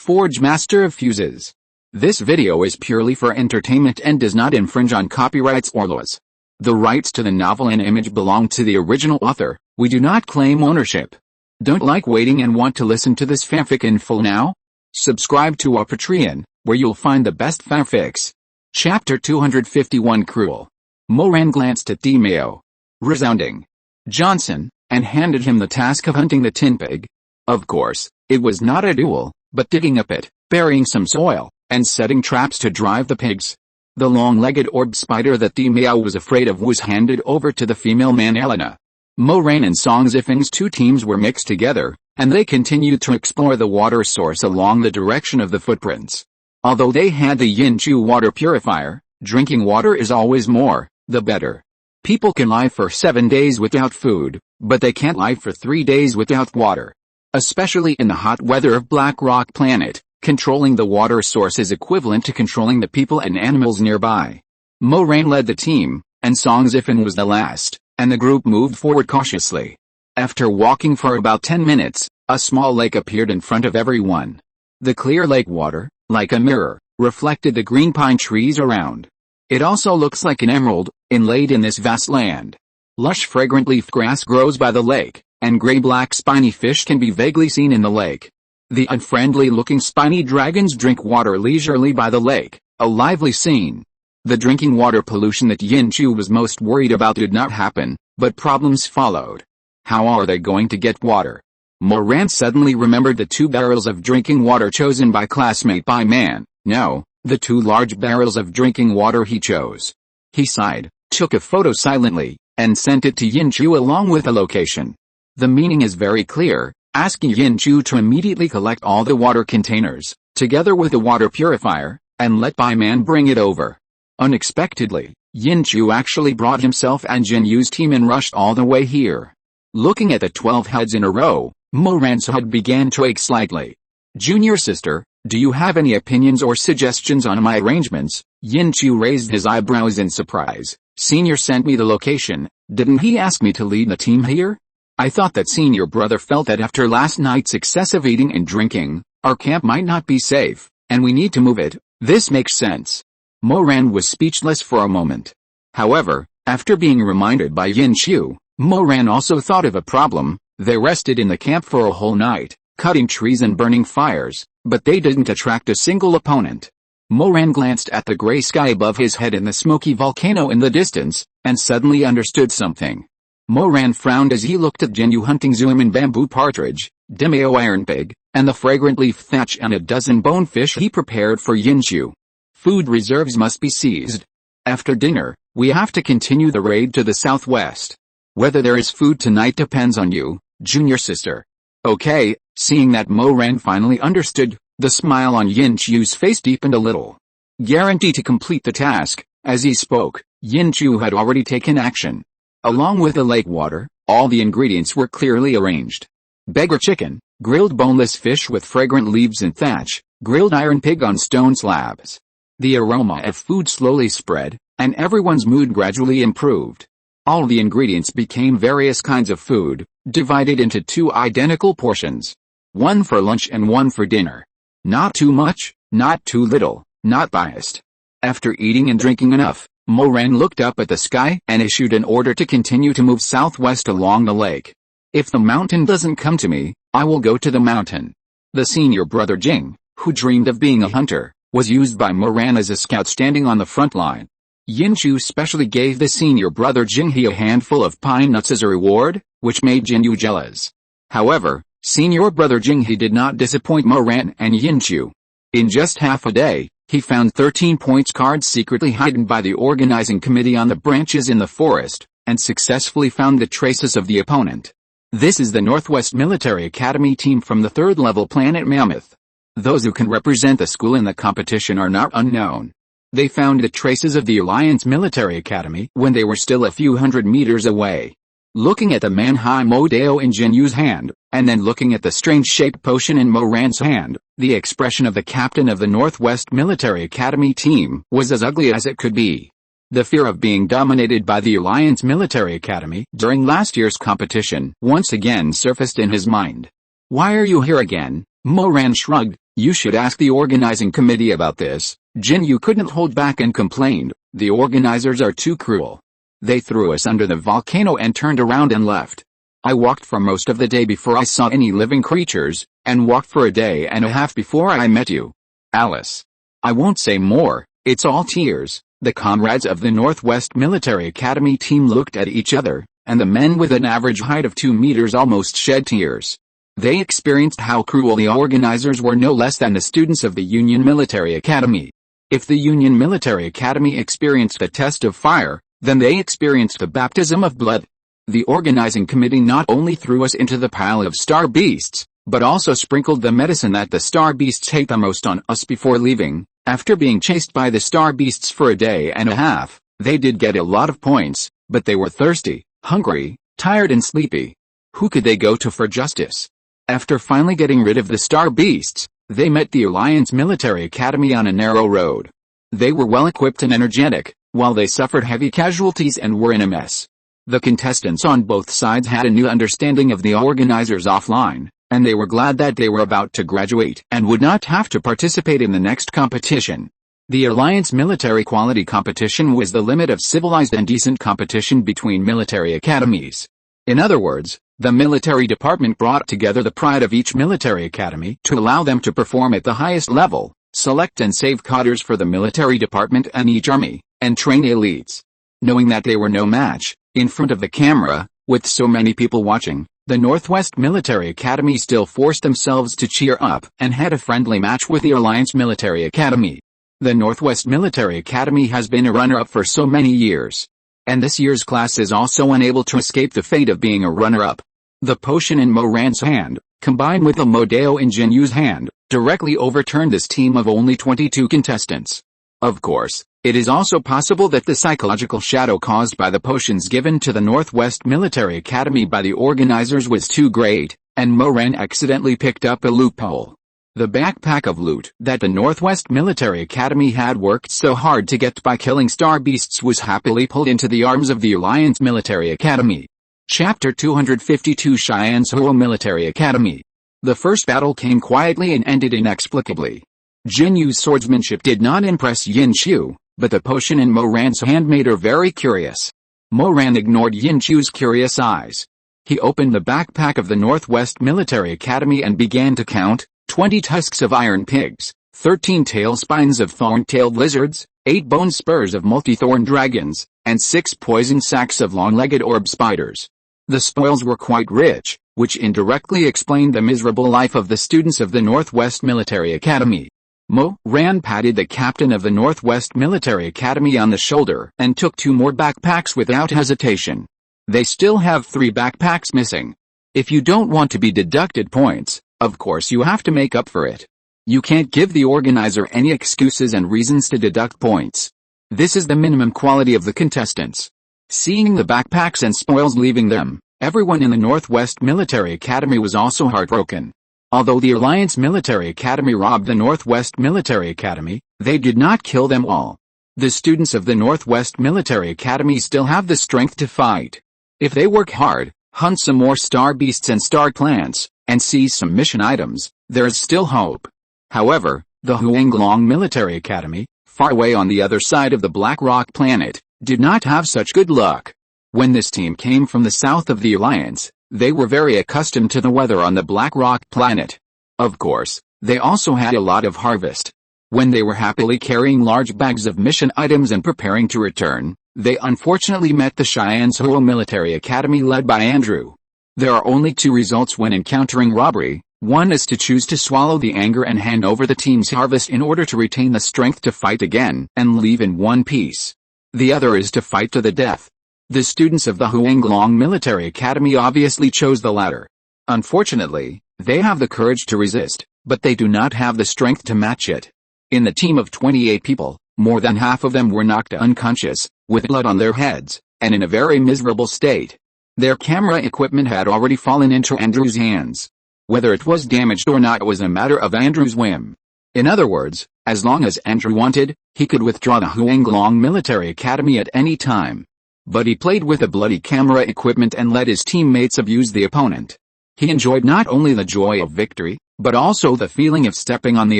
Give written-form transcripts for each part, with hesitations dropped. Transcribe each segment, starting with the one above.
Forge Master of Fuses. This video is purely for entertainment and does not infringe on copyrights or laws. The rights to the novel and image belong to the original author. We do not claim ownership. Don't like waiting and want to listen to this fanfic in full now? Subscribe to our Patreon, where you'll find the best fanfics. Chapter 251 Cruel. Moran glanced at Demeo. Resounding. Johnson, and handed him the task of hunting the tin pig. Of course, it was not a duel, but digging a pit, burying some soil, and setting traps to drive the pigs. The long-legged orb spider that Demeo was afraid of was handed over to the female man Elena. Moran and Song Zifeng's two teams were mixed together, and they continued to explore the water source along the direction of the footprints. Although they had the Yinchu water purifier, drinking water is always more, the better. People can live for 7 days without food, but they can't live for 3 days without water. Especially in the hot weather of Black Rock Planet, controlling the water source is equivalent to controlling the people and animals nearby. Moran led the team, and Song Zifeng was the last, and the group moved forward cautiously. After walking for about 10 minutes, a small lake appeared in front of everyone. The clear lake water, like a mirror, reflected the green pine trees around. It also looks like an emerald, inlaid in this vast land. Lush fragrant leaf grass grows by the lake, and gray-black spiny fish can be vaguely seen in the lake. The unfriendly-looking spiny dragons drink water leisurely by the lake, a lively scene. The drinking water pollution that Yinchu was most worried about did not happen, but problems followed. How are they going to get water? Moran suddenly remembered the 2 barrels of drinking water chosen by classmate Bai Man. No, the 2 large barrels of drinking water he chose. He sighed, took a photo silently, and sent it to Yinchu along with a location. The meaning is very clear, asking Yinchu to immediately collect all the water containers, together with the water purifier, and let Bai Man bring it over. Unexpectedly, Yinchu actually brought himself and Jinyu's team and rushed all the way here. Looking at the 12 heads in a row, Moran's head began to ache slightly. Junior sister, do you have any opinions or suggestions on my arrangements? Yinchu raised his eyebrows in surprise. Senior sent me the location, didn't he ask me to lead the team here? I thought that senior brother felt that after last night's excessive eating and drinking, our camp might not be safe, and we need to move it. This makes sense. Moran was speechless for a moment. However, after being reminded by Yinchu, Moran also thought of a problem. They rested in the camp for a whole night, cutting trees and burning fires, but they didn't attract a single opponent. Moran glanced at the gray sky above his head and the smoky volcano in the distance, and suddenly understood something. Moran frowned as he looked at Jinyu hunting zoom and bamboo partridge, Demeo iron pig, and the fragrant leaf thatch and a dozen bonefish he prepared for Yinchu. Food reserves must be seized. After dinner, we have to continue the raid to the southwest. Whether there is food tonight depends on you, junior sister. Okay. Seeing that Moran finally understood, the smile on Yinchu's face deepened a little. Guarantee to complete the task. As he spoke, Yinchu had already taken action. Along with the lake water, all the ingredients were clearly arranged. Beggar chicken, grilled boneless fish with fragrant leaves and thatch, grilled iron pig on stone slabs. The aroma of food slowly spread, and everyone's mood gradually improved. All the ingredients became various kinds of food, divided into 2 identical portions. One for lunch and one for dinner. Not too much, not too little, not biased. After eating and drinking enough, Moran looked up at the sky and issued an order to continue to move southwest along the lake. If the mountain doesn't come to me, I will go to the mountain. The senior brother Jing, who dreamed of being a hunter, was used by Moran as a scout standing on the front line. Yinchu specially gave the senior brother Jinghe a handful of pine nuts as a reward, which made Jinyu jealous. However, senior brother Jinghe did not disappoint Moran and Yinchu. In just half a day, he found 13 points cards secretly hidden by the organizing committee on the branches in the forest, and successfully found the traces of the opponent. This is the Northwest Military Academy team from the 3rd level planet Mammoth. Those who can represent the school in the competition are not unknown. They found the traces of the Alliance Military Academy when they were still a few hundred meters away. Looking at the Manhai Modeo in Jinyu's hand, and then looking at the strange-shaped potion in Moran's hand, the expression of the captain of the Northwest Military Academy team was as ugly as it could be. The fear of being dominated by the Alliance Military Academy during last year's competition once again surfaced in his mind. Why are you here again? Moran shrugged, You should ask the organizing committee about this. Jin Yu couldn't hold back and complained, the organizers are too cruel. They threw us under the volcano and turned around and left. I walked for most of the day before I saw any living creatures, and walked for a day and a half before I met you. Alice. I won't say more, it's all tears. The comrades of the Northwest Military Academy team looked at each other, and the men with an average height of 2 meters almost shed tears. They experienced how cruel the organizers were no less than the students of the Union Military Academy. If the Union Military Academy experienced a test of fire, then they experienced the baptism of blood. The organizing committee not only threw us into the pile of star beasts, but also sprinkled the medicine that the star beasts hate the most on us before leaving. After being chased by the star beasts for a day and a half, they did get a lot of points, but they were thirsty, hungry, tired and sleepy. Who could they go to for justice? After finally getting rid of the star beasts, they met the Alliance Military Academy on a narrow road. They were well equipped and energetic, while they suffered heavy casualties and were in a mess. The contestants on both sides had a new understanding of the organizers offline, and they were glad that they were about to graduate and would not have to participate in the next competition. The Alliance Military Quality Competition was the limit of civilized and decent competition between military academies. In other words, the military department brought together the pride of each military academy to allow them to perform at the highest level, select and save cadres for the military department and each army, and train elites. Knowing that they were no match, in front of the camera, with so many people watching, the Northwest Military Academy still forced themselves to cheer up and had a friendly match with the Alliance Military Academy. The Northwest Military Academy has been a runner-up for so many years. And this year's class is also unable to escape the fate of being a runner-up. The potion in Moran's hand, combined with the Modeo in Jin Yu's hand, directly overturned this team of only 22 contestants. Of course, it is also possible that the psychological shadow caused by the potions given to the Northwest Military Academy by the organizers was too great, and Moran accidentally picked up a loophole. The backpack of loot that the Northwest Military Academy had worked so hard to get by killing star beasts was happily pulled into the arms of the Alliance Military Academy. Chapter 252 Cheyenne's Horo Military Academy. The first battle came quietly and ended inexplicably. Jin Yu's swordsmanship did not impress Yin Qiu, but the potion in Moran's hand made her very curious. Moran ignored Yin Qiu's curious eyes. He opened the backpack of the Northwest Military Academy and began to count: 20 tusks of iron pigs, 13 tail spines of thorn-tailed lizards, 8 bone spurs of multi-thorn dragons, and 6 poison sacks of long-legged orb spiders. The spoils were quite rich, which indirectly explained the miserable life of the students of the Northwest Military Academy. Moran patted the captain of the Northwest Military Academy on the shoulder and took 2 more backpacks without hesitation. They still have 3 backpacks missing. If you don't want to be deducted points, of course you have to make up for it. You can't give the organizer any excuses and reasons to deduct points. This is the minimum quality of the contestants. Seeing the backpacks and spoils leaving them, everyone in the Northwest Military Academy was also heartbroken. Although the Alliance Military Academy robbed the Northwest Military Academy, they did not kill them all. The students of the Northwest Military Academy still have the strength to fight. If they work hard, hunt some more star beasts and star plants, and seize some mission items, there is still hope. However, the Huanglong Military Academy, far away on the other side of the Black Rock planet, did not have such good luck. When this team came from the south of the Alliance, they were very accustomed to the weather on the Black Rock planet. Of course, they also had a lot of harvest. When they were happily carrying large bags of mission items and preparing to return, they unfortunately met the Cheyenne's Horo Military Academy led by Andrew. There are only 2 results when encountering robbery. One is to choose to swallow the anger and hand over the team's harvest in order to retain the strength to fight again and leave in one piece. The other is to fight to the death. The students of the Huanglong Military Academy obviously chose the latter. Unfortunately, they have the courage to resist, but they do not have the strength to match it. In the team of 28 people, more than half of them were knocked unconscious, with blood on their heads, and in a very miserable state. Their camera equipment had already fallen into Andrew's hands. Whether it was damaged or not was a matter of Andrew's whim. In other words, as long as Andrew wanted, he could withdraw the Huanglong Military Academy at any time. But he played with the bloody camera equipment and let his teammates abuse the opponent. He enjoyed not only the joy of victory, but also the feeling of stepping on the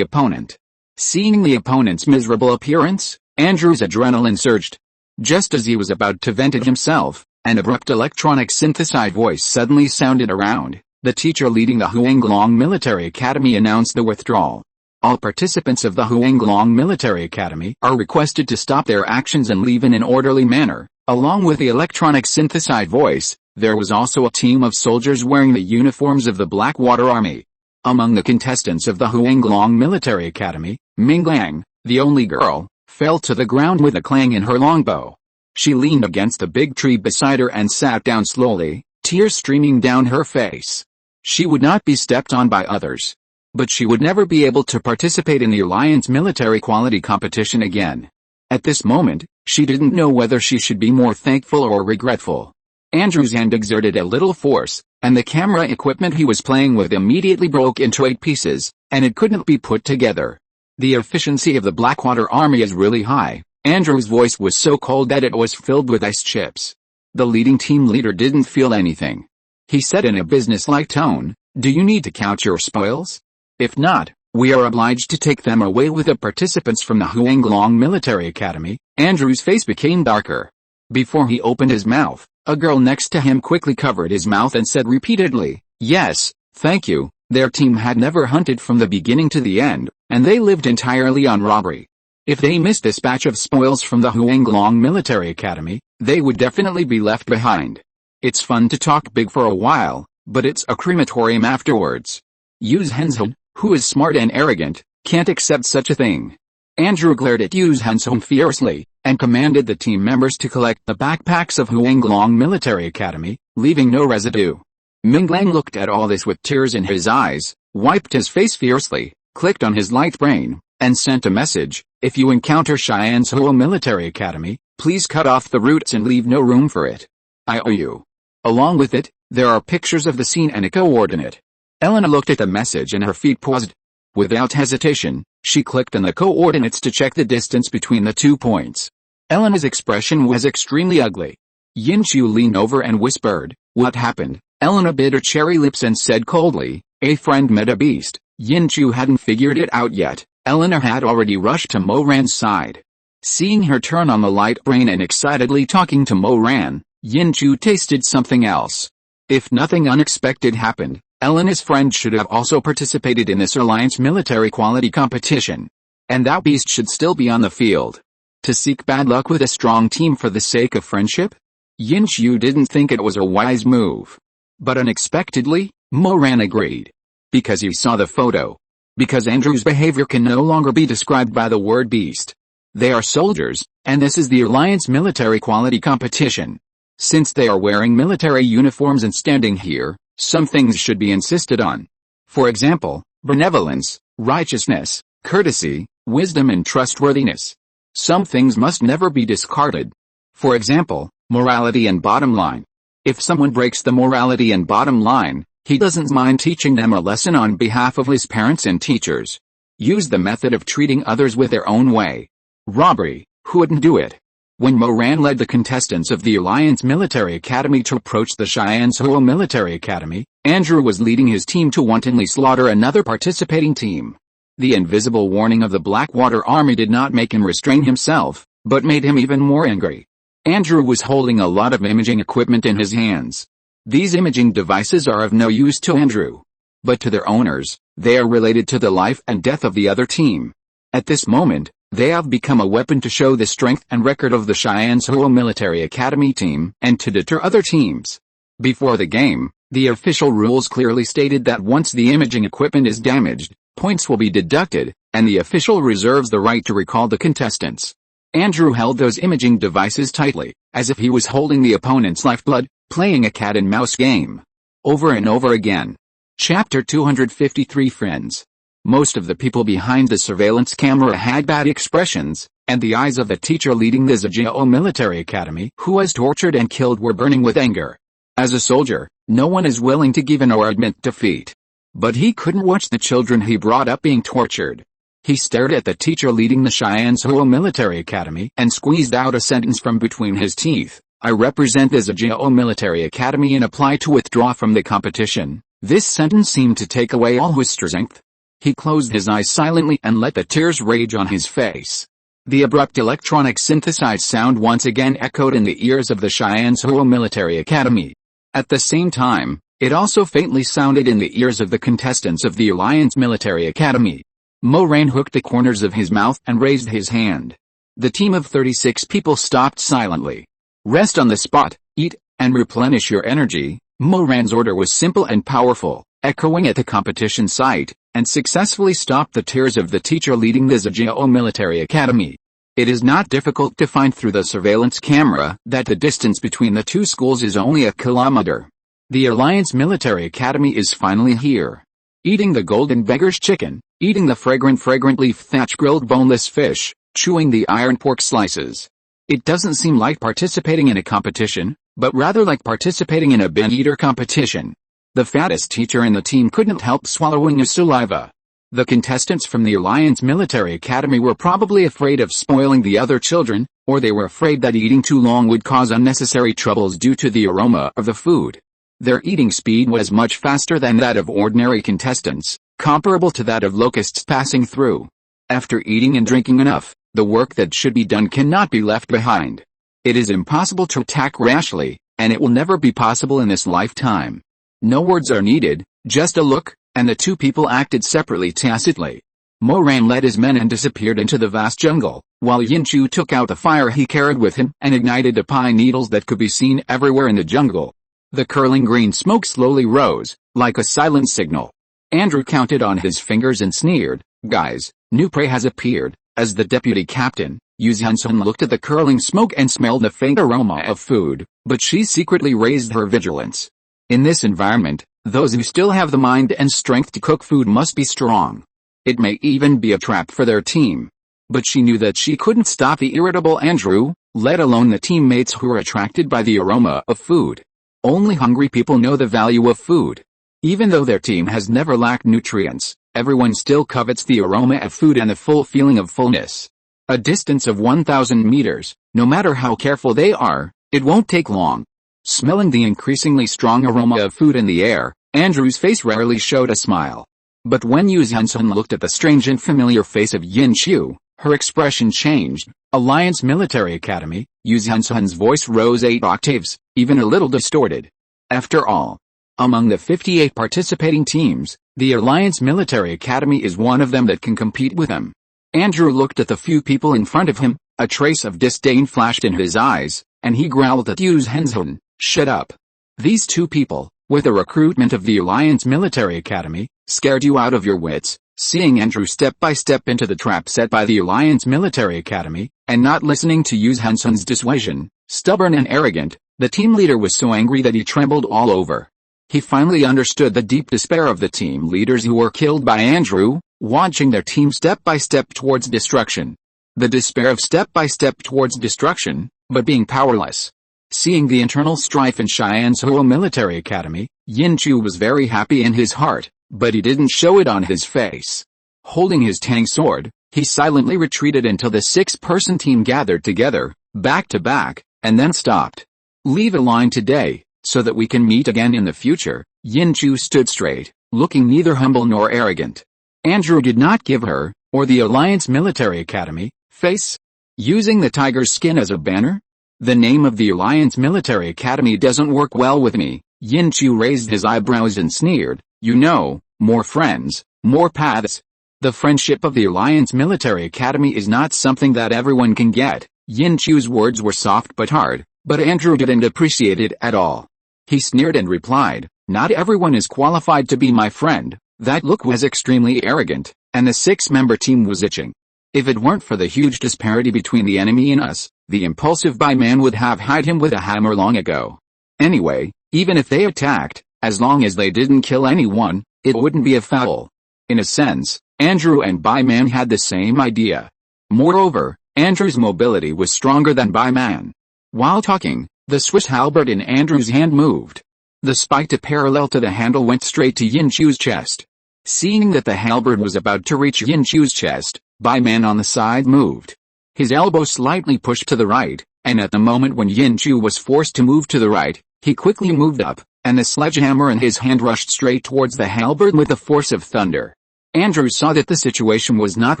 opponent. Seeing the opponent's miserable appearance, Andrew's adrenaline surged. Just as he was about to vent it himself, an abrupt electronic synthesized voice suddenly sounded around. The teacher leading the Huanglong Military Academy announced the withdrawal. All participants of the Huanglong Military Academy are requested to stop their actions and leave in an orderly manner. Along with the electronic synthesized voice, there was also a team of soldiers wearing the uniforms of the Blackwater Army. Among the contestants of the Huanglong Military Academy, Minglang, the only girl, fell to the ground with a clang in her longbow. She leaned against a big tree beside her and sat down slowly, tears streaming down her face. She would not be stepped on by others. But she would never be able to participate in the Alliance military quality competition again. At this moment, she didn't know whether she should be more thankful or regretful. Andrew's hand exerted a little force, and the camera equipment he was playing with immediately broke into 8 pieces, and it couldn't be put together. The efficiency of the Blackwater Army is really high. Andrew's voice was so cold that it was filled with ice chips. The leading team leader didn't feel anything. He said in a businesslike tone, "Do you need to count your spoils? If not, we are obliged to take them away with the participants from the Huanglong Military Academy." Andrew's face became darker. Before he opened his mouth, a girl next to him quickly covered his mouth and said repeatedly, "Yes, thank you." Their team had never hunted from the beginning to the end, and they lived entirely on robbery. If they missed this batch of spoils from the Huanglong Military Academy, they would definitely be left behind. It's fun to talk big for a while, but it's a crematorium afterwards. Yu Henzhong, who is smart and arrogant, can't accept such a thing. Andrew glared at Yu Henzhong fiercely, and commanded the team members to collect the backpacks of Huanglong Military Academy, leaving no residue. Minglang looked at all this with tears in his eyes, wiped his face fiercely, clicked on his light brain, and sent a message: "If you encounter Cheyenne's Huo Military Academy, please cut off the roots and leave no room for it. I owe you." Along with it, there are pictures of the scene and a coordinate. Elena looked at the message and her feet paused. Without hesitation, she clicked on the coordinates to check the distance between the 2 points. Elena's expression was extremely ugly. Yinchu leaned over and whispered, "What happened?" Elena bit her cherry lips and said coldly, "A friend met a beast." Yinchu hadn't figured it out yet. Elena had already rushed to Moran's side. Seeing her turn on the light brain and excitedly talking to Moran, Yinchu tasted something else. If nothing unexpected happened, Elena's friend should have also participated in this Alliance military quality competition. And that beast should still be on the field. To seek bad luck with a strong team for the sake of friendship? Yinchu didn't think it was a wise move. But unexpectedly, Moran agreed. Because he saw the photo. Because Andrew's behavior can no longer be described by the word beast. They are soldiers, and this is the Alliance military quality competition. Since they are wearing military uniforms and standing here, some things should be insisted on. For example, benevolence, righteousness, courtesy, wisdom and trustworthiness. Some things must never be discarded. For example, morality and bottom line. If someone breaks the morality and bottom line, he doesn't mind teaching them a lesson on behalf of his parents and teachers. Use the method of treating others with their own way. Robbery, who wouldn't do it? When Moran led the contestants of the Alliance Military Academy to approach the Cheyenne's Huo Military Academy, Andrew was leading his team to wantonly slaughter another participating team. The invisible warning of the Blackwater Army did not make him restrain himself, but made him even more angry. Andrew was holding a lot of imaging equipment in his hands. These imaging devices are of no use to Andrew. But to their owners, they are related to the life and death of the other team. At this moment, they have become a weapon to show the strength and record of the Cheyenne's Huo Military Academy team, and to deter other teams. Before the game, the official rules clearly stated that once the imaging equipment is damaged, points will be deducted, and the official reserves the right to recall the contestants. Andrew held those imaging devices tightly, as if he was holding the opponent's lifeblood, playing a cat-and-mouse game. Over and over again. Chapter 253 Friends. Most of the people behind the surveillance camera had bad expressions, and the eyes of the teacher leading the Zhejiao Military Academy, who was tortured and killed, were burning with anger. As a soldier, no one is willing to give in or admit defeat. But he couldn't watch the children he brought up being tortured. He stared at the teacher leading the Cheyenne's Huo Military Academy and squeezed out a sentence from between his teeth. "I represent the Zhejiao Military Academy and apply to withdraw from the competition. This sentence seemed to take away all his strength. He closed his eyes silently and let the tears rage on his face. The abrupt electronic synthesized sound once again echoed in the ears of the SYNOPSIS Military Academy. At the same time, it also faintly sounded in the ears of the contestants of the Alliance Military Academy. Moraine hooked the corners of his mouth and raised his hand. The team of 36 people stopped silently. Rest on the spot, eat, and replenish your energy. Moraine's order was simple and powerful, echoing at the competition site, and successfully stopped the tears of the teacher leading the SYNOPSIS Military Academy. It is not difficult to find through the surveillance camera that the distance between the two schools is only a kilometer. The Alliance Military Academy is finally here. Eating the golden beggar's chicken, eating the fragrant leaf thatch grilled boneless fish, chewing the iron pork slices. It doesn't seem like participating in a competition, but rather like participating in a bin eater competition. The fattest teacher in the team couldn't help swallowing his saliva. The contestants from the Alliance Military Academy were probably afraid of spoiling the other children, or they were afraid that eating too long would cause unnecessary troubles due to the aroma of the food. Their eating speed was much faster than that of ordinary contestants, comparable to that of locusts passing through. After eating and drinking enough, the work that should be done cannot be left behind. It is impossible to attack rashly, and it will never be possible in this lifetime. No words are needed, just a look, and the two people acted separately tacitly. Moraine led his men and disappeared into the vast jungle, while Yinchu took out the fire he carried with him and ignited the pine needles that could be seen everywhere in the jungle. The curling green smoke slowly rose, like a silent signal. Andrew counted on his fingers and sneered, "Guys, new prey has appeared." As the deputy captain, Yu Zhansun looked at the curling smoke and smelled the faint aroma of food, but she secretly raised her vigilance. In this environment, those who still have the mind and strength to cook food must be strong. It may even be a trap for their team. But she knew that she couldn't stop the irritable Andrew, let alone the teammates who were attracted by the aroma of food. Only hungry people know the value of food. Even though their team has never lacked nutrients, everyone still covets the aroma of food and the full feeling of fullness. A distance of 1,000 meters, no matter how careful they are, it won't take long. Smelling the increasingly strong aroma of food in the air, Andrew's face rarely showed a smile. But when Yu Zhansun looked at the strange and familiar face of Yin Qiu, her expression changed. Alliance Military Academy, Yu Zhansun's voice rose 8 octaves, even a little distorted. After all, among the 58 participating teams, the Alliance Military Academy is one of them that can compete with them. Andrew looked at the few people in front of him, a trace of disdain flashed in his eyes, and he growled at Yu Zhansun, "Shut up. These two people, with the recruitment of the Alliance Military Academy, scared you out of your wits." Seeing Andrew step by step into the trap set by the Alliance Military Academy, and not listening to Yu Zhansun's dissuasion, stubborn and arrogant, the team leader was so angry that he trembled all over. He finally understood the deep despair of the team leaders who were killed by Andrew, watching their team step by step towards destruction. The despair of step by step towards destruction, but being powerless. Seeing the internal strife in SYNOPSIS Military Academy, Yin Qiu was very happy in his heart, but he didn't show it on his face. Holding his Tang sword, he silently retreated until the 6-person team gathered together, back to back, and then stopped. "Leave a line today, so that we can meet again in the future." Yin Qiu stood straight, looking neither humble nor arrogant. Andrew did not give her, or the Alliance Military Academy, face. Using the tiger's skin as a banner? The name of the Alliance Military Academy doesn't work well with me. Yin Qiu raised his eyebrows and sneered, "You know, more friends, more paths." The friendship of the Alliance Military Academy is not something that everyone can get. Yin Qiu's words were soft but hard, but Andrew didn't appreciate it at all. He sneered and replied, "Not everyone is qualified to be my friend." That look was extremely arrogant, and the 6-member team was itching. If it weren't for the huge disparity between the enemy and us, the impulsive man would have hit him with a hammer long ago. Anyway, even if they attacked, as long as they didn't kill anyone, it wouldn't be a foul. In a sense, Andrew and man had the same idea. Moreover, Andrew's mobility was stronger than man. While talking, the Swiss halberd in Andrew's hand moved. The spike parallel to the handle went straight to Yin Qiu's chest. Seeing that the halberd was about to reach Yin Qiu's chest, man on the side moved. His elbow slightly pushed to the right, and at the moment when Yin Qiu was forced to move to the right, he quickly moved up, and the sledgehammer in his hand rushed straight towards the halberd with the force of thunder. Andrew saw that the situation was not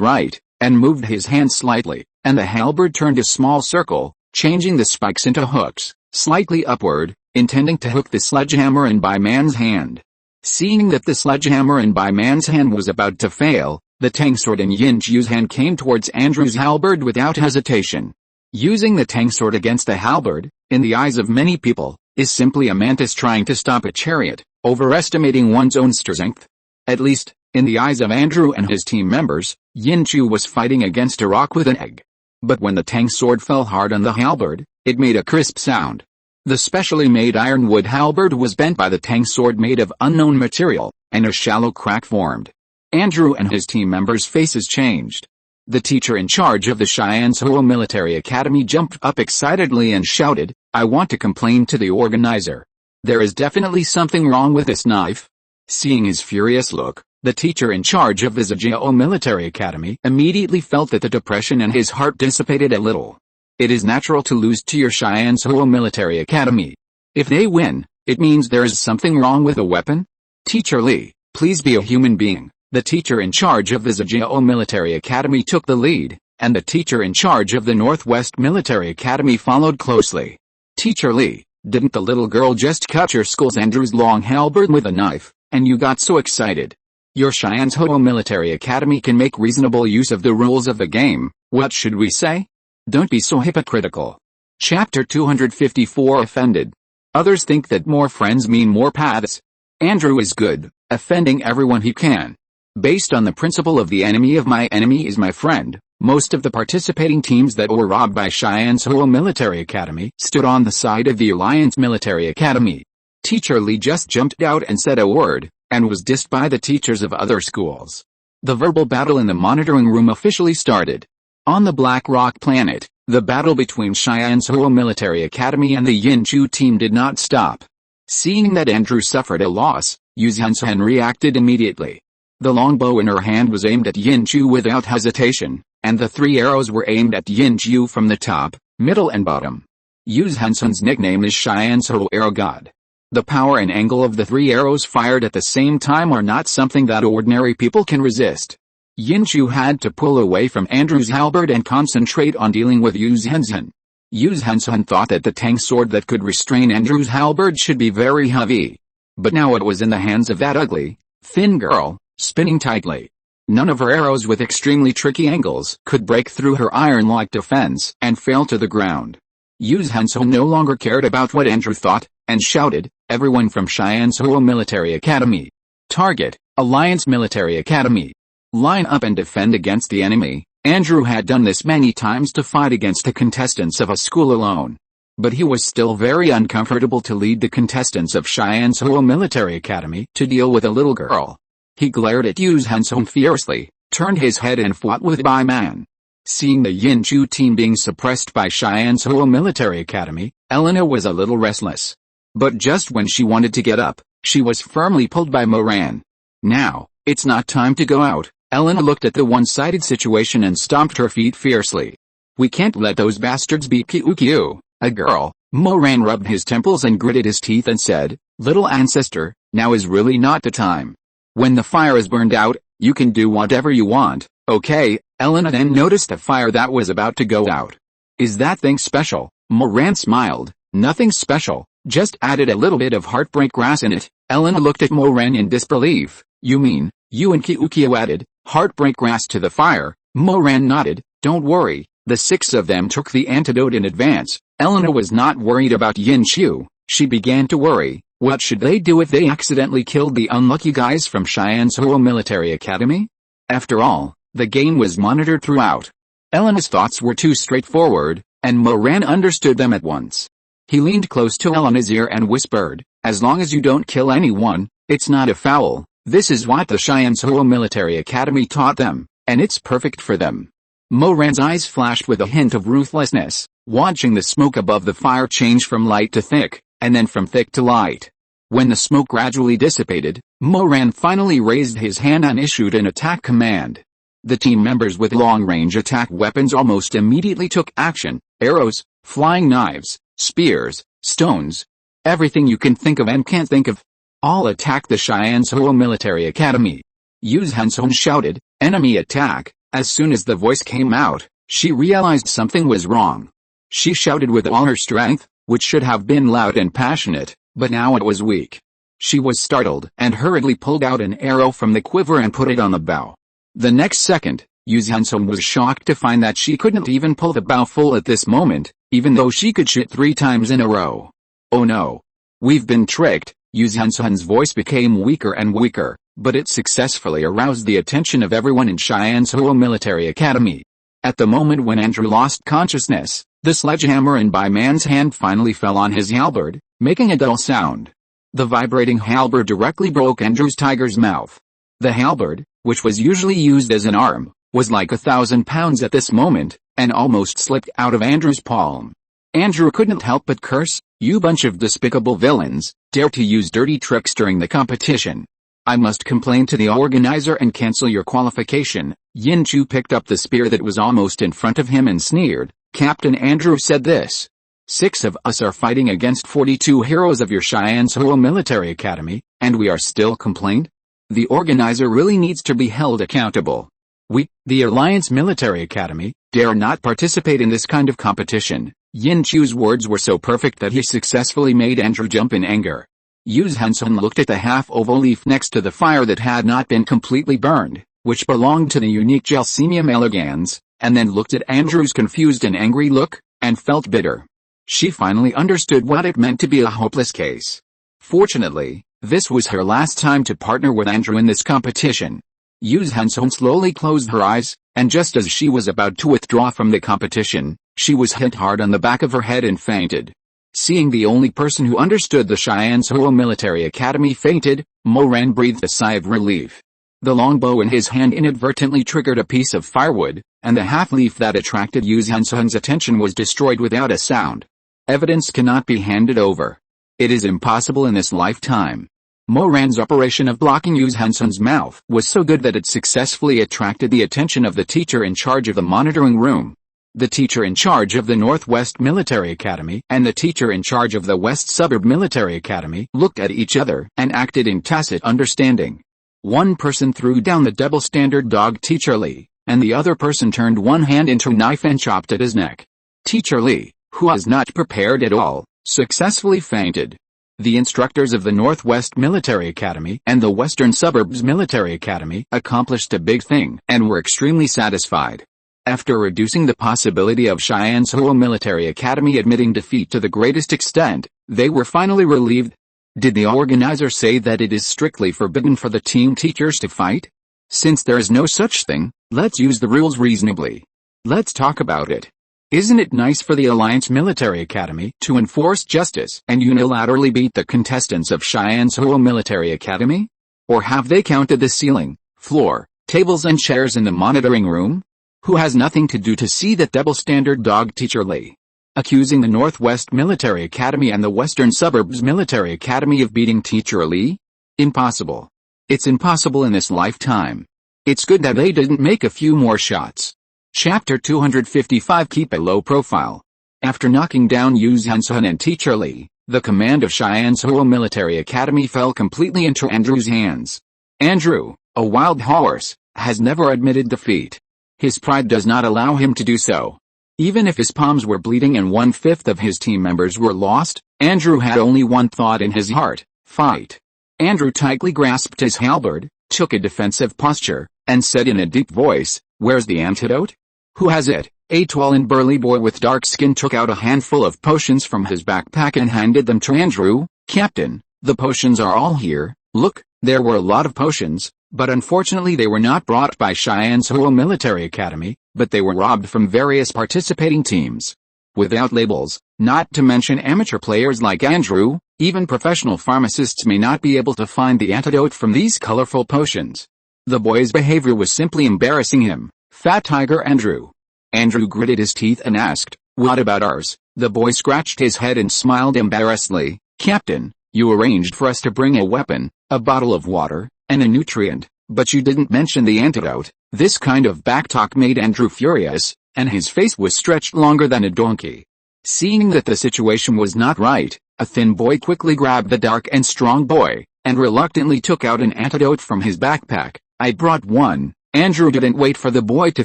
right, and moved his hand slightly, and the halberd turned a small circle, changing the spikes into hooks, slightly upward, intending to hook the sledgehammer in by man's hand. Seeing that the sledgehammer in by man's hand was about to fail, the Tang sword in Yin Chu's hand came towards Andrew's halberd without hesitation. Using the Tang sword against the halberd, in the eyes of many people, is simply a mantis trying to stop a chariot, overestimating one's own strength. At least, in the eyes of Andrew and his team members, Yin Chu was fighting against a rock with an egg. But when the Tang sword fell hard on the halberd, it made a crisp sound. The specially made ironwood halberd was bent by the Tang sword made of unknown material, and a shallow crack formed. Andrew and his team members' faces changed. The teacher in charge of the Cheyenne-Soho Military Academy jumped up excitedly and shouted, "I want to complain to the organizer. There is definitely something wrong with this knife." Seeing his furious look, the teacher in charge of the Zhao Military Academy immediately felt that the depression in his heart dissipated a little. It is natural to lose to your Cheyenne-Soho Military Academy. If they win, it means there is something wrong with the weapon? Teacher Lee, please be a human being. The teacher in charge of the Zhao Military Academy took the lead, and the teacher in charge of the Northwest Military Academy followed closely. Teacher Lee, didn't the little girl just cut your school's Andrew's long halberd with a knife, and you got so excited? Your Cheyenne-Soho Military Academy can make reasonable use of the rules of the game. What should we say? Don't be so hypocritical. Chapter 254 Offended. Others think that more friends mean more paths. Andrew is good, offending everyone he can. Based on the principle of the enemy of my enemy is my friend, most of the participating teams that were robbed by Cheyenne-Soho Military Academy stood on the side of the Alliance Military Academy. Teacher Lee just jumped out and said a word, and was dissed by the teachers of other schools. The verbal battle in the monitoring room officially started. On the Black Rock planet, the battle between Cheyenne-Soho Military Academy and the Yin Chu team did not stop. Seeing that Andrew suffered a loss, Yu Zhensen reacted immediately. The longbow in her hand was aimed at Yin Chu without hesitation, and the 3 arrows were aimed at Yin Chu from the top, middle and bottom. Yu Zhensen's nickname is Cheyenne-Soho Arrow God. The power and angle of the 3 arrows fired at the same time are not something that ordinary people can resist. Yin Chu had to pull away from Andrew's halberd and concentrate on dealing with Yu Zhensen. Yu Zhensen thought that the Tang sword that could restrain Andrew's halberd should be very heavy. But now it was in the hands of that ugly, thin girl, spinning tightly. None of her arrows with extremely tricky angles could break through her iron-like defense and fell to the ground. Yu Zhensen no longer cared about what Andrew thought, and shouted, "Everyone from Cheyenne-Soho Military Academy. Target, Alliance Military Academy. Line up and defend against the enemy." Andrew had done this many times to fight against the contestants of a school alone. But he was still very uncomfortable to lead the contestants of Cheyenne-Soho Military Academy to deal with a little girl. He glared at Yu Zhensen fiercely, turned his head and fought with Bai Man. Seeing the Yin Chu team being suppressed by Cheyenne-Soho Military Academy, Elena was a little restless. But just when she wanted to get up, she was firmly pulled by Moran. "Now, it's not time to go out." Elena looked at the one-sided situation and stomped her feet fiercely. "We can't let those bastards beat Kyukyu, a girl." Moran rubbed his temples and gritted his teeth and said, "Little ancestor, now is really not the time. When the fire is burned out, you can do whatever you want, okay?" Elena then noticed a fire that was about to go out. "Is that thing special?" Moran smiled. "Nothing special, just added a little bit of heartbreak grass in it." Elena looked at Moran in disbelief. "You mean, you and Kyukyu added heartbreak grass to the fire?" Moran nodded. "Don't worry, the 6 of them took the antidote in advance." Elena was not worried about Yin Chu. She began to worry. What should they do if they accidentally killed the unlucky guys from Cheyenne-Soho Military Academy? After all, the game was monitored throughout. Elena's thoughts were too straightforward, and Moran understood them at once. He leaned close to Elena's ear and whispered, "As long as you don't kill anyone, it's not a foul. This is what the Cheyenne-Soho Military Academy taught them, and it's perfect for them." Moran's eyes flashed with a hint of ruthlessness, watching the smoke above the fire change from light to thick, and then from thick to light. When the smoke gradually dissipated, Moran finally raised his hand and issued an attack command. The team members with long-range attack weapons almost immediately took action: arrows, flying knives, spears, stones. Everything you can think of and can't think of. All attack the Shinopsis Military Academy. Yu Zhansun shouted, enemy attack. As soon as the voice came out, she realized something was wrong. She shouted with all her strength, which should have been loud and passionate, but now it was weak. She was startled and hurriedly pulled out an arrow from the quiver and put it on the bow. The next second, Yu Zhansun was shocked to find that she couldn't even pull the bow full at this moment, even though she could shoot 3 times in a row. Oh no. We've been tricked. Yu Zhansun's voice became weaker and weaker, but it successfully aroused the attention of everyone in Shinopsis Military Academy. At the moment when Andrew lost consciousness, the sledgehammer in Bai Man's hand finally fell on his halberd, making a dull sound. The vibrating halberd directly broke Andrew's tiger's mouth. The halberd, which was usually used as an arm, was like 1,000 pounds at this moment, and almost slipped out of Andrew's palm. Andrew couldn't help but curse, "You bunch of despicable villains, dare to use dirty tricks during the competition. I must complain to the organizer and cancel your qualification." Yin Chu picked up the spear that was almost in front of him and sneered, "Captain Andrew said this. 6 of us are fighting against 42 heroes of your Shinopsis Military Academy, and we are still complained? The organizer really needs to be held accountable. We, the Alliance Military Academy, dare not participate in this kind of competition." Yin Chu's words were so perfect that he successfully made Andrew jump in anger. Yu Zhansun looked at the half-oval leaf next to the fire that had not been completely burned, which belonged to the unique Gelsemium elegans, and then looked at Andrew's confused and angry look, and felt bitter. She finally understood what it meant to be a hopeless case. Fortunately, this was her last time to partner with Andrew in this competition. Yu Zhansun slowly closed her eyes, and just as she was about to withdraw from the competition, she was hit hard on the back of her head and fainted. Seeing the only person who understood the Shinopsis Military Academy fainted, Moran breathed a sigh of relief. The longbow in his hand inadvertently triggered a piece of firewood, and the half-leaf that attracted Yu Zhansun's attention was destroyed without a sound. Evidence cannot be handed over. It is impossible in this lifetime. Moran's operation of blocking Yu Zhansun's mouth was so good that it successfully attracted the attention of the teacher in charge of the monitoring room. The teacher in charge of the Northwest Military Academy and the teacher in charge of the West Suburb Military Academy looked at each other and acted in tacit understanding. One person threw down the double standard dog Teacher Lee, and the other person turned one hand into a knife and chopped at his neck. Teacher Lee, who was not prepared at all, successfully fainted. The instructors of the Northwest Military Academy and the Western Suburbs Military Academy accomplished a big thing and were extremely satisfied. After reducing the possibility of Shinopsis Military Academy admitting defeat to the greatest extent, they were finally relieved. Did the organizer say that it is strictly forbidden for the team teachers to fight? Since there is no such thing, let's use the rules reasonably. Let's talk about it. Isn't it nice for the Alliance Military Academy to enforce justice and unilaterally beat the contestants of Shinopsis Military Academy? Or have they counted the ceiling, floor, tables and chairs in the monitoring room? Who has nothing to do to see that double standard dog Teacher Lee? Accusing the Northwest Military Academy and the Western Suburbs Military Academy of beating Teacher Lee? Impossible. It's impossible in this lifetime. It's good that they didn't make a few more shots. Chapter 255 Keep a low profile. After knocking down Yu Zhansun and Teacher Lee, the command of Shinopsis Military Academy fell completely into Andrew's hands. Andrew, a wild horse, has never admitted defeat. His pride does not allow him to do so. Even if his palms were bleeding and 1/5 of his team members were lost, Andrew had only one thought in his heart: fight. Andrew tightly grasped his halberd, took a defensive posture, and said in a deep voice, "Where's the antidote? Who has it?" A tall and burly boy with dark skin took out a handful of potions from his backpack and handed them to Andrew. "Captain, the potions are all here. Look, there were a lot of potions, but unfortunately they were not brought by Shinopsis Military Academy, but they were robbed from various participating teams. Without labels, not to mention amateur players like Andrew, even professional pharmacists may not be able to find the antidote from these colorful potions." The boy's behavior was simply embarrassing him. Fat Tiger Andrew. Andrew gritted his teeth and asked, "What about ours?" The boy scratched his head and smiled embarrassedly. "Captain, you arranged for us to bring a weapon, a bottle of water, and a nutrient, but you didn't mention the antidote." This kind of backtalk made Andrew furious, and his face was stretched longer than a donkey. Seeing that the situation was not right, A thin boy quickly grabbed the dark and strong boy, and reluctantly took out an antidote from his backpack. I brought one. Andrew didn't wait for the boy to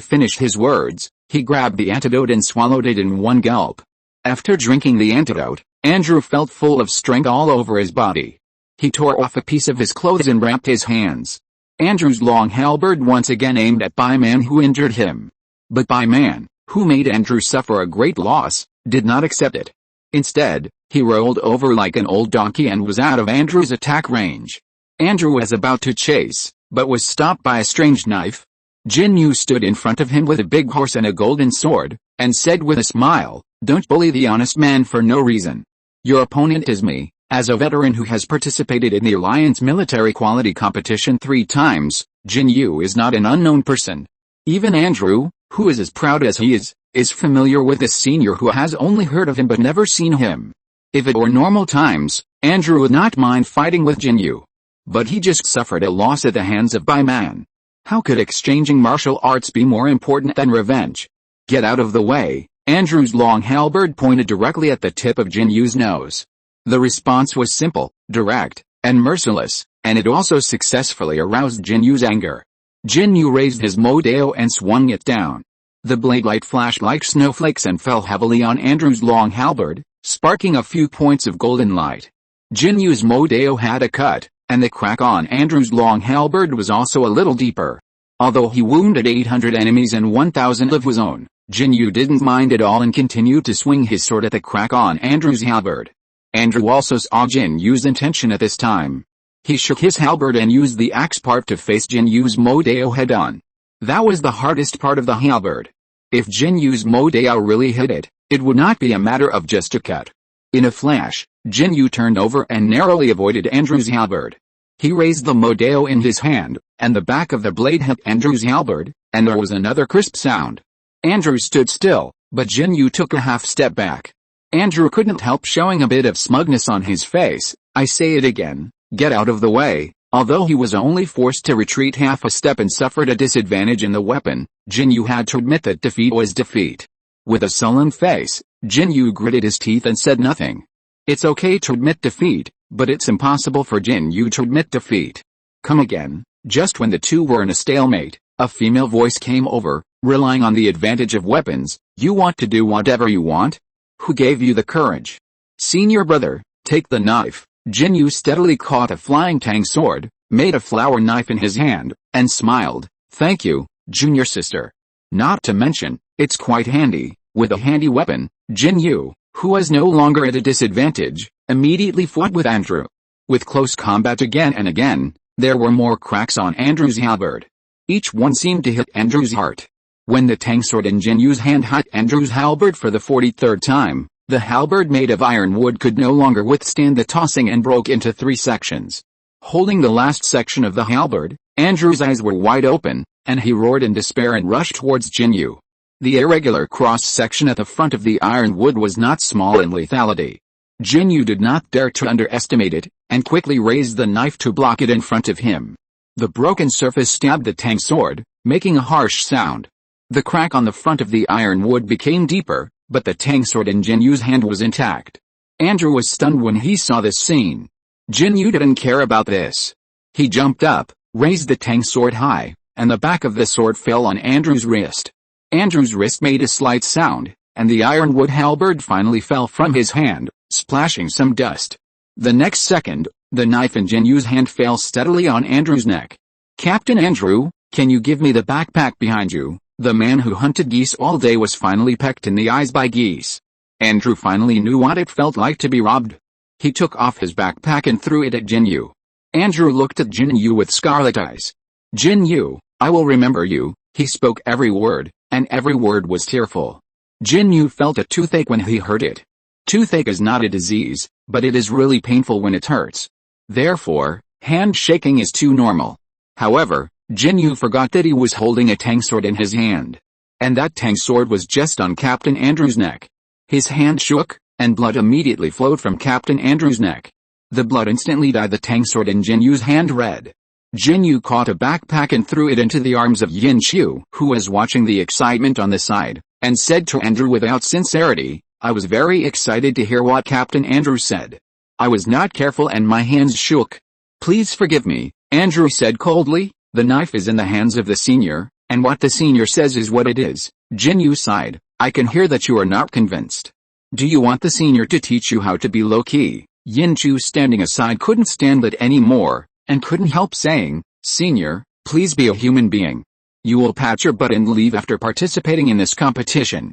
finish his words. He grabbed the antidote and swallowed it in one gulp. After drinking the antidote, Andrew felt full of strength all over his body. He tore off a piece of his clothes and wrapped his hands. Andrew's long halberd once again aimed at Byman, who injured him. But Byman, who made Andrew suffer a great loss, did not accept it. Instead, he rolled over like an old donkey and was out of Andrew's attack range. Andrew was about to chase, but was stopped by a strange knife. Jinyu stood in front of him with a big horse and a golden sword, and said with a smile, "Don't bully the honest man for no reason. Your opponent is me." As a veteran who has participated in the Alliance military quality competition 3 times, Jinyu is not an unknown person. Even Andrew, who is as proud as he is familiar with this senior who has only heard of him but never seen him. If it were normal times, Andrew would not mind fighting with Jinyu. But he just suffered a loss at the hands of Byman. How could exchanging martial arts be more important than revenge? Get out of the way. Andrew's long halberd pointed directly at the tip of Jinyu's nose. The response was simple, direct, and merciless, and it also successfully aroused Jinyu's anger. Jinyu raised his Modeo and swung it down. The blade light flashed like snowflakes and fell heavily on Andrew's long halberd, sparking a few points of golden light. Jinyu's Modeo had a cut, and the crack on Andrew's long halberd was also a little deeper. Although he wounded 800 enemies and 1,000 of his own, Jinyu didn't mind at all and continued to swing his sword at the crack on Andrew's halberd. Andrew also saw Jinyu's intention at this time. He shook his halberd and used the axe part to face Jinyu's Modeo head-on. That was the hardest part of the halberd. If Jinyu's Modeo really hit it, it would not be a matter of just a cut. In a flash, Jinyu turned over and narrowly avoided Andrew's halberd. He raised the Modeo in his hand, and the back of the blade hit Andrew's halberd, and there was another crisp sound. Andrew stood still, but Jinyu took a half step back. Andrew couldn't help showing a bit of smugness on his face. I say it again, get out of the way. Although he was only forced to retreat half a step and suffered a disadvantage in the weapon, Jinyu had to admit that defeat was defeat. With a sullen face, Jinyu gritted his teeth and said nothing. It's okay to admit defeat, but it's impossible for Jinyu to admit defeat. Come again. Just when the two were in a stalemate, a female voice came over, relying on the advantage of weapons. You want to do whatever you want? Who gave you the courage? Senior brother, take the knife. Jinyu steadily caught a flying tang sword, made a flower knife in his hand, and smiled. Thank you, junior sister. Not to mention, it's quite handy. With a handy weapon, Jinyu, who was no longer at a disadvantage, immediately fought with Andrew. With close combat again and again, there were more cracks on Andrew's halberd. Each one seemed to hit Andrew's heart. When the tang sword in Jinyu's hand hit Andrew's halberd for the 43rd time, the halberd made of iron wood could no longer withstand the tossing and broke into 3 sections. Holding the last section of the halberd, Andrew's eyes were wide open, and he roared in despair and rushed towards Jinyu. The irregular cross-section at the front of the iron wood was not small in lethality. Jinyu did not dare to underestimate it, and quickly raised the knife to block it in front of him. The broken surface stabbed the tang sword, making a harsh sound. The crack on the front of the iron wood became deeper, but the tang sword in Jinyu's hand was intact. Andrew was stunned when he saw this scene. Jinyu didn't care about this. He jumped up, raised the tang sword high, and the back of the sword fell on Andrew's wrist. Andrew's wrist made a slight sound, and the ironwood halberd finally fell from his hand, splashing some dust. The next second, the knife in Jinyu's hand fell steadily on Andrew's neck. Captain Andrew, can you give me the backpack behind you? The man who hunted geese all day was finally pecked in the eyes by geese. Andrew finally knew what it felt like to be robbed. He took off his backpack and threw it at Jinyu. Andrew looked at Jinyu with scarlet eyes. Jinyu, I will remember you. He spoke every word, and every word was tearful. Jinyu felt a toothache when he heard it. Toothache is not a disease, but it is really painful when it hurts. Therefore, handshaking is too normal. However, Jinyu forgot that he was holding a tang sword in his hand. And that tang sword was just on Captain Andrew's neck. His hand shook, and blood immediately flowed from Captain Andrew's neck. The blood instantly dyed the tang sword in Jinyu's hand red. Jinyu caught a backpack and threw it into the arms of Yin Xiu, who was watching the excitement on the side, and said to Andrew without sincerity, I was very excited to hear what Captain Andrew said. I was not careful and my hands shook. Please forgive me, Andrew said coldly. The knife is in the hands of the senior, and what the senior says is what it is. Jinyu sighed. I can hear that you are not convinced. Do you want the senior to teach you how to be low-key? Yinchu, standing aside, couldn't stand it anymore, and couldn't help saying, Senior, please be a human being. You will pat your butt and leave after participating in this competition.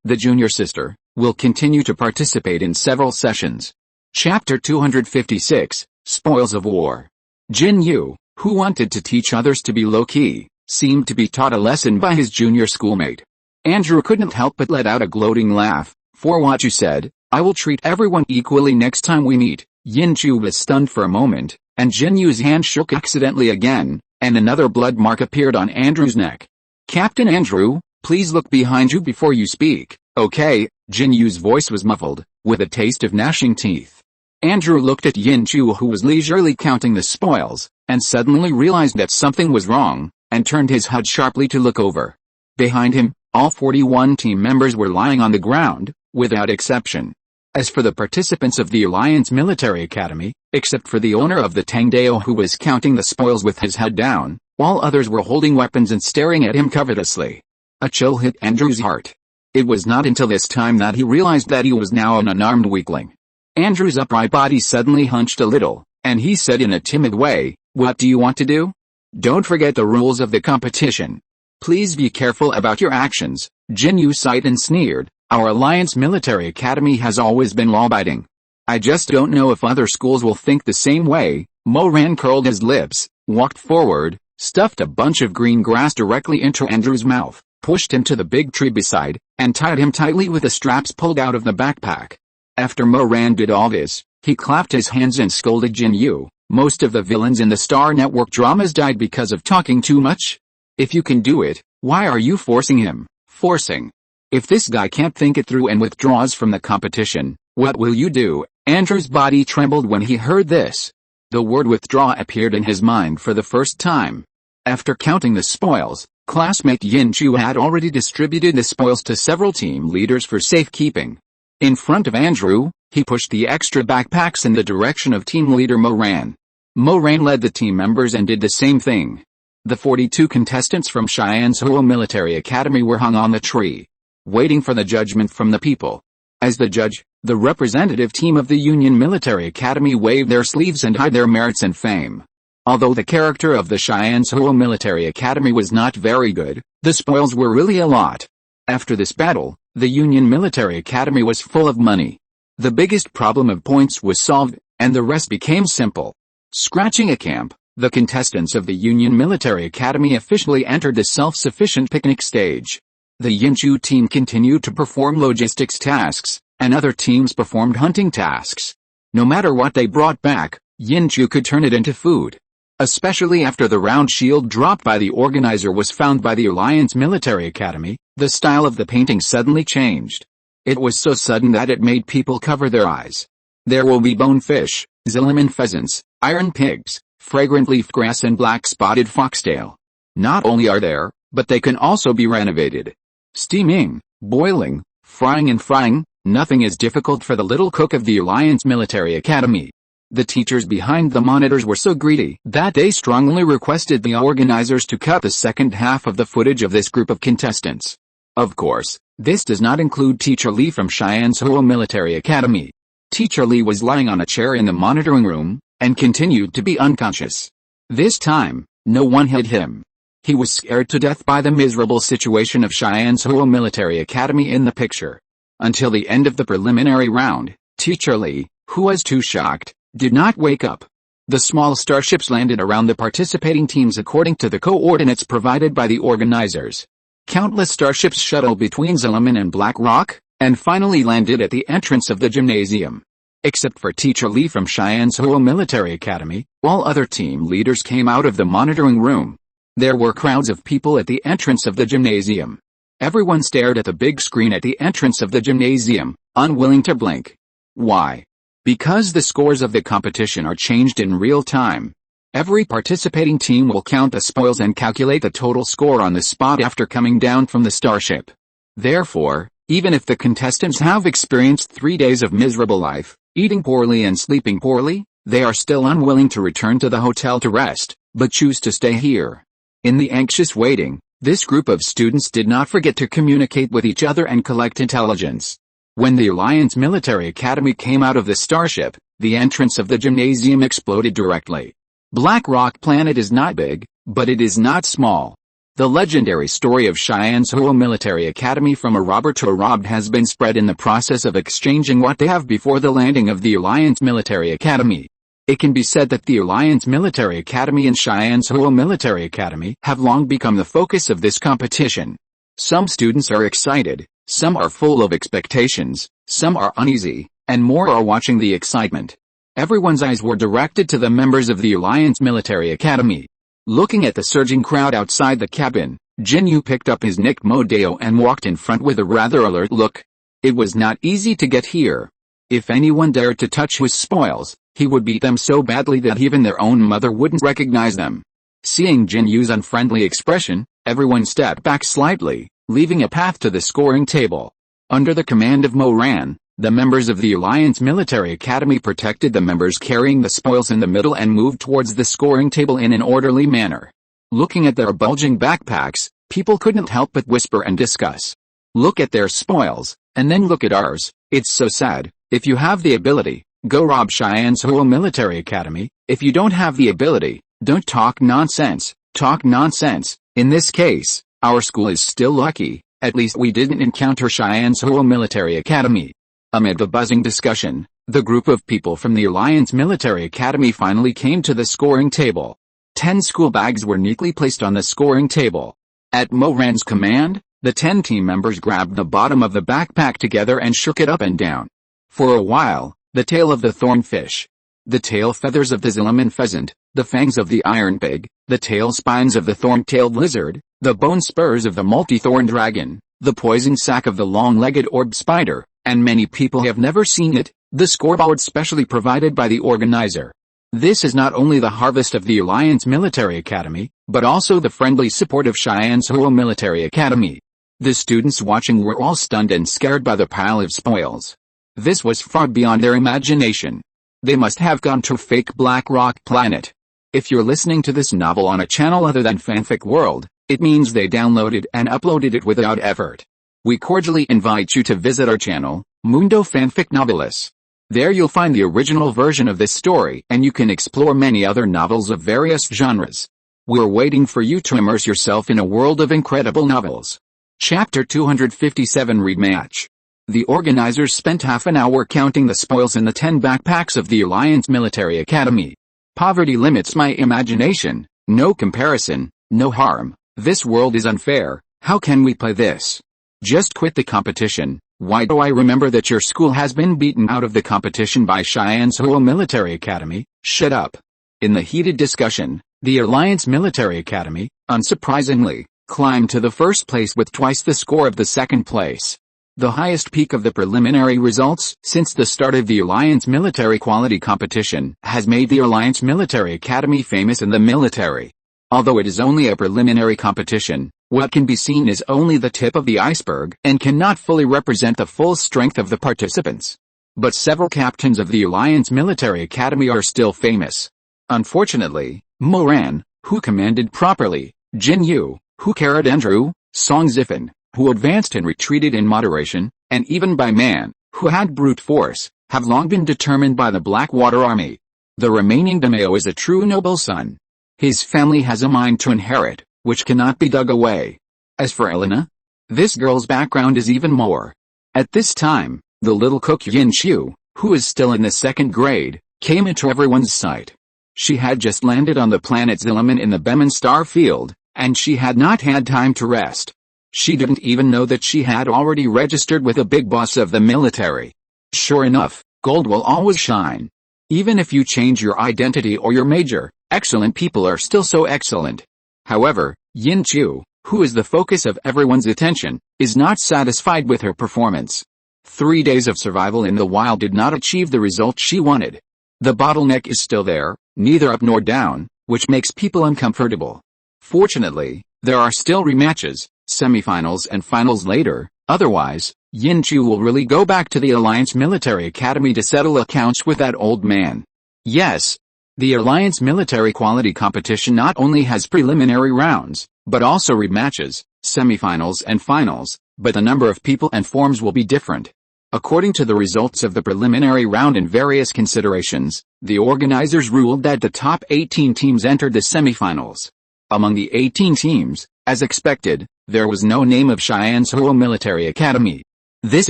The junior sister, will continue to participate in several sessions. Chapter 256, Spoils of War. Jinyu, who wanted to teach others to be low-key, seemed to be taught a lesson by his junior schoolmate. Andrew couldn't help but let out a gloating laugh. For what you said, I will treat everyone equally next time we meet. Yinchu was stunned for a moment, and Jinyu's hand shook accidentally again, and another blood mark appeared on Andrew's neck. Captain Andrew, please look behind you before you speak. Okay, Jinyu's voice was muffled, with a taste of gnashing teeth. Andrew looked at Yinchu, who was leisurely counting the spoils, and suddenly realized that something was wrong, and turned his head sharply to look over. Behind him, all 41 team members were lying on the ground, without exception. As for the participants of the Alliance Military Academy, except for the owner of the Tangdao, who was counting the spoils with his head down, all others were holding weapons and staring at him covetously. A chill hit Andrew's heart. It was not until this time that he realized that he was now an unarmed weakling. Andrew's upright body suddenly hunched a little, and he said in a timid way, What do you want to do? Don't forget the rules of the competition. Please be careful about your actions. Jinyu sighed and sneered. Our Alliance Military Academy has always been law-abiding. I just don't know if other schools will think the same way. Moran curled his lips, walked forward, stuffed a bunch of green grass directly into Andrew's mouth, pushed him to the big tree beside, and tied him tightly with the straps pulled out of the backpack. After Moran did all this, he clapped his hands and scolded Jinyu. Most of the villains in the Star Network dramas died because of talking too much. If you can do it, why are you forcing him? Forcing. If this guy can't think it through and withdraws from the competition, what will you do? Andrew's body trembled when he heard this. The word withdraw appeared in his mind for the first time. After counting the spoils, classmate Yinchu had already distributed the spoils to several team leaders for safekeeping. In front of Andrew, he pushed the extra backpacks in the direction of team leader Moran. Moran led the team members and did the same thing. The 42 contestants from Cheyenne-Soho Military Academy were hung on the tree, waiting for the judgment from the people. As the judge, the representative team of the Union Military Academy waved their sleeves and hid their merits and fame. Although the character of the Cheyenne-Soho Military Academy was not very good, the spoils were really a lot. After this battle, the Union Military Academy was full of money. The biggest problem of points was solved, and the rest became simple. Scratching a camp, the contestants of the Union Military Academy officially entered the self-sufficient picnic stage. The Yinchu team continued to perform logistics tasks, and other teams performed hunting tasks. No matter what they brought back, Yinchu could turn it into food. Especially after the round shield dropped by the organizer was found by the Alliance Military Academy, the style of the painting suddenly changed. It was so sudden that it made people cover their eyes. There will be bonefish, Zilliman pheasants, iron pigs, fragrant leaf grass and black-spotted foxtail. Not only are there, but they can also be renovated. Steaming, boiling, frying and frying, nothing is difficult for the little cook of the Alliance Military Academy. The teachers behind the monitors were so greedy that they strongly requested the organizers to cut the second half of the footage of this group of contestants. Of course, this does not include Teacher Lee from Cheyenne-Soho Military Academy. Teacher Lee was lying on a chair in the monitoring room, and continued to be unconscious. This time, no one hit him. He was scared to death by the miserable situation of Cheyenne-Soho Military Academy in the picture. Until the end of the preliminary round, Teacher Lee, who was too shocked, did not wake up. The small starships landed around the participating teams according to the coordinates provided by the organizers. Countless starships shuttled between Zilliman and Black Rock, and finally landed at the entrance of the gymnasium. Except for Teacher Lee from Cheyenne-Soho Military Academy, all other team leaders came out of the monitoring room. There were crowds of people at the entrance of the gymnasium. Everyone stared at the big screen at the entrance of the gymnasium, unwilling to blink. Why? Because the scores of the competition are changed in real time. Every participating team will count the spoils and calculate the total score on the spot after coming down from the starship. Therefore, Even if the contestants have experienced 3 days of miserable life, eating poorly and sleeping poorly, they are still unwilling to return to the hotel to rest, but choose to stay here. In the anxious waiting, this group of students did not forget to communicate with each other and collect intelligence. When the Alliance Military Academy came out of the starship, the entrance of the gymnasium exploded directly. Black Rock Planet is not big, but it is not small. The legendary story of Cheyenne's Huo Military Academy from a robber to a robbed has been spread in the process of exchanging what they have before the landing of the Alliance Military Academy. It can be said that the Alliance Military Academy and Cheyenne's Huo Military Academy have long become the focus of this competition. Some students are excited, some are full of expectations, some are uneasy, and more are watching the excitement. Everyone's eyes were directed to the members of the Alliance Military Academy. Looking at the surging crowd outside the cabin, Jinyu picked up his Nick Modeo and walked in front with a rather alert look. It was not easy to get here. If anyone dared to touch his spoils, he would beat them so badly that even their own mother wouldn't recognize them. Seeing Jinyu's unfriendly expression, everyone stepped back slightly, leaving a path to the scoring table. Under the command of Moran, the members of the Alliance Military Academy protected the members carrying the spoils in the middle and moved towards the scoring table in an orderly manner. Looking at their bulging backpacks, people couldn't help but whisper and discuss. Look at their spoils, and then look at ours. It's so sad. If you have the ability, go rob Cheyenne's Huo Military Academy. If you don't have the ability, don't talk nonsense. Talk nonsense. In this case, our school is still lucky. At least we didn't encounter Cheyenne's Huo Military Academy. Amid the buzzing discussion, the group of people from the Alliance Military Academy finally came to the scoring table. 10 school bags were neatly placed on the scoring table. At Moran's command, the 10 team members grabbed the bottom of the backpack together and shook it up and down. For a while, the tail of the thornfish, the tail feathers of the Zilliman pheasant, the fangs of the iron pig, the tail spines of the thorn-tailed lizard, the bone spurs of the multi-thorn dragon, the poison sac of the long-legged orb spider, and many people have never seen it, the scoreboard specially provided by the organizer. This is not only the harvest of the Alliance Military Academy, but also the friendly support of Cheyenne's Huo Military Academy. The students watching were all stunned and scared by the pile of spoils. This was far beyond their imagination. They must have gone to fake Black Rock Planet. If you're listening to this novel on a channel other than Fanfic World, it means they downloaded and uploaded it without effort. We cordially invite you to visit our channel, Mundo Fanfic Novelis. There you'll find the original version of this story and you can explore many other novels of various genres. We're waiting for you to immerse yourself in a world of incredible novels. Chapter 257 Rematch. The organizers spent half an hour counting the spoils in the 10 backpacks of the Alliance Military Academy. Poverty limits my imagination. No comparison, no harm. This world is unfair. How can we play this? Just quit the competition. Why do I remember that your school has been beaten out of the competition by Cheyenne's Huo Military Academy? Shut up. In the heated discussion, the Alliance Military Academy, unsurprisingly, climbed to the first place with twice the score of the second place. The highest peak of the preliminary results since the start of the Alliance Military Quality Competition has made the Alliance Military Academy famous in the military. Although it is only a preliminary competition, what can be seen is only the tip of the iceberg and cannot fully represent the full strength of the participants. But several captains of the Alliance Military Academy are still famous. Unfortunately, Moran, who commanded properly, Jinyu, who carried Andrew, Song Ziffin, who advanced and retreated in moderation, and even by Man, who had brute force, have long been determined by the Blackwater Army. The remaining Demeo is a true noble son. His family has a mine to inherit, which cannot be dug away. As for Elena, this girl's background is even more. At this time, the little cook Yin Xiu, who is still in the 2nd grade, came into everyone's sight. She had just landed on the planet Zilliman in the Bemin star field, and she had not had time to rest. She didn't even know that she had already registered with the big boss of the military. Sure enough, gold will always shine. Even if you change your identity or your major, excellent people are still so excellent. However, Yin Xiu, who is the focus of everyone's attention, is not satisfied with her performance. 3 days of survival in the wild did not achieve the result she wanted. The bottleneck is still there, neither up nor down, which makes people uncomfortable. Fortunately, there are still rematches, semifinals and finals later, otherwise, Yin Chu will really go back to the Alliance Military Academy to settle accounts with that old man. Yes. The Alliance Military Quality Competition not only has preliminary rounds, but also rematches, semifinals and finals, but the number of people and forms will be different. According to the results of the preliminary round and various considerations, the organizers ruled that the top 18 teams entered the semifinals. Among the 18 teams, as expected, there was no name of Cheyenne's Huo Military Academy. This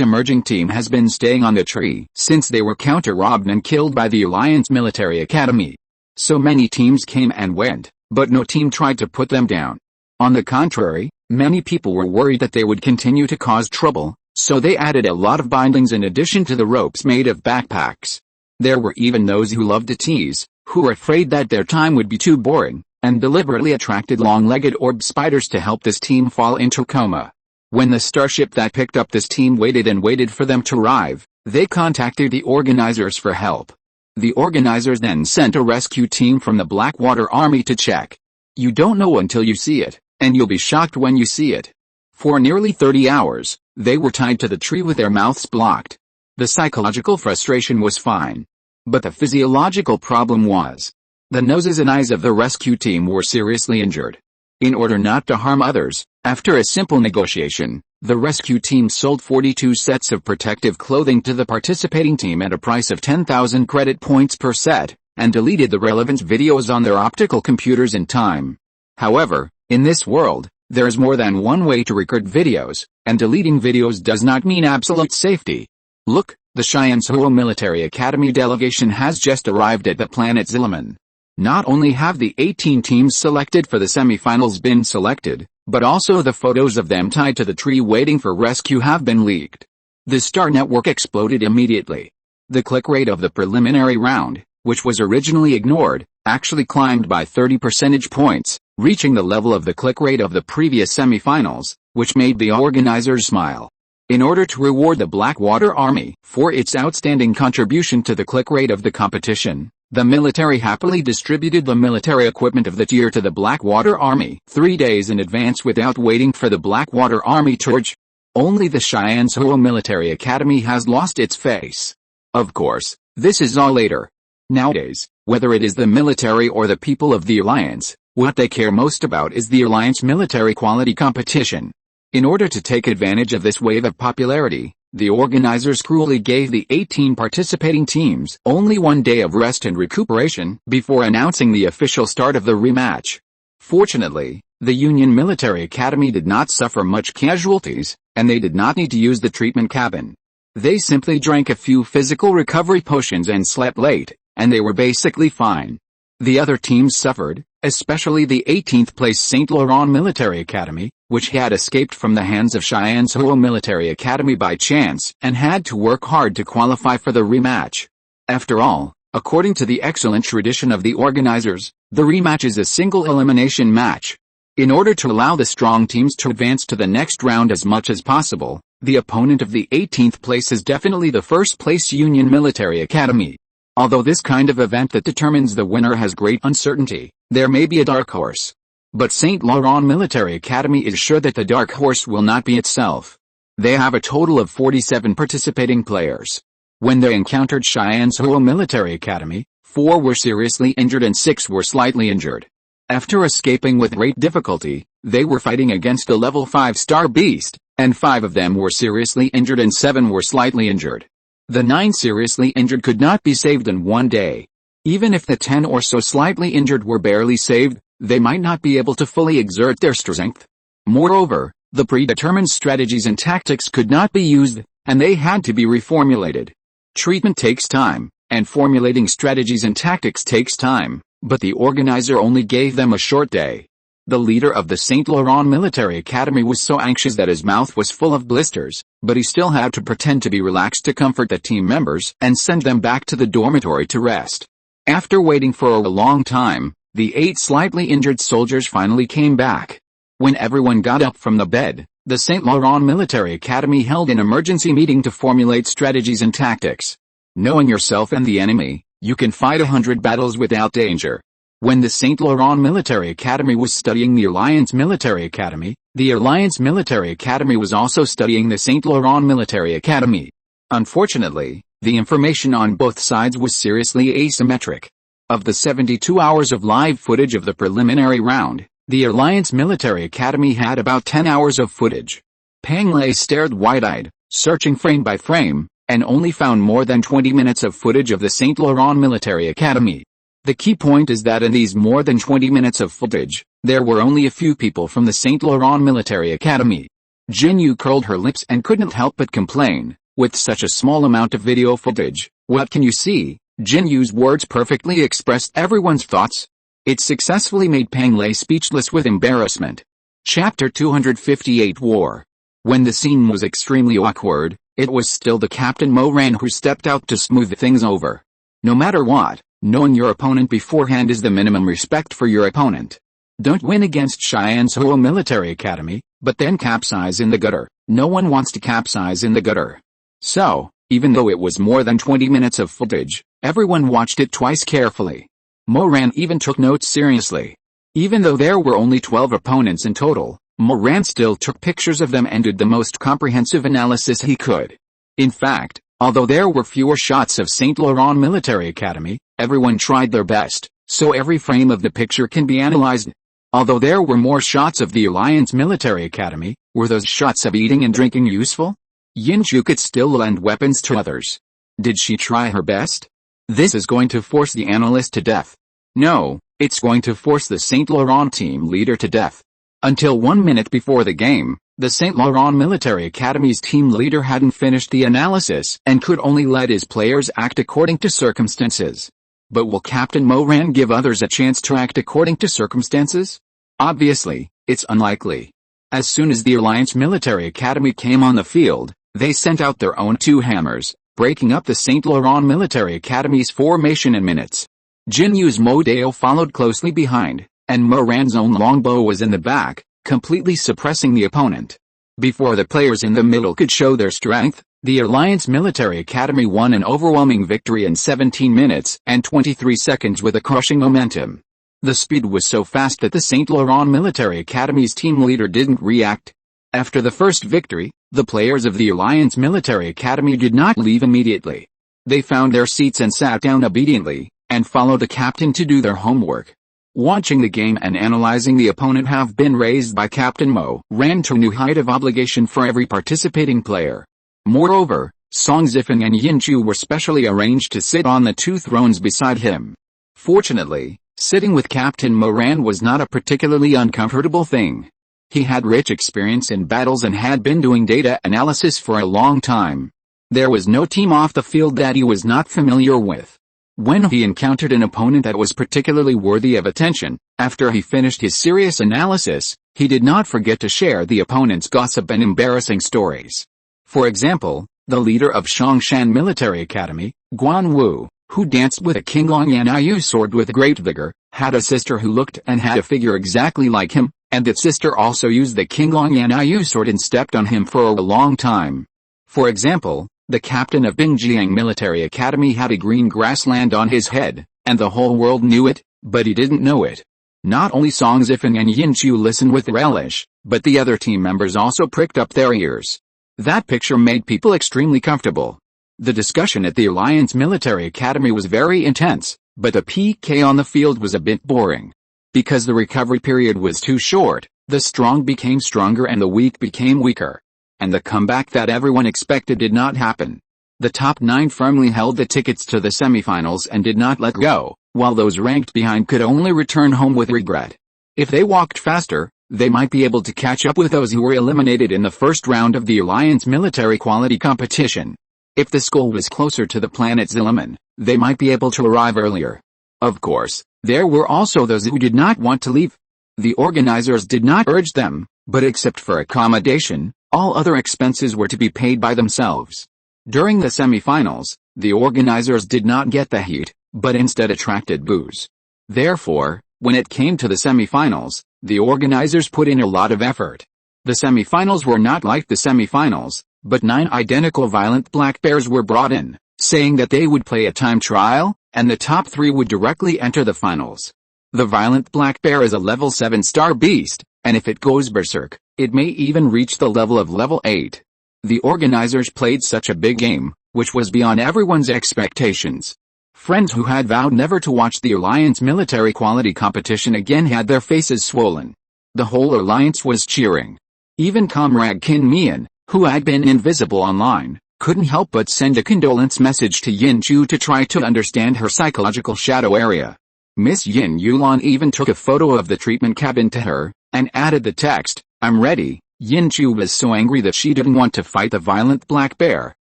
emerging team has been staying on the tree since they were counter-robbed and killed by the Alliance Military Academy. So many teams came and went, but no team tried to put them down. On the contrary, many people were worried that they would continue to cause trouble, so they added a lot of bindings in addition to the ropes made of backpacks. There were even those who loved to tease, who were afraid that their time would be too boring, and deliberately attracted long-legged orb spiders to help this team fall into coma. When the starship that picked up this team waited and waited for them to arrive, they contacted the organizers for help. The organizers then sent a rescue team from the Blackwater Army to check. You don't know until you see it, and you'll be shocked when you see it. For nearly 30 hours, they were tied to the tree with their mouths blocked. The psychological frustration was fine. But the physiological problem was. The noses and eyes of the rescue team were seriously injured. In order not to harm others, after a simple negotiation, the rescue team sold 42 sets of protective clothing to the participating team at a price of 10,000 credit points per set, and deleted the relevant videos on their optical computers in time. However, in this world, there is more than one way to record videos, and deleting videos does not mean absolute safety. Look, the Cheyenne's Huo Military Academy delegation has just arrived at the planet Zillaman. Not only have the 18 teams selected for the semifinals been selected, but also the photos of them tied to the tree waiting for rescue have been leaked. The Star Network exploded immediately. The click rate of the preliminary round, which was originally ignored, actually climbed by 30 percentage points, reaching the level of the click rate of the previous semifinals, which made the organizers smile. In order to reward the Blackwater Army for its outstanding contribution to the click rate of the competition, the military happily distributed the military equipment of the tier to the Blackwater Army 3 days in advance without waiting for the Blackwater Army to urge. Only the Cheyenne's Huo Military Academy has lost its face. Of course, this is all later. Nowadays, whether it is the military or the people of the Alliance, what they care most about is the Alliance military quality competition. In order to take advantage of this wave of popularity, the organizers cruelly gave the 18 participating teams only 1 day of rest and recuperation before announcing the official start of the rematch. Fortunately, the Union Military Academy did not suffer much casualties, and they did not need to use the treatment cabin. They simply drank a few physical recovery potions and slept late, and they were basically fine. The other teams suffered, especially the 18th place St. Laurent Military Academy, which had escaped from the hands of Cheyenne's Huo Military Academy by chance and had to work hard to qualify for the rematch. After all, according to the excellent tradition of the organizers, the rematch is a single elimination match. In order to allow the strong teams to advance to the next round as much as possible, the opponent of the 18th place is definitely the first place Union Military Academy. Although this kind of event that determines the winner has great uncertainty, there may be a dark horse. But St. Laurent Military Academy is sure that the dark horse will not be itself. They have a total of 47 participating players. When they encountered Cheyenne's Huo Military Academy, 4 were seriously injured and 6 were slightly injured. After escaping with great difficulty, they were fighting against a level 5-star beast, and 5 of them were seriously injured and 7 were slightly injured. The 9 seriously injured could not be saved in 1 day. Even if the 10 or so slightly injured were barely saved, they might not be able to fully exert their strength. Moreover, the predetermined strategies and tactics could not be used, and they had to be reformulated. Treatment takes time, and formulating strategies and tactics takes time, but the organizer only gave them a short day. The leader of the St. Laurent Military Academy was so anxious that his mouth was full of blisters, but he still had to pretend to be relaxed to comfort the team members and send them back to the dormitory to rest. After waiting for a long time, the 8 slightly injured soldiers finally came back. When everyone got up from the bed, the St. Laurent Military Academy held an emergency meeting to formulate strategies and tactics. Knowing yourself and the enemy, you can fight 100 battles without danger. When the Saint Laurent Military Academy was studying the Alliance Military Academy, the Alliance Military Academy was also studying the Saint Laurent Military Academy. Unfortunately, the information on both sides was seriously asymmetric. Of the 72 hours of live footage of the preliminary round, the Alliance Military Academy had about 10 hours of footage. Pang Lei stared wide-eyed, searching frame by frame, and only found more than 20 minutes of footage of the Saint Laurent Military Academy. The key point is that in these more than 20 minutes of footage, there were only a few people from the Saint Laurent Military Academy. Jinyu curled her lips and couldn't help but complain, with such a small amount of video footage, what can you see? Jinyu's words perfectly expressed everyone's thoughts. It successfully made Pang Lei speechless with embarrassment. Chapter 258 War. When the scene was extremely awkward, it was still the Captain Mo Ran who stepped out to smooth things over. No matter what, knowing your opponent beforehand is the minimum respect for your opponent. Don't win against Cheyenne's Hoa Military Academy, but then capsize in the gutter. No one wants to capsize in the gutter. So, even though it was more than 20 minutes of footage, everyone watched it twice carefully. Mo Ran even took notes seriously. Even though there were only 12 opponents in total, Mo Ran still took pictures of them and did the most comprehensive analysis he could. In fact, although there were fewer shots of Saint Laurent Military Academy, everyone tried their best, so every frame of the picture can be analyzed. Although there were more shots of the Alliance Military Academy, were those shots of eating and drinking useful? Yinchu could still lend weapons to others. Did she try her best? This is going to force the analyst to death. No, it's going to force the Saint Laurent team leader to death. Until 1 minute before the game, the Saint Laurent Military Academy's team leader hadn't finished the analysis and could only let his players act according to circumstances. But will Captain Mo Ran give others a chance to act according to circumstances? Obviously, it's unlikely. As soon as the Alliance Military Academy came on the field, they sent out their own two hammers, breaking up the Saint Laurent Military Academy's formation in minutes. Jinyu's Mo Dao followed closely behind, and Mo Ran's own longbow was in the back, completely suppressing the opponent. Before the players in the middle could show their strength, the Alliance Military Academy won an overwhelming victory in 17 minutes and 23 seconds with a crushing momentum. The speed was so fast that the Saint Laurent Military Academy's team leader didn't react. After the first victory, the players of the Alliance Military Academy did not leave immediately. They found their seats and sat down obediently, and followed the captain to do their homework. Watching the game and analyzing the opponent have been raised by Captain Mo Ran to a new height of obligation for every participating player. Moreover, Song Zifeng and Yinchu were specially arranged to sit on the two thrones beside him. Fortunately, sitting with Captain Mo Ran was not a particularly uncomfortable thing. He had rich experience in battles and had been doing data analysis for a long time. There was no team off the field that he was not familiar with. When he encountered an opponent that was particularly worthy of attention, after he finished his serious analysis, he did not forget to share the opponent's gossip and embarrassing stories. For example, the leader of Shongshan Military Academy, Guan Wu, who danced with a Qinglong Yanyu sword with great vigor, had a sister who looked and had a figure exactly like him, and that sister also used the Qinglong Yanyu sword and stepped on him for a long time. For example, the captain of Bingjiang Military Academy had a green grassland on his head, and the whole world knew it, but he didn't know it. Not only Song Zifeng and Yinchu listened with relish, but the other team members also pricked up their ears. That picture made people extremely comfortable. The discussion at the Alliance Military Academy was very intense, but the PK on the field was a bit boring. Because the recovery period was too short, the strong became stronger and the weak became weaker. And the comeback that everyone expected did not happen. The top 9 firmly held the tickets to the semifinals and did not let go, while those ranked behind could only return home with regret. If they walked faster, they might be able to catch up with those who were eliminated in the first round of the Alliance military quality competition. If the school was closer to the planet Zilliman, they might be able to arrive earlier. Of course, there were also those who did not want to leave. The organizers did not urge them, but except for accommodation, all other expenses were to be paid by themselves. During the semifinals, the organizers did not get the heat, but instead attracted boos. Therefore, when it came to the semifinals, the organizers put in a lot of effort. The semifinals were not like the semifinals, but 9 identical violent black bears were brought in, saying that they would play a time trial, and the top 3 would directly enter the finals. The violent black bear is a level 7 star beast, and if it goes berserk, it may even reach the level of level 8. The organizers played such a big game, which was beyond everyone's expectations. Friends who had vowed never to watch the Alliance military quality competition again had their faces swollen. The whole Alliance was cheering. Even comrade Qin Mian, who had been invisible online, couldn't help but send a condolence message to Yin Chu to try to understand her psychological shadow area. Miss Yin Yulan even took a photo of the treatment cabin to her, and added the text, "I'm ready." Yin Chu was so angry that she didn't want to fight the violent black bear,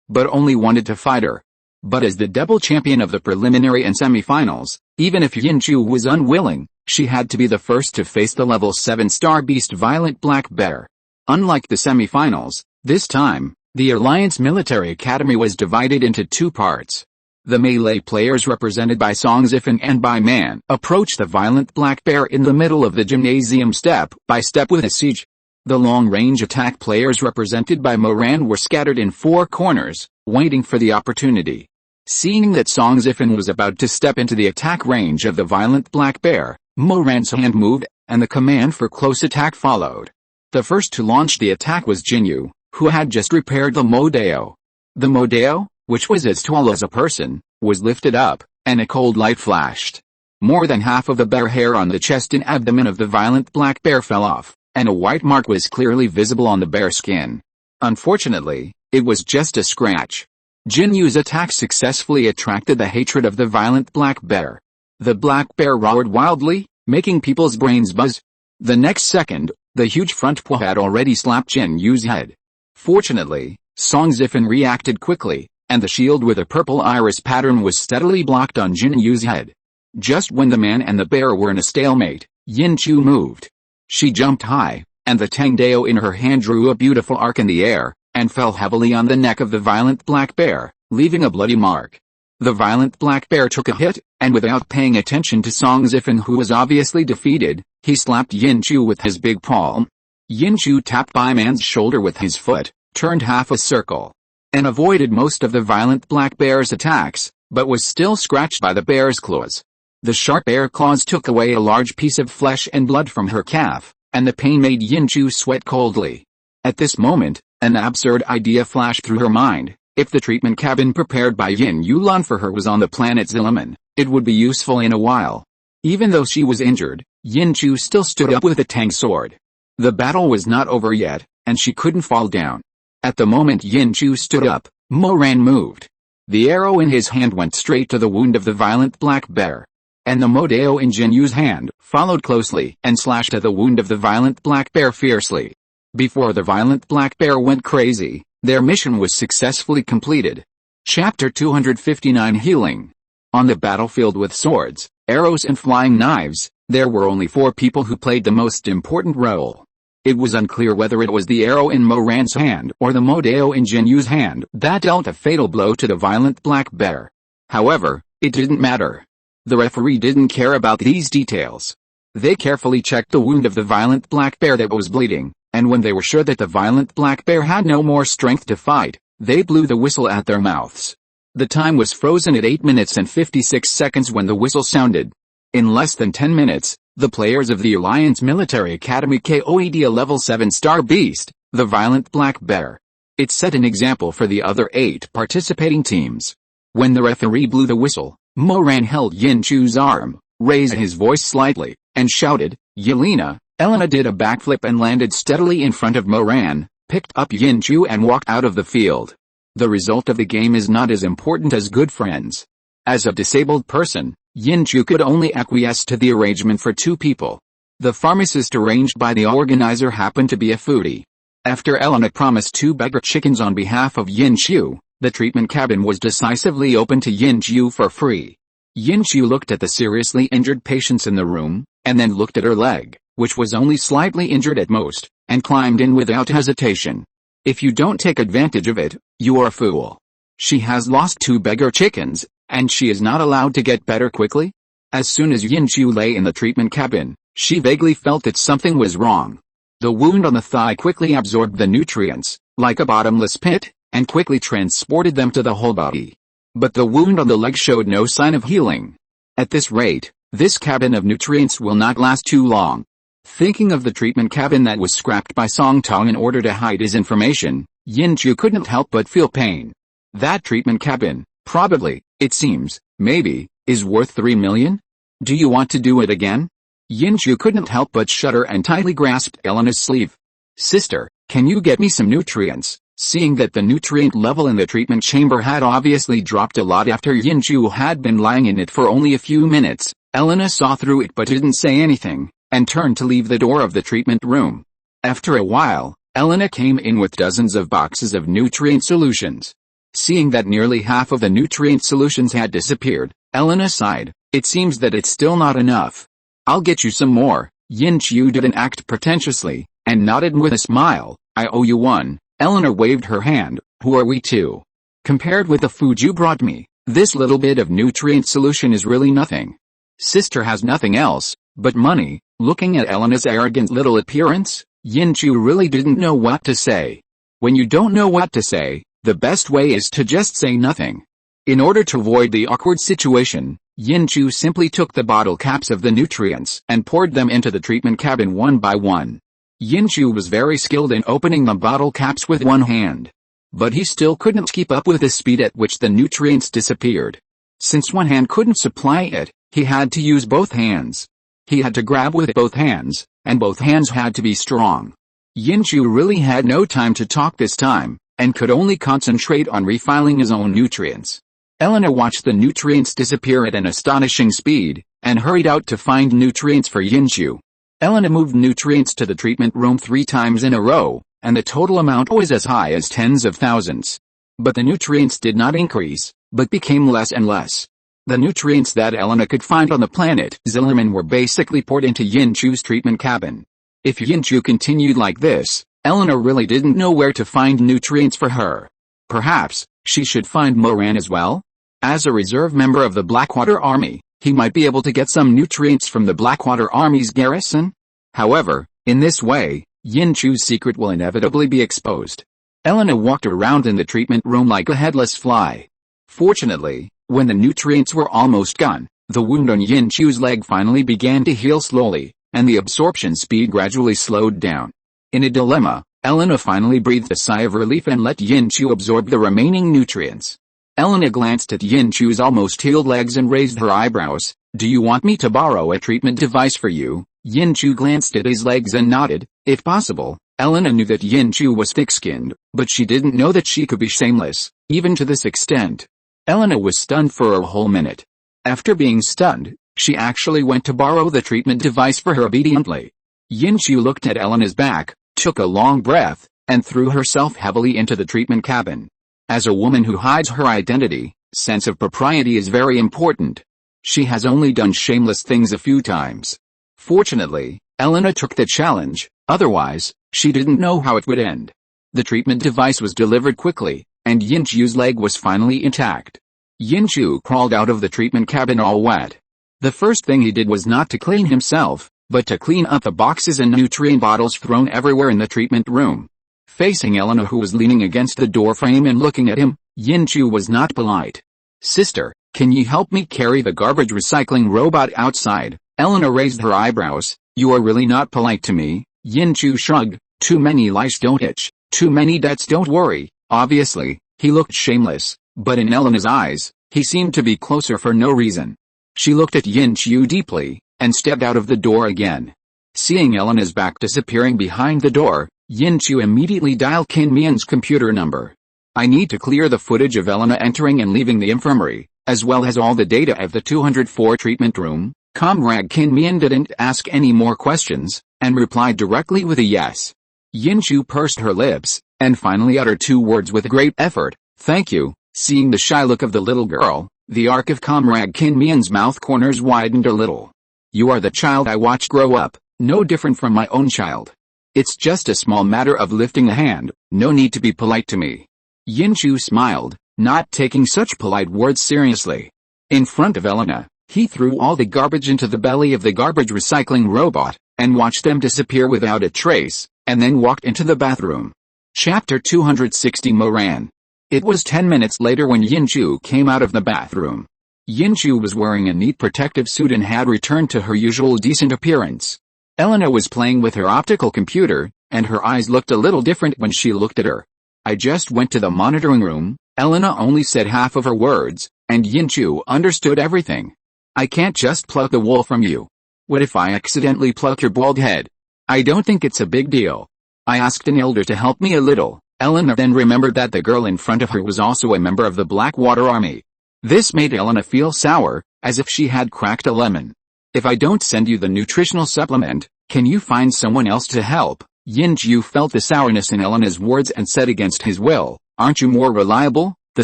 but only wanted to fight her. But as the double champion of the preliminary and semifinals, even if Yin Chu was unwilling, she had to be the first to face the level 7 star beast violent black bear. Unlike the semifinals, this time, the Alliance Military Academy was divided into two parts. The melee players represented by Song Zifan and by Man approached the violent black bear in the middle of the gymnasium step by step with a siege. The long-range attack players represented by Moran were scattered in four corners, waiting for the opportunity. Seeing that Song Zifan was about to step into the attack range of the violent black bear, Moran's hand moved, and the command for close attack followed. The first to launch the attack was Jinyu, who had just repaired the Modeo. The Modeo, which was as tall as a person, was lifted up, and a cold light flashed. More than half of the bear hair on the chest and abdomen of the violent black bear fell off, and a white mark was clearly visible on the bear skin. Unfortunately, it was just a scratch. Jinyu's attack successfully attracted the hatred of the violent black bear. The black bear roared wildly, making people's brains buzz. The next second, the huge front paw had already slapped Jinyu's head. Fortunately, Song Zifan reacted quickly, and the shield with a purple iris pattern was steadily blocked on Jinyu's head. Just when the man and the bear were in a stalemate, Yin Chu moved. She jumped high, and the Tang Dao in her hand drew a beautiful arc in the air, and fell heavily on the neck of the violent black bear, leaving a bloody mark. The violent black bear took a hit, and without paying attention to Song Zifan, who was obviously defeated, he slapped Yin Chu with his big palm. Yin Chu tapped by Man's shoulder with his foot, turned half a circle, and avoided most of the violent black bear's attacks, but was still scratched by the bear's claws. The sharp bear claws took away a large piece of flesh and blood from her calf, and the pain made Yin Chu sweat coldly. At this moment, an absurd idea flashed through her mind. If the treatment cabin prepared by Yin Yulan for her was on the planet Zilaman, it would be useful in a while. Even though she was injured, Yin Chu still stood up with a Tang sword. The battle was not over yet, and she couldn't fall down. At the moment Yin Chu stood up, Moran moved. The arrow in his hand went straight to the wound of the violent black bear. And the Modeo in Jinyu's hand followed closely and slashed at the wound of the violent black bear fiercely. Before the violent black bear went crazy, their mission was successfully completed. Chapter 259 Healing. On the battlefield with swords, arrows and flying knives, there were only 4 people who played the most important role. It was unclear whether it was the arrow in Moran's hand or the Modeo in Jinyu's hand that dealt a fatal blow to the violent black bear. However, it didn't matter. The referee didn't care about these details. They carefully checked the wound of the violent black bear that was bleeding, and when they were sure that the violent black bear had no more strength to fight, they blew the whistle at their mouths. The time was frozen at 8 minutes and 56 seconds when the whistle sounded. In less than 10 minutes, the players of the Alliance Military Academy KO'd a level 7 star beast, the violent black bear. It set an example for the other 8 participating teams. When the referee blew the whistle, Moran held Yin Chu's arm, raised his voice slightly, and shouted, "Yelena!" Elena did a backflip and landed steadily in front of Moran, picked up Yin Chu and walked out of the field. The result of the game is not as important as good friends. As a disabled person, Yin Chu could only acquiesce to the arrangement for 2 people. The pharmacist arranged by the organizer happened to be a foodie. After Elena promised 2 beggar chickens on behalf of Yin Chu, the treatment cabin was decisively open to Yin Chu for free. Yin Chu looked at the seriously injured patients in the room, and then looked at her leg, which was only slightly injured at most, and climbed in without hesitation. If you don't take advantage of it, you are a fool. She has lost 2 beggar chickens, and she is not allowed to get better quickly? As soon as Yin Chu lay in the treatment cabin, she vaguely felt that something was wrong. The wound on the thigh quickly absorbed the nutrients, like a bottomless pit, and quickly transported them to the whole body. But the wound on the leg showed no sign of healing. At this rate, This cabin of nutrients will not last too long. Thinking of the treatment cabin that was scrapped by Song Tong in order to hide his information, Yin Chu couldn't help but feel pain. That treatment cabin, probably, it seems, maybe, is worth 3 million? Do you want to do it again? Yin Chu couldn't help but shudder and tightly grasped Elena's sleeve. Sister, can you get me some nutrients? Seeing that the nutrient level in the treatment chamber had obviously dropped a lot after Yin Chu had been lying in it for only a few minutes, Elena saw through it but didn't say anything, and turned to leave the door of the treatment room. After a while, Elena came in with dozens of boxes of nutrient solutions. Seeing that nearly half of the nutrient solutions had disappeared, Elena sighed. It seems that it's still not enough. I'll get you some more. Yin Chu didn't act pretentiously, and nodded with a smile. I owe you one. Elena waved her hand. Who are we to? Compared with the food you brought me, this little bit of nutrient solution is really nothing. Sister has nothing else but money. Looking at Elena's arrogant little appearance, Yin Chu really didn't know what to say. When you don't know what to say, the best way is to just say nothing. In order to avoid the awkward situation, Yin Chu simply took the bottle caps of the nutrients and poured them into the treatment cabin one by one. Yin Chu was very skilled in opening the bottle caps with one hand. But he still couldn't keep up with the speed at which the nutrients disappeared. Since one hand couldn't supply it, he had to use both hands. He had to grab with both hands, and both hands had to be strong. Yin Chu really had no time to talk this time, and could only concentrate on refilling his own nutrients. Elena watched the nutrients disappear at an astonishing speed, and hurried out to find nutrients for Yin Chu. Elena moved nutrients to the treatment room 3 times in a row, and the total amount was as high as tens of thousands. But the nutrients did not increase, but became less and less. The nutrients that Elena could find on the planet Zillerman were basically poured into Yin Chu's treatment cabin. If Yin Chu continued like this, Elena really didn't know where to find nutrients for her. Perhaps she should find Moran as well? As a reserve member of the Blackwater Army, he might be able to get some nutrients from the Blackwater Army's garrison. However, in this way, Yin Chu's secret will inevitably be exposed. Elena walked around in the treatment room like a headless fly. Fortunately, when the nutrients were almost gone, the wound on Yin Chu's leg finally began to heal slowly, and the absorption speed gradually slowed down. In a dilemma, Elena finally breathed a sigh of relief and let Yin Chu absorb the remaining nutrients. Elena glanced at Yin Chu's almost healed legs and raised her eyebrows. Do you want me to borrow a treatment device for you? Yin Chu glanced at his legs and nodded. If possible. Elena knew that Yin Chu was thick-skinned, but she didn't know that she could be shameless, even to this extent. Elena was stunned for a whole minute. After being stunned, she actually went to borrow the treatment device for her obediently. Yin Chu looked at Elena's back, took a long breath, and threw herself heavily into the treatment cabin. As a woman who hides her identity, sense of propriety is very important. She has only done shameless things a few times. Fortunately, Elena took the challenge, otherwise, she didn't know how it would end. The treatment device was delivered quickly, and Yin Chu's leg was finally intact. Yin Chu crawled out of the treatment cabin all wet. The first thing he did was not to clean himself, but to clean up the boxes and nutrient bottles thrown everywhere in the treatment room. Facing Elena, who was leaning against the door frame and looking at him, Yin Chu was not polite. Sister, can you help me carry the garbage recycling robot outside? Elena raised her eyebrows. You are really not polite to me. Yin Chu shrugged. Too many lice don't itch. Too many debts don't worry. Obviously, he looked shameless, but in Elena's eyes, he seemed to be closer for no reason. She looked at Yin Chu deeply, and stepped out of the door again. Seeing Elena's back disappearing behind the door, Yin Chu immediately dialed Qin Mian's computer number. I need to clear the footage of Elena entering and leaving the infirmary, as well as all the data of the 204 treatment room. Comrade Qin Mian didn't ask any more questions, and replied directly with a yes. Yin Chu pursed her lips, and finally uttered 2 words with great effort. Thank you. Seeing the shy look of the little girl, the arc of Comrade Qin Mian's mouth corners widened a little. You are the child I watched grow up, no different from my own child. It's just a small matter of lifting a hand, no need to be polite to me. Yin Chu smiled, not taking such polite words seriously. In front of Elena, he threw all the garbage into the belly of the garbage recycling robot, and watched them disappear without a trace, and then walked into the bathroom. Chapter 260 Moran. It was 10 minutes later when Yin Chu came out of the bathroom. Yinchu was wearing a neat protective suit and had returned to her usual decent appearance. Elena was playing with her optical computer, and her eyes looked a little different when she looked at her. I just went to the monitoring room. Elena only said half of her words, and Yinchu understood everything. I can't just pluck the wool from you. What if I accidentally pluck your bald head? I don't think it's a big deal. I asked an elder to help me a little. Elena then remembered that the girl in front of her was also a member of the Blackwater Army. This made Elena feel sour, as if she had cracked a lemon. If I don't send you the nutritional supplement, can you find someone else to help? Yinchu felt the sourness in Elena's words and said against his will, aren't you more reliable? The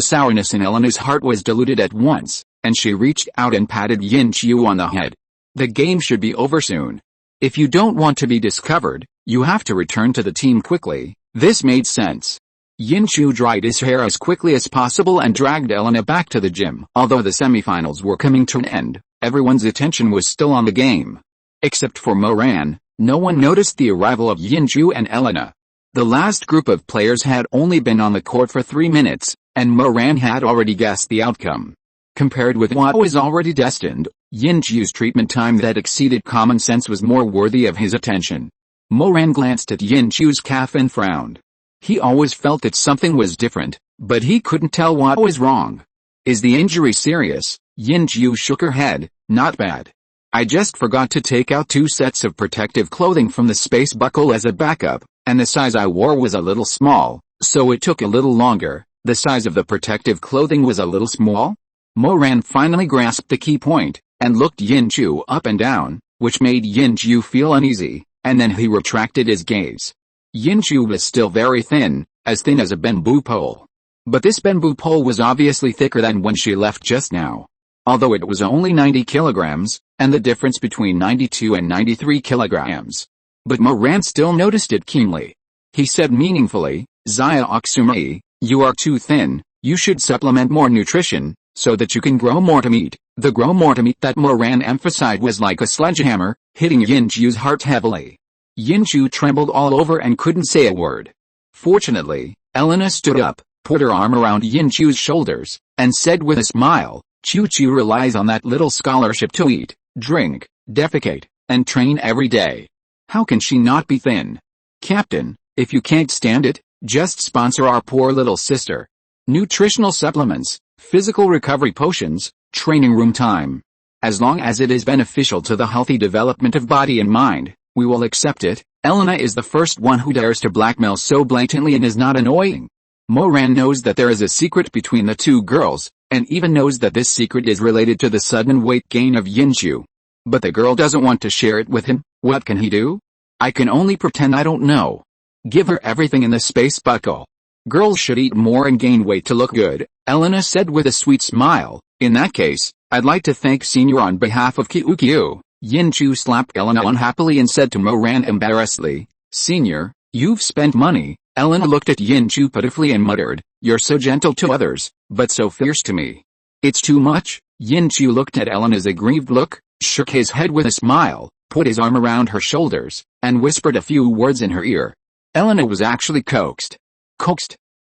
sourness in Elena's heart was diluted at once, and she reached out and patted Yinchu on the head. The game should be over soon. If you don't want to be discovered, you have to return to the team quickly. This made sense. Yinchu dried his hair as quickly as possible and dragged Elena back to the gym. Although the semifinals were coming to an end, everyone's attention was still on the game. Except for Moran, no one noticed the arrival of Yinchu and Elena. The last group of players had only been on the court for 3 minutes, and Moran had already guessed the outcome. Compared with what was already destined, Yinchu's treatment time that exceeded common sense was more worthy of his attention. Moran glanced at Yinchu's calf and frowned. He always felt that something was different, but he couldn't tell what was wrong. Is the injury serious? Yinchu shook her head. Not bad. I just forgot to take out 2 sets of protective clothing from the space buckle as a backup, and the size I wore was a little small, so it took a little longer. The size of the protective clothing was a little small? Moran finally grasped the key point, and looked Yinchu up and down, which made Yinchu feel uneasy, and then he retracted his gaze. Yinchu was still very thin as a bamboo pole. But this bamboo pole was obviously thicker than when she left just now. Although it was only 90 kilograms, and the difference between 92 and 93 kilograms. But Moran still noticed it keenly. He said meaningfully, Zaya Oksumi, you are too thin, you should supplement more nutrition, so that you can grow more to meat. The grow more to meat that Moran emphasized was like a sledgehammer, hitting Yinchu's heart heavily. Yinchu trembled all over and couldn't say a word. Fortunately, Elena stood up, put her arm around Yinchu's shoulders, and said with a smile, Chu-Chu relies on that little scholarship to eat, drink, defecate, and train every day. How can she not be thin? Captain, if you can't stand it, just sponsor our poor little sister. Nutritional supplements, physical recovery potions, training room time. As long as it is beneficial to the healthy development of body and mind, we will accept it. Elena is the first one who dares to blackmail so blatantly and is not annoying. Moran knows that there is a secret between the 2 girls, and even knows that this secret is related to the sudden weight gain of Yinchu. But the girl doesn't want to share it with him. What can he do? I can only pretend I don't know. Give her everything in the space buckle. Girls should eat more and gain weight to look good, Elena said with a sweet smile. In that case, I'd like to thank Senior on behalf of Kyukyu. Yinchu slapped Elena unhappily and said to Moran embarrassedly, Senior, you've spent money. Elena looked at Yinchu pitifully and muttered, you're so gentle to others, but so fierce to me. It's too much. Yinchu looked at Elena's aggrieved look, shook his head with a smile, put his arm around her shoulders, and whispered a few words in her ear. Elena was actually coaxed.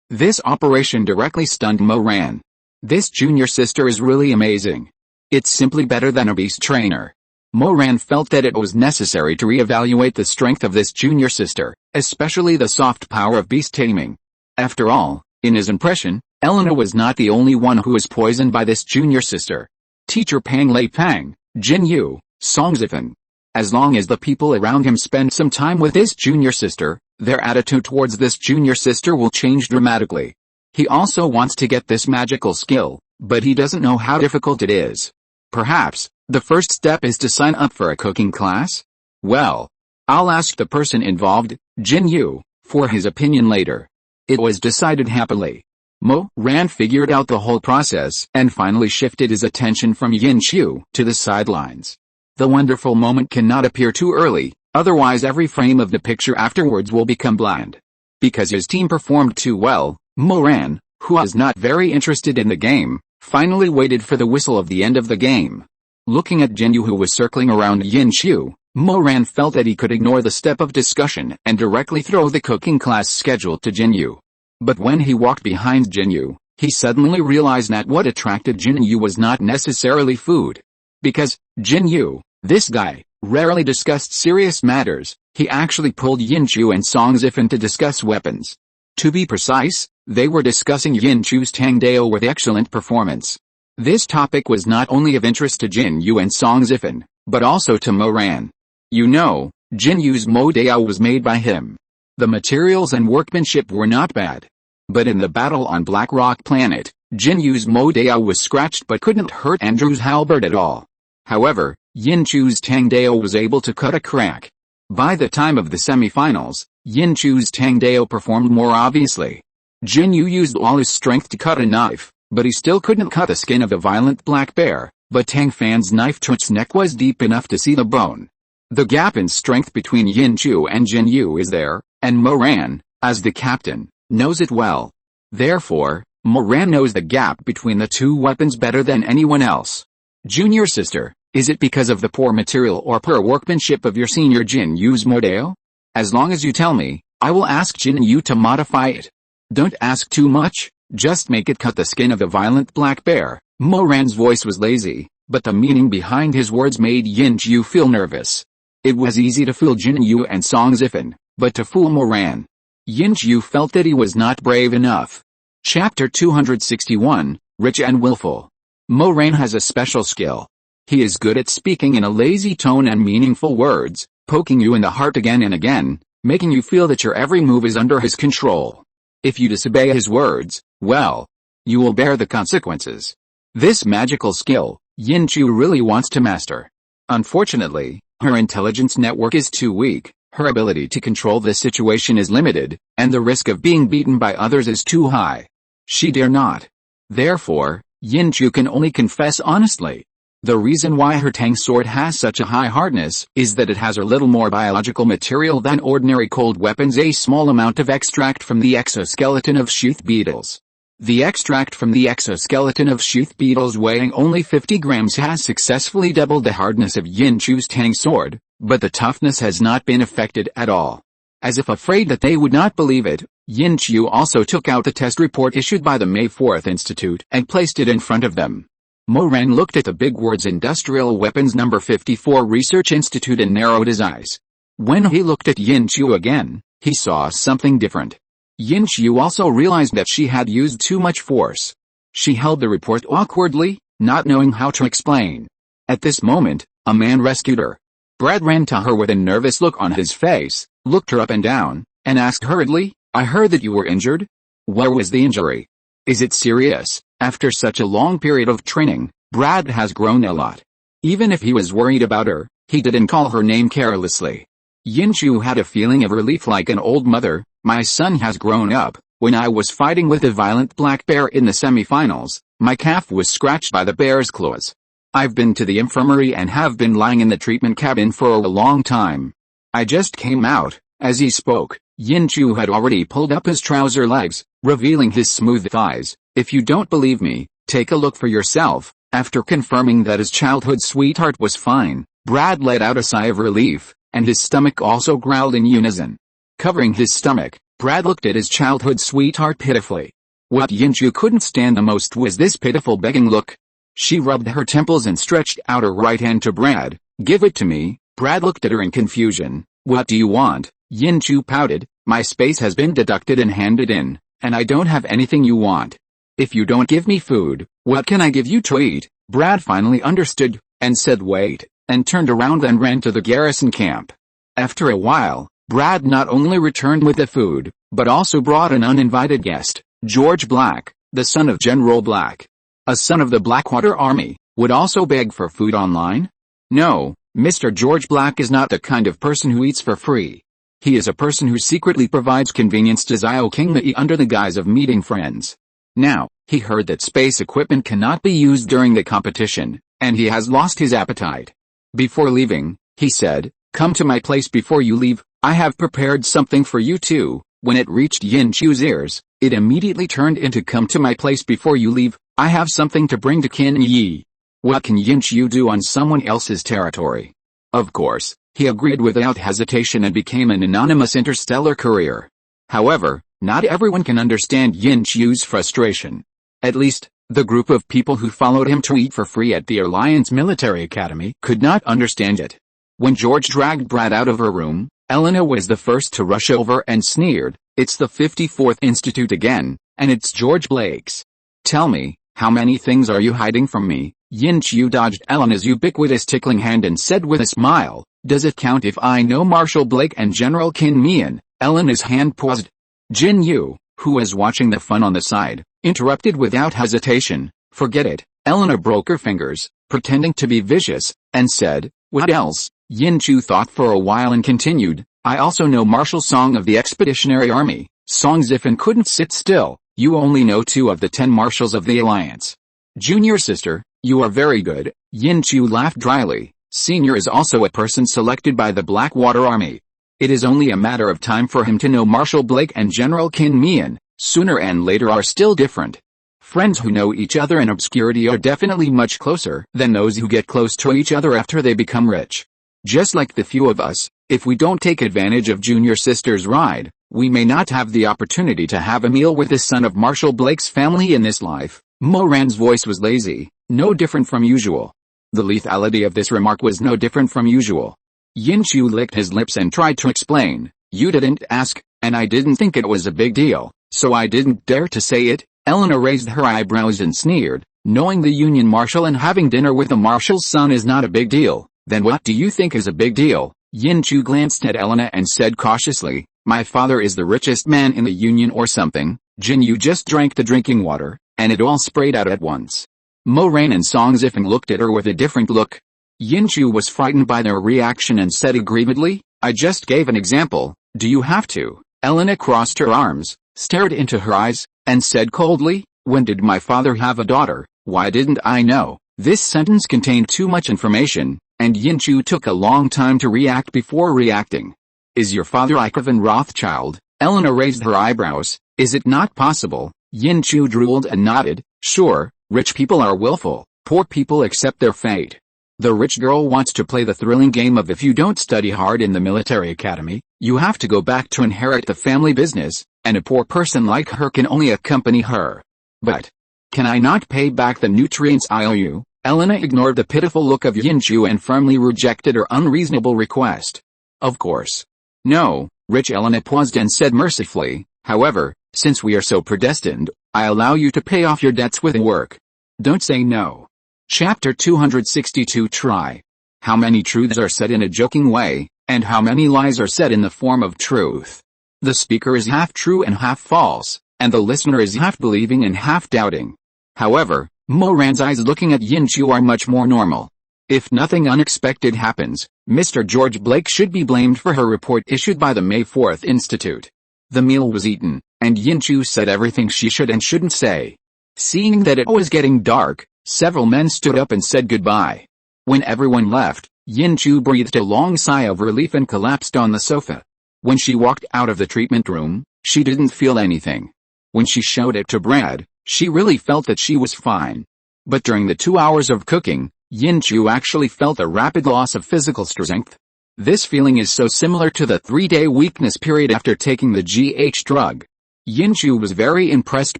This operation directly stunned Moran. This junior sister is really amazing. It's simply better than a beast trainer. Moran felt that it was necessary to re-evaluate the strength of this junior sister, especially the soft power of beast taming. After all, in his impression, Elena was not the only one who was poisoned by this junior sister. Teacher Pang Lei Pang, Jin Yu, Song Zifan. As long as the people around him spend some time with this junior sister, their attitude towards this junior sister will change dramatically. He also wants to get this magical skill, but he doesn't know how difficult it is. Perhaps, the first step is to sign up for a cooking class? Well, I'll ask the person involved, Jin Yu, for his opinion later. It was decided happily. Moran figured out the whole process and finally shifted his attention from Yinchu to the sidelines. The wonderful moment cannot appear too early, otherwise every frame of the picture afterwards will become bland. Because his team performed too well, Moran, who was not very interested in the game, finally waited for the whistle of the end of the game. Looking at Jinyu who was circling around Yinchu, Moran felt that he could ignore the step of discussion and directly throw the cooking class schedule to Jinyu. But when he walked behind Jinyu, he suddenly realized that what attracted Jin Yu was not necessarily food. Because, Jin Yu, this guy, rarely discussed serious matters. He actually pulled Yin Chu and Song Zifen to discuss weapons. To be precise, they were discussing Yin Chu's Tang Dao with excellent performance. This topic was not only of interest to Jin Yu and Song Zifen, but also to Mo Ran. You know, Jin Yu's Mo Dao was made by him. The materials and workmanship were not bad. But in the battle on Black Rock Planet, Jin Yu's Mo Dao was scratched but couldn't hurt Andrew's halberd at all. However, Yin Chu's Tang Dao was able to cut a crack. By the time of the semi-finals, Yin Chu's Tang Dao performed more obviously. Jin Yu used all his strength to cut a knife, but he still couldn't cut the skin of a violent black bear, but Tang Fan's knife to its neck was deep enough to see the bone. The gap in strength between Yin Chu and Jin Yu is there, and Mo Ran, as the captain, knows it well. Therefore, Mo Ran knows the gap between the two weapons better than anyone else. Junior sister, is it because of the poor material or poor workmanship of your senior Jin Yu's Mo Dao? As long as you tell me, I will ask Jin Yu to modify it. Don't ask too much, just make it cut the skin of a violent black bear. Mo Ran's voice was lazy, but the meaning behind his words made Yin Chu feel nervous. It was easy to fool Jin Yu and Song Zifen, but to fool Mo Ran, Yin Chu felt that he was not brave enough. Chapter 261, Rich and Willful. Mo Ran has a special skill. He is good at speaking in a lazy tone and meaningful words, poking you in the heart again and again, making you feel that your every move is under his control. If you disobey his words, well, you will bear the consequences. This magical skill, Yin Chu really wants to master. Unfortunately, her intelligence network is too weak, her ability to control the situation is limited, and the risk of being beaten by others is too high. She dare not. Therefore, Yin Chu can only confess honestly. The reason why her Tang sword has such a high hardness is that it has a little more biological material than ordinary cold weapons, a small amount of extract from the exoskeleton of sheath beetles. The extract from the exoskeleton of sheath beetles weighing only 50 grams has successfully doubled the hardness of Yin Chu's Tang sword, but the toughness has not been affected at all. As if afraid that they would not believe it, Yin Chu also took out the test report issued by the May 4th Institute and placed it in front of them. Mo Ran looked at the big words Industrial Weapons No. 54 Research Institute and narrowed his eyes. When he looked at Yin Chu again, he saw something different. Yin Chu also realized that she had used too much force. She held the report awkwardly, not knowing how to explain. At this moment, a man rescued her. Brad ran to her with a nervous look on his face, looked her up and down, and asked hurriedly, "I heard that you were injured? Where was the injury? Is it serious?" After such a long period of training, Brad has grown a lot. Even if he was worried about her, he didn't call her name carelessly. Yin Chu had a feeling of relief like an old mother. My son has grown up. When I was fighting with a violent black bear in the semi-finals, my calf was scratched by the bear's claws. I've been to the infirmary and have been lying in the treatment cabin for a long time. I just came out. As he spoke, Yin Chu had already pulled up his trouser legs, revealing his smooth thighs. If you don't believe me, take a look for yourself. After confirming that his childhood sweetheart was fine, Brad let out a sigh of relief, and his stomach also growled in unison. Covering his stomach, Brad looked at his childhood sweetheart pitifully. What Yin Chu couldn't stand the most was this pitiful begging look. She rubbed her temples and stretched out her right hand to Brad. "Give it to me." Brad looked at her in confusion. "What do you want?" Yin Chu pouted. "My space has been deducted and handed in, and I don't have anything you want. If you don't give me food, what can I give you to eat?" Brad finally understood, and said wait, and turned around and ran to the garrison camp. After a while, Brad not only returned with the food, but also brought an uninvited guest, George Black, the son of General Black. A son of the Blackwater Army, would also beg for food online? No, Mr. George Black is not the kind of person who eats for free. He is a person who secretly provides convenience to Zio King Mei under the guise of meeting friends. Now, he heard that space equipment cannot be used during the competition, and he has lost his appetite. Before leaving, he said, "Come to my place before you leave, I have prepared something for you too." When it reached Yin Chu's ears, it immediately turned into "Come to my place before you leave, I have something to bring to Qin Yi." What can Yin Chu do on someone else's territory? Of course, he agreed without hesitation and became an anonymous interstellar courier. However, not everyone can understand Yin Chu's frustration. At least, the group of people who followed him to eat for free at the Alliance Military Academy could not understand it. When George dragged Brad out of her room, Elena was the first to rush over and sneered, "It's the 54th Institute again, and it's George Blake's. Tell me, how many things are you hiding from me?" Yin Chu dodged Elena's ubiquitous tickling hand and said with a smile, "Does it count if I know Marshal Blake and General Qin Mian?" Elena's hand paused. Jin Yu, who was watching the fun on the side, interrupted without hesitation, "Forget it." Elena broke her fingers, pretending to be vicious, and said, "What else?" Yin Chu thought for a while and continued, "I also know Marshal Song of the Expeditionary Army, Song Zifen couldn't sit still. You only know 2 of the 10 marshals of the Alliance. Junior sister, you are very good." Yin Chu laughed dryly. "Senior is also a person selected by the Blackwater Army. It is only a matter of time for him to know Marshal Blake and General Qin Mian. Sooner and later are still different. Friends who know each other in obscurity are definitely much closer than those who get close to each other after they become rich. Just like the few of us, if we don't take advantage of Junior Sister's ride, we may not have the opportunity to have a meal with the son of Marshal Blake's family in this life." Moran's voice was lazy, no different from usual. The lethality of this remark was no different from usual. Yin Chu licked his lips and tried to explain, "You didn't ask, and I didn't think it was a big deal, so I didn't dare to say it." Elena raised her eyebrows and sneered, "Knowing the Union Marshal and having dinner with the Marshal's son is not a big deal. Then what do you think is a big deal?" Yin Chu glanced at Elena and said cautiously, "My father is the richest man in the Union or something." Jin Yu just drank the drinking water, and it all sprayed out at once. Moraine and Song Zifen looked at her with a different look. Yin Chu was frightened by their reaction and said aggrievedly, "I just gave an example, do you have to?" Elena crossed her arms, stared into her eyes, and said coldly, "When did my father have a daughter? Why didn't I know?" This sentence contained too much information, and Yin Chu took a long time to react before reacting. "Is your father Ivan Rothschild?" Elena raised her eyebrows. "Is it not possible?" Yin Chu drooled and nodded. "Sure, rich people are willful, poor people accept their fate. The rich girl wants to play the thrilling game of if you don't study hard in the military academy, you have to go back to inherit the family business, and a poor person like her can only accompany her. But, can I not pay back the nutrients I owe you?" Elena ignored the pitiful look of Yin Chu and firmly rejected her unreasonable request. "Of course. No." Rich Elena paused and said mercifully, "However, since we are so predestined, I allow you to pay off your debts with work. Don't say no." Chapter 262 Try. How many truths are said in a joking way, and how many lies are said in the form of truth? The speaker is half true and half false, and the listener is half believing and half doubting. However, Moran's eyes looking at Yin Chu are much more normal. If nothing unexpected happens, Mr. George Blake should be blamed for her report issued by the May 4th Institute. The meal was eaten, and Yin Chu said everything she should and shouldn't say. Seeing that it was getting dark, several men stood up and said goodbye. When everyone left, Yin Chu breathed a long sigh of relief and collapsed on the sofa. When she walked out of the treatment room, she didn't feel anything. When she showed it to Brad, she really felt that she was fine. But during the 2 hours of cooking, Yin Chu actually felt a rapid loss of physical strength. This feeling is so similar to the 3-day weakness period after taking the GH drug. Yin Chu was very impressed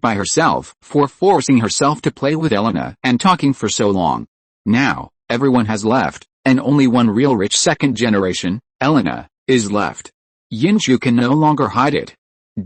by herself for forcing herself to play with Elena and talking for so long. Now, everyone has left, and only one real rich second generation, Elena, is left. Yin Chu can no longer hide it.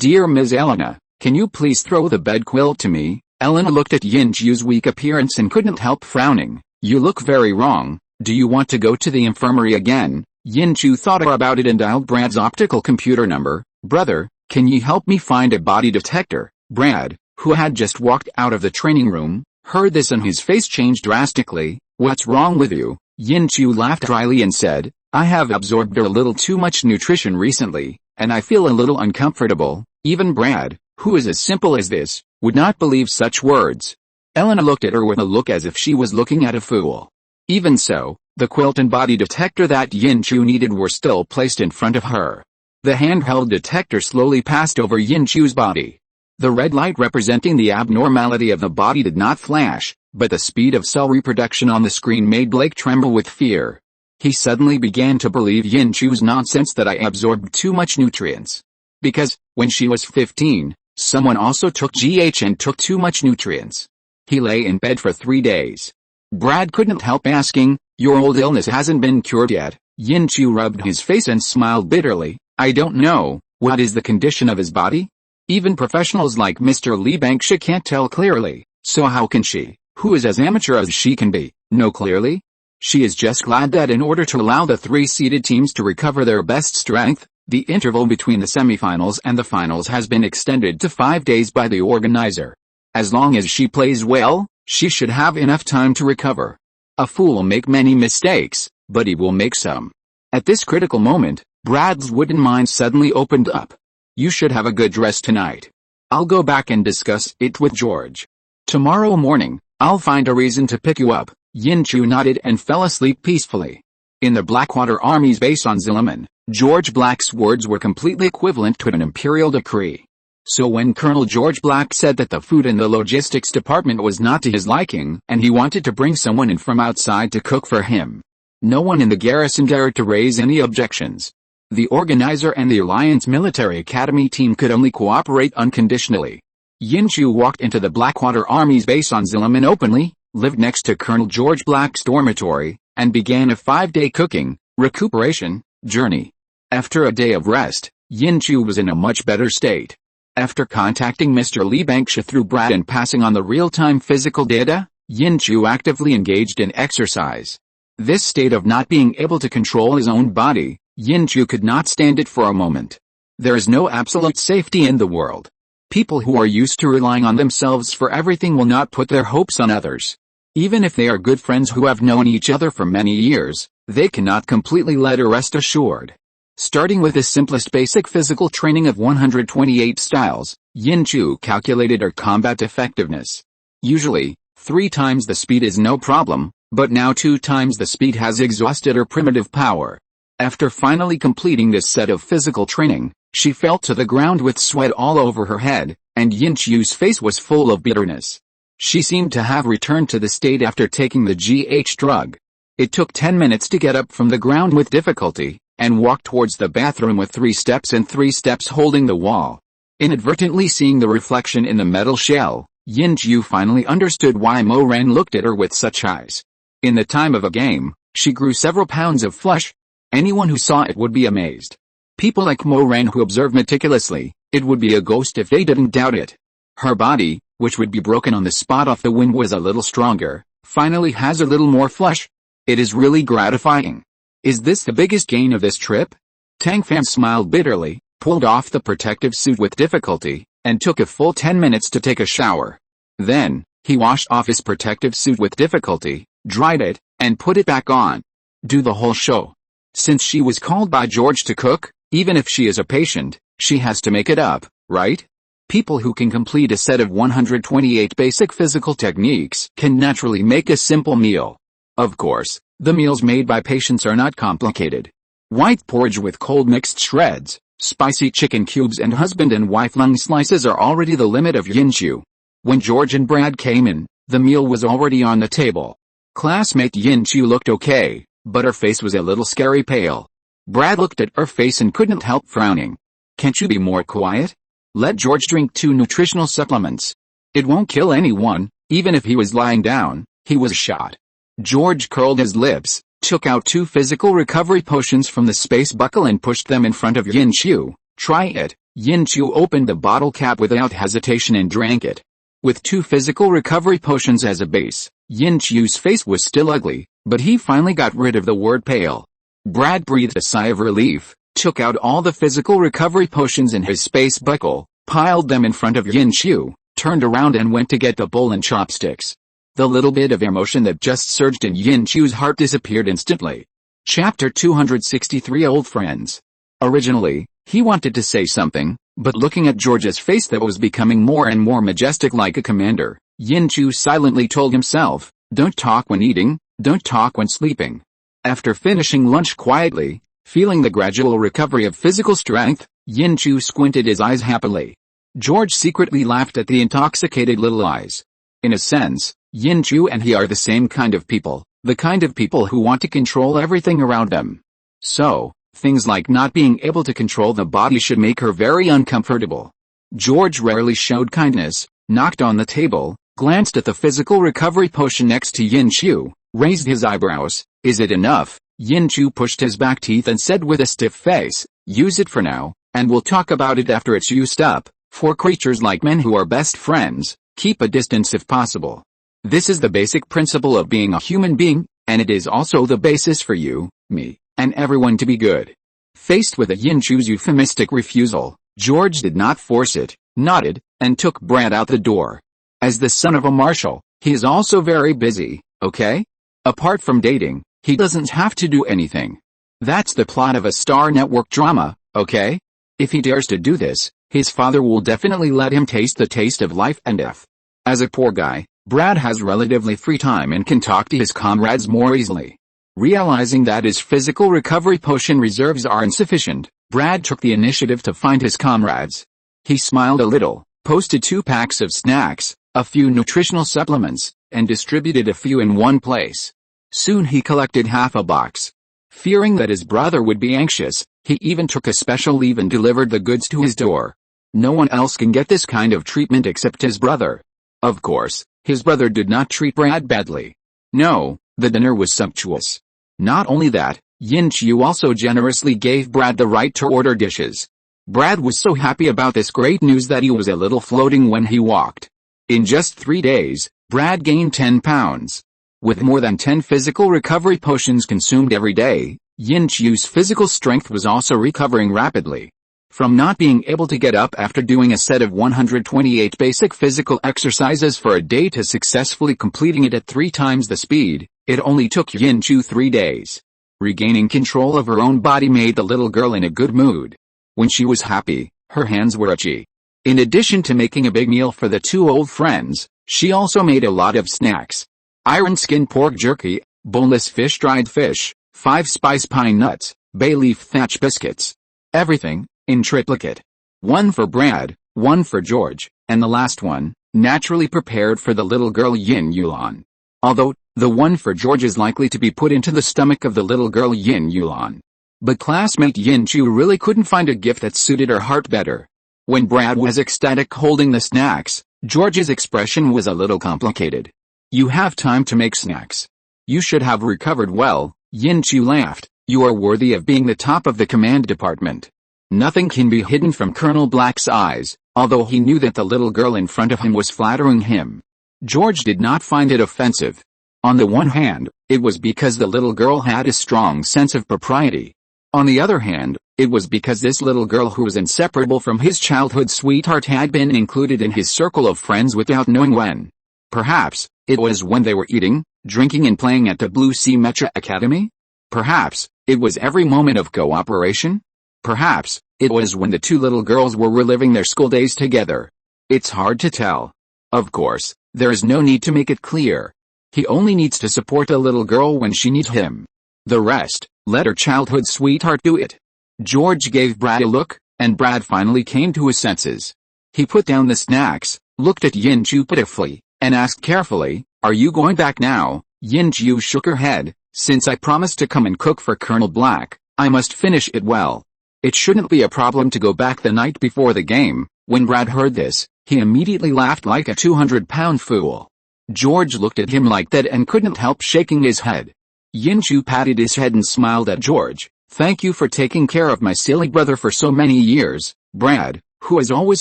"Dear Ms. Elena, can you please throw the bed quilt to me?" Elena looked at Yin Chu's weak appearance and couldn't help frowning. "You look very wrong. Do you want to go to the infirmary again?" Yin Chu thought about it and dialed Brad's optical computer number. "Brother, can you help me find a body detector?" Brad, who had just walked out of the training room, heard this and his face changed drastically. "What's wrong with you?" Yin Chu laughed dryly and said, "I have absorbed a little too much nutrition recently, and I feel a little uncomfortable." Even Brad, who is as simple as this, would not believe such words. Elena looked at her with a look as if she was looking at a fool. Even so, the quilt and body detector that Yin Chu needed were still placed in front of her. The handheld detector slowly passed over Yin Chu's body. The red light representing the abnormality of the body did not flash, but the speed of cell reproduction on the screen made Blake tremble with fear. He suddenly began to believe Yin Chu's nonsense that I absorbed too much nutrients. Because, when she was 15, someone also took GH and took too much nutrients. He lay in bed for 3 days. Brad couldn't help asking, "Your old illness hasn't been cured yet?" Yin Chu rubbed his face and smiled bitterly. "I don't know. What is the condition of his body? Even professionals like Mr. Li Bangxia can't tell clearly, so how can she, who is as amateur as she can be, know clearly? She is just glad that in order to allow the 3-seeded teams to recover their best strength, the interval between the semifinals and the finals has been extended to 5 days by the organizer. As long as she plays well, she should have enough time to recover. A fool will make many mistakes, but he will make some." At this critical moment, Brad's wooden mind suddenly opened up. "You should have a good rest tonight. I'll go back and discuss it with George. Tomorrow morning, I'll find a reason to pick you up." Yin Chu nodded and fell asleep peacefully. In the Blackwater Army's base on Zilliman, George Black's words were completely equivalent to an imperial decree. So when Colonel George Black said that the food in the logistics department was not to his liking and he wanted to bring someone in from outside to cook for him, no one in the garrison dared to raise any objections. The organizer and the Alliance Military Academy team could only cooperate unconditionally. Yin Chu walked into the Blackwater Army's base on Zilliman openly, lived next to Colonel George Black's dormitory, and began a 5-day cooking, recuperation, journey. After a day of rest, Yin Chu was in a much better state. After contacting Mr. Li Bangxia through Brad and passing on the real-time physical data, Yin Chu actively engaged in exercise. This state of not being able to control his own body, Yin Chu could not stand it for a moment. There is no absolute safety in the world. People who are used to relying on themselves for everything will not put their hopes on others. Even if they are good friends who have known each other for many years, they cannot completely let her rest assured. Starting with the simplest basic physical training of 128 styles, Yin Chu calculated her combat effectiveness. Usually, 3 times the speed is no problem, but now 2 times the speed has exhausted her primitive power. After finally completing this set of physical training, she fell to the ground with sweat all over her head, and Yin Chu's face was full of bitterness. She seemed to have returned to the state after taking the GH drug. It took 10 minutes to get up from the ground with difficulty, and walked towards the bathroom with 3 steps and 3 steps holding the wall. Inadvertently seeing the reflection in the metal shell, Yin Chu finally understood why Mo Ren looked at her with such eyes. In the time of a game, she grew several pounds of flesh. Anyone who saw it would be amazed. People like Mo Ren who observe meticulously, it would be a ghost if they didn't doubt it. Her body, which would be broken on the spot off the wind, was a little stronger, finally has a little more flesh. It is really gratifying. Is this the biggest gain of this trip? Tang Fan smiled bitterly, pulled off the protective suit with difficulty, and took a full 10 minutes to take a shower. Then, he washed off his protective suit with difficulty, dried it, and put it back on. Do the whole show. Since she was called by George to cook, even if she is a patient, she has to make it up, right? People who can complete a set of 128 basic physical techniques can naturally make a simple meal. Of course, the meals made by patients are not complicated. White porridge with cold mixed shreds, spicy chicken cubes and husband and wife lung slices are already the limit of Yin Chu. When George and Brad came in, the meal was already on the table. Classmate Yin Chu looked okay, but her face was a little scary pale. Brad looked at her face and couldn't help frowning. Can't you be more quiet? Let George drink 2 nutritional supplements. It won't kill anyone, even if he was lying down, he was shot. George curled his lips, took out 2 physical recovery potions from the space buckle and pushed them in front of Yin Chu. Try it. Yin Chu opened the bottle cap without hesitation and drank it. With 2 physical recovery potions as a base, Yin Chu's face was still ugly, but he finally got rid of the word pale. Brad breathed a sigh of relief, took out all the physical recovery potions in his space buckle, piled them in front of Yin Chu, turned around and went to get the bowl and chopsticks. The little bit of emotion that just surged in Yin Chu's heart disappeared instantly. Chapter 263 Old Friends. Originally, he wanted to say something, but looking at George's face that was becoming more and more majestic like a commander, Yin Chu silently told himself, "Don't talk when eating, don't talk when sleeping." After finishing lunch quietly, feeling the gradual recovery of physical strength, Yin Chu squinted his eyes happily. George secretly laughed at the intoxicated little eyes. In a sense, Yin Chu and he are the same kind of people, the kind of people who want to control everything around them. So, things like not being able to control the body should make her very uncomfortable. George rarely showed kindness, knocked on the table, glanced at the physical recovery potion next to Yin Chu, raised his eyebrows. Is it enough? Yin Chu pushed his back teeth and said with a stiff face, use it for now, and we'll talk about it after it's used up. For creatures like men who are best friends, keep a distance if possible. This is the basic principle of being a human being, and it is also the basis for you, me, and everyone to be good. Faced with a Yin Chu's euphemistic refusal, George did not force it, nodded, and took Brad out the door. As the son of a marshal, he is also very busy, okay? Apart from dating, he doesn't have to do anything. That's the plot of a Star Network drama, okay? If he dares to do this, his father will definitely let him taste the taste of life and death. As a poor guy, Brad has relatively free time and can talk to his comrades more easily. Realizing that his physical recovery potion reserves are insufficient, Brad took the initiative to find his comrades. He smiled a little, posted 2 packs of snacks, a few nutritional supplements, and distributed a few in one place. Soon he collected half a box. Fearing that his brother would be anxious, he even took a special leave and delivered the goods to his door. No one else can get this kind of treatment except his brother. Of course, his brother did not treat Brad badly. No, the dinner was sumptuous. Not only that, Yin Chu also generously gave Brad the right to order dishes. Brad was so happy about this great news that he was a little floating when he walked. In just 3 days, Brad gained 10 pounds. With more than 10 physical recovery potions consumed every day, Yin Chu's physical strength was also recovering rapidly. From not being able to get up after doing a set of 128 basic physical exercises for a day to successfully completing it at 3 times the speed, it only took Yin Chu 3 days. Regaining control of her own body made the little girl in a good mood. When she was happy, her hands were itchy. In addition to making a big meal for the 2 old friends, she also made a lot of snacks. Iron skin pork jerky, boneless fish dried fish, 5 spice pine nuts, bay leaf thatch biscuits. Everything, in triplicate. 1 for Brad, 1 for George, and the last one, naturally prepared for the little girl Yin Yulan. Although, the one for George is likely to be put into the stomach of the little girl Yin Yulan. But classmate Yin Chu really couldn't find a gift that suited her heart better. When Brad was ecstatic holding the snacks, George's expression was a little complicated. You have time to make snacks. You should have recovered well, Yin Chu laughed. You are worthy of being the top of the command department. Nothing can be hidden from Colonel Black's eyes, although he knew that the little girl in front of him was flattering him. George did not find it offensive. On the one hand, it was because the little girl had a strong sense of propriety. On the other hand, it was because this little girl who was inseparable from his childhood sweetheart had been included in his circle of friends without knowing when. Perhaps, it was when they were eating, drinking and playing at the Blue Sea Mecha Academy? Perhaps, it was every moment of cooperation? Perhaps, it was when the 2 little girls were reliving their school days together. It's hard to tell. Of course, there is no need to make it clear. He only needs to support the little girl when she needs him. The rest, let her childhood sweetheart do it. George gave Brad a look, and Brad finally came to his senses. He put down the snacks, looked at Yin Chu pitifully, and asked carefully, are you going back now? Yin Chu shook her head. Since I promised to come and cook for Colonel Black, I must finish it well. It shouldn't be a problem to go back the night before the game. When Brad heard this, he immediately laughed like a 200-pound fool. George looked at him like that and couldn't help shaking his head. Yin Chu patted his head and smiled at George. Thank you for taking care of my silly brother for so many years. Brad, who is always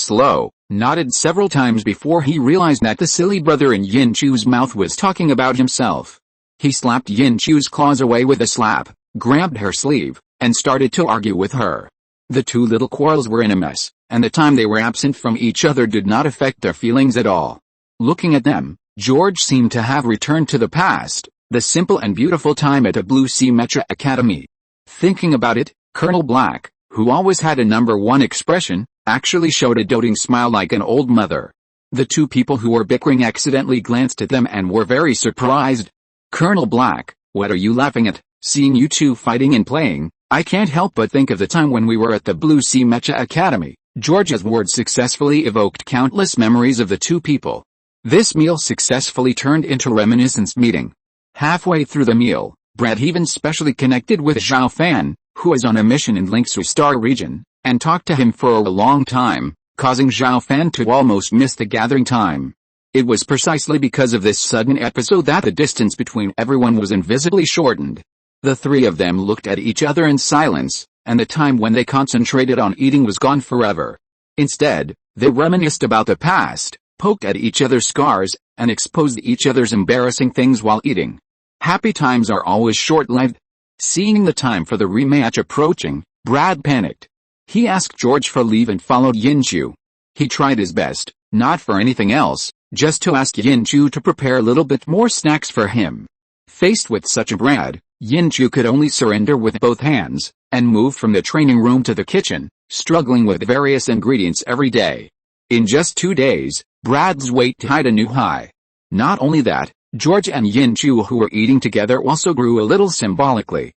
slow, nodded several times before he realized that the silly brother in Yin Chu's mouth was talking about himself. He slapped Yin Chu's claws away with a slap, grabbed her sleeve, and started to argue with her. The 2 little quarrels were in a mess, and the time they were absent from each other did not affect their feelings at all. Looking at them, George seemed to have returned to the past, the simple and beautiful time at the Blue Sea Mecha Academy. Thinking about it, Colonel Black, who always had a number 1 expression, actually showed a doting smile like an old mother. The 2 people who were bickering accidentally glanced at them and were very surprised. Colonel Black, what are you laughing at? Seeing you 2 fighting and playing, I can't help but think of the time when we were at the Blue Sea Mecha Academy. George's words successfully evoked countless memories of the 2 people. This meal successfully turned into a reminiscence meeting. Halfway through the meal, Brad even specially connected with Tang Fan, who is on a mission in Lingsu Star region, and talked to him for a long time, causing Tang Fan to almost miss the gathering time. It was precisely because of this sudden episode that the distance between everyone was invisibly shortened. The three of them looked at each other in silence, and the time when they concentrated on eating was gone forever. Instead, they reminisced about the past, poked at each other's scars, and exposed each other's embarrassing things while eating. Happy times are always short-lived. Seeing the time for the rematch approaching, Brad panicked. He asked George for leave and followed Yin-Chu. He tried his best, not for anything else, just to ask Yin-Chu to prepare a little bit more snacks for him. Faced with such a Brad, Yin-Chu could only surrender with both hands, and move from the training room to the kitchen, struggling with various ingredients every day. In just 2 days, Brad's weight hit a new high. Not only that, George and Yin-Chu, who were eating together, also grew a little symbolically.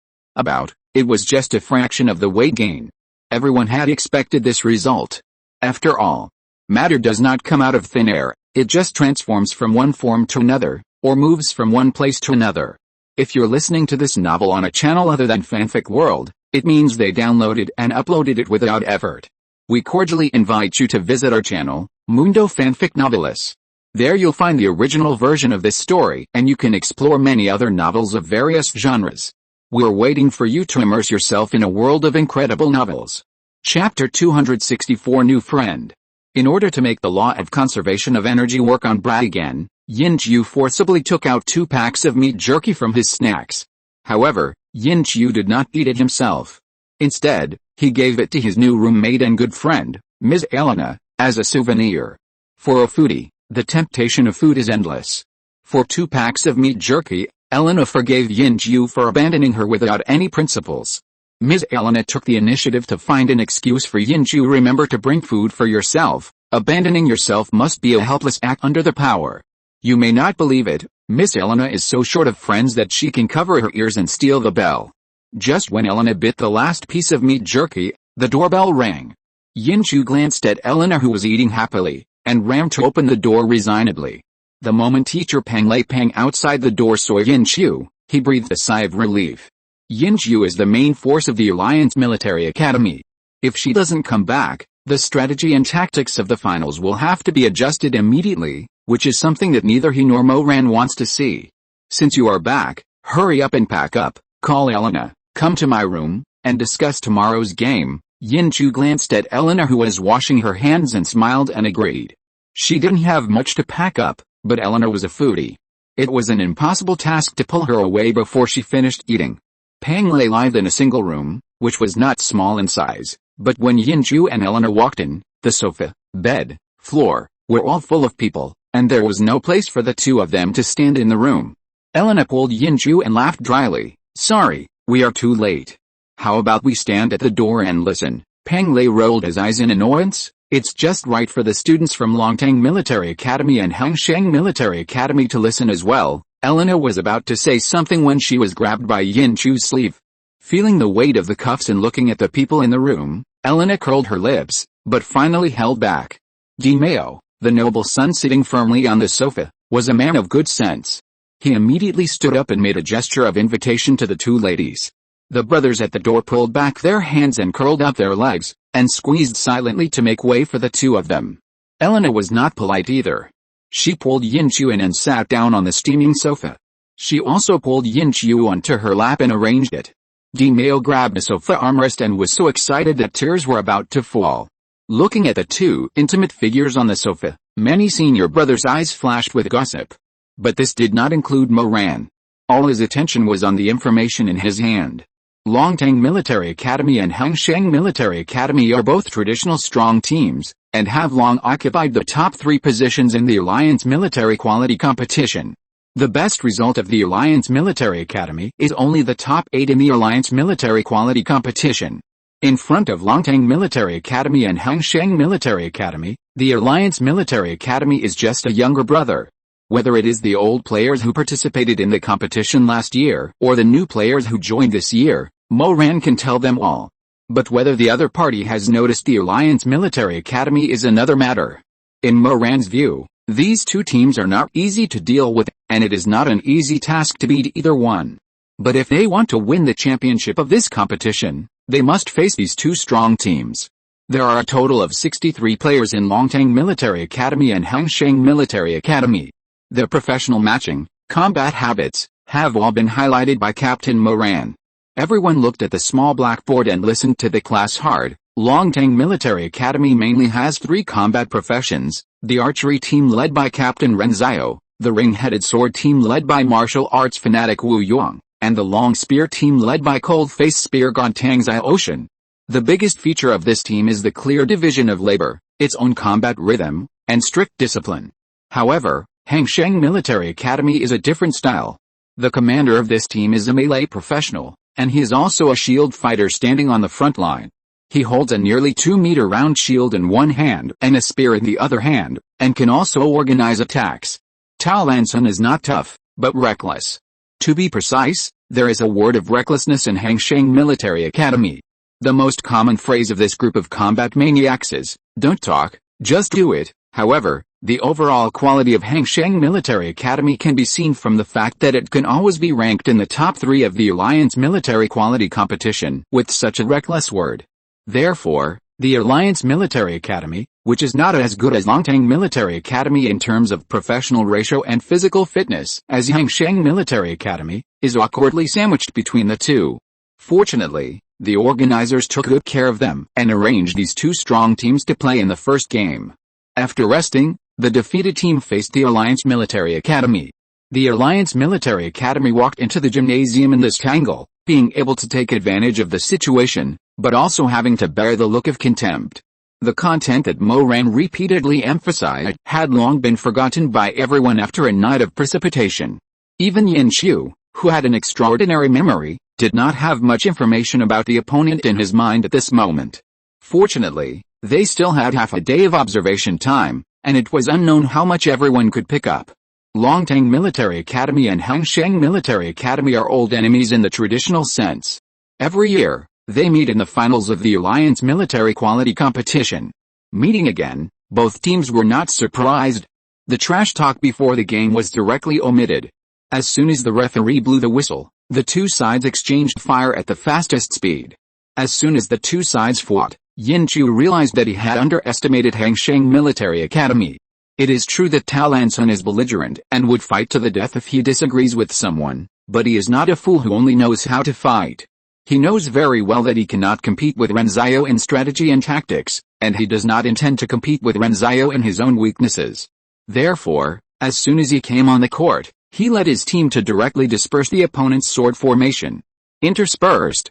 It was just a fraction of the weight gain. Everyone had expected this result. After all, matter does not come out of thin air, it just transforms from one form to another, or moves from one place to another. If you're listening to this novel on a channel other than Fanfic World, it means they downloaded and uploaded it without effort. We cordially invite you to visit our channel, Mundo Fanfic Novelis. There you'll find the original version of this story, and you can explore many other novels of various genres. We're waiting for you to immerse yourself in a world of incredible novels. Chapter 264, New Friend. In order to make the law of conservation of energy work on Brad again, Yin-Chu forcibly took out 2 packs of meat jerky from his snacks. However, Yin-Chu did not eat it himself. Instead, he gave it to his new roommate and good friend, Ms. Elena, as a souvenir. For a foodie, the temptation of food is endless. For 2 packs of meat jerky, Elena forgave Yin-Chu for abandoning her without any principles. Ms. Elena took the initiative to find an excuse for Yin-Chu. Remember to bring food for yourself. Abandoning yourself must be a helpless act under the power. You may not believe it, Miss Elena is so short of friends that she can cover her ears and steal the bell. Just when Elena bit the last piece of meat jerky, the doorbell rang. Yin-Chu glanced at Elena, who was eating happily, and ran to open the door resignedly. The moment teacher Pang Lei Pang outside the door saw Yin-Chu, he breathed a sigh of relief. Yin-Chu is the main force of the Alliance Military Academy. If she doesn't come back, the strategy and tactics of the finals will have to be adjusted immediately, which is something that neither he nor Mo-Ran wants to see. Since you are back, hurry up and pack up, call Elena, come to my room, and discuss tomorrow's game. Yin-Chu glanced at Elena, who was washing her hands, and smiled and agreed. She didn't have much to pack up, but Elena was a foodie. It was an impossible task to pull her away before she finished eating. Pang Lei lived in a single room, which was not small in size, but when Yin-Chu and Elena walked in, the sofa, bed, floor, were all full of people, and there was no place for the 2 of them to stand in the room. Elena pulled Yin-Chu and laughed dryly. Sorry, we are too late. How about we stand at the door and listen? Pang Lei rolled his eyes in annoyance. It's just right for the students from Longtang Military Academy and Hangsheng Military Academy to listen as well. Elena was about to say something when she was grabbed by Yin-Chu's sleeve. Feeling the weight of the cuffs and looking at the people in the room, Elena curled her lips, but finally held back. Di Meo, the noble son sitting firmly on the sofa, was a man of good sense. He immediately stood up and made a gesture of invitation to the 2 ladies. The brothers at the door pulled back their hands and curled up their legs, and squeezed silently to make way for the 2 of them. Elena was not polite either. She pulled Yin-Chu in and sat down on the steaming sofa. She also pulled Yin-Chu onto her lap and arranged it. Di Meo grabbed a sofa armrest and was so excited that tears were about to fall. Looking at the 2 intimate figures on the sofa, many senior brothers' eyes flashed with gossip. But this did not include Mo-Ran. All his attention was on the information in his hand. Longtang Military Academy and Hangsheng Military Academy are both traditional strong teams, and have long occupied the top 3 positions in the Alliance Military Quality Competition. The best result of the Alliance Military Academy is only the top 8 in the Alliance Military Quality Competition. In front of Longtang Military Academy and Hangsheng Military Academy, the Alliance Military Academy is just a younger brother. Whether it is the old players who participated in the competition last year, or the new players who joined this year, Mo-Ran can tell them all. But whether the other party has noticed the Alliance Military Academy is another matter. In Mo-Ran's view, these 2 teams are not easy to deal with, and it is not an easy task to beat either one. But if they want to win the championship of this competition, they must face these 2 strong teams. There are a total of 63 players in Longtang Military Academy and Hangsheng Military Academy. Their professional matching, combat habits, have all been highlighted by Captain Moran. Everyone looked at the small blackboard and listened to the class hard. Longtang Military Academy mainly has 3 combat professions: the archery team led by Captain Ren Xiao, the ring-headed sword team led by martial arts fanatic Wu Yuang, and the long spear team led by cold-faced spear god Tang Ocean. The biggest feature of this team is the clear division of labor, its own combat rhythm, and strict discipline. However, Hangsheng Military Academy is a different style. The commander of this team is a melee professional, and he is also a shield fighter standing on the front line. He holds a nearly 2-meter round shield in one hand and a spear in the other hand, and can also organize attacks. Tao Lansun is not tough, but reckless. To be precise, there is a word of recklessness in Hangsheng Military Academy. The most common phrase of this group of combat maniacs is, "Don't talk, just do it." However, the overall quality of Hangsheng Military Academy can be seen from the fact that it can always be ranked in the top 3 of the Alliance military quality competition with such a reckless word. Therefore, the Alliance Military Academy, which is not as good as Longtang Military Academy in terms of professional ratio and physical fitness as Hangsheng Military Academy, is awkwardly sandwiched between the two. Fortunately, the organizers took good care of them and arranged these 2 strong teams to play in the first game. After resting, the defeated team faced the Alliance Military Academy. The Alliance Military Academy walked into the gymnasium in this triangle, being able to take advantage of the situation, but also having to bear the look of contempt. The content that Moran repeatedly emphasized had long been forgotten by everyone after a night of precipitation. Even Yin Xiu, who had an extraordinary memory, did not have much information about the opponent in his mind at this moment. Fortunately, they still had half a day of observation time, and it was unknown how much everyone could pick up. Longtang Military Academy and Hangsheng Military Academy are old enemies in the traditional sense. Every year, they meet in the finals of the Alliance Military Quality Competition. Meeting again, both teams were not surprised. The trash talk before the game was directly omitted. As soon as the referee blew the whistle, the 2 sides exchanged fire at the fastest speed. As soon as the 2 sides fought, Yin Chu realized that he had underestimated Hangsheng Military Academy. It is true that Tao Lansun is belligerent and would fight to the death if he disagrees with someone, but he is not a fool who only knows how to fight. He knows very well that he cannot compete with Ren Xiao in strategy and tactics, and he does not intend to compete with Ren Xiao in his own weaknesses. Therefore, as soon as he came on the court, he led his team to directly disperse the opponent's sword formation. Interspersed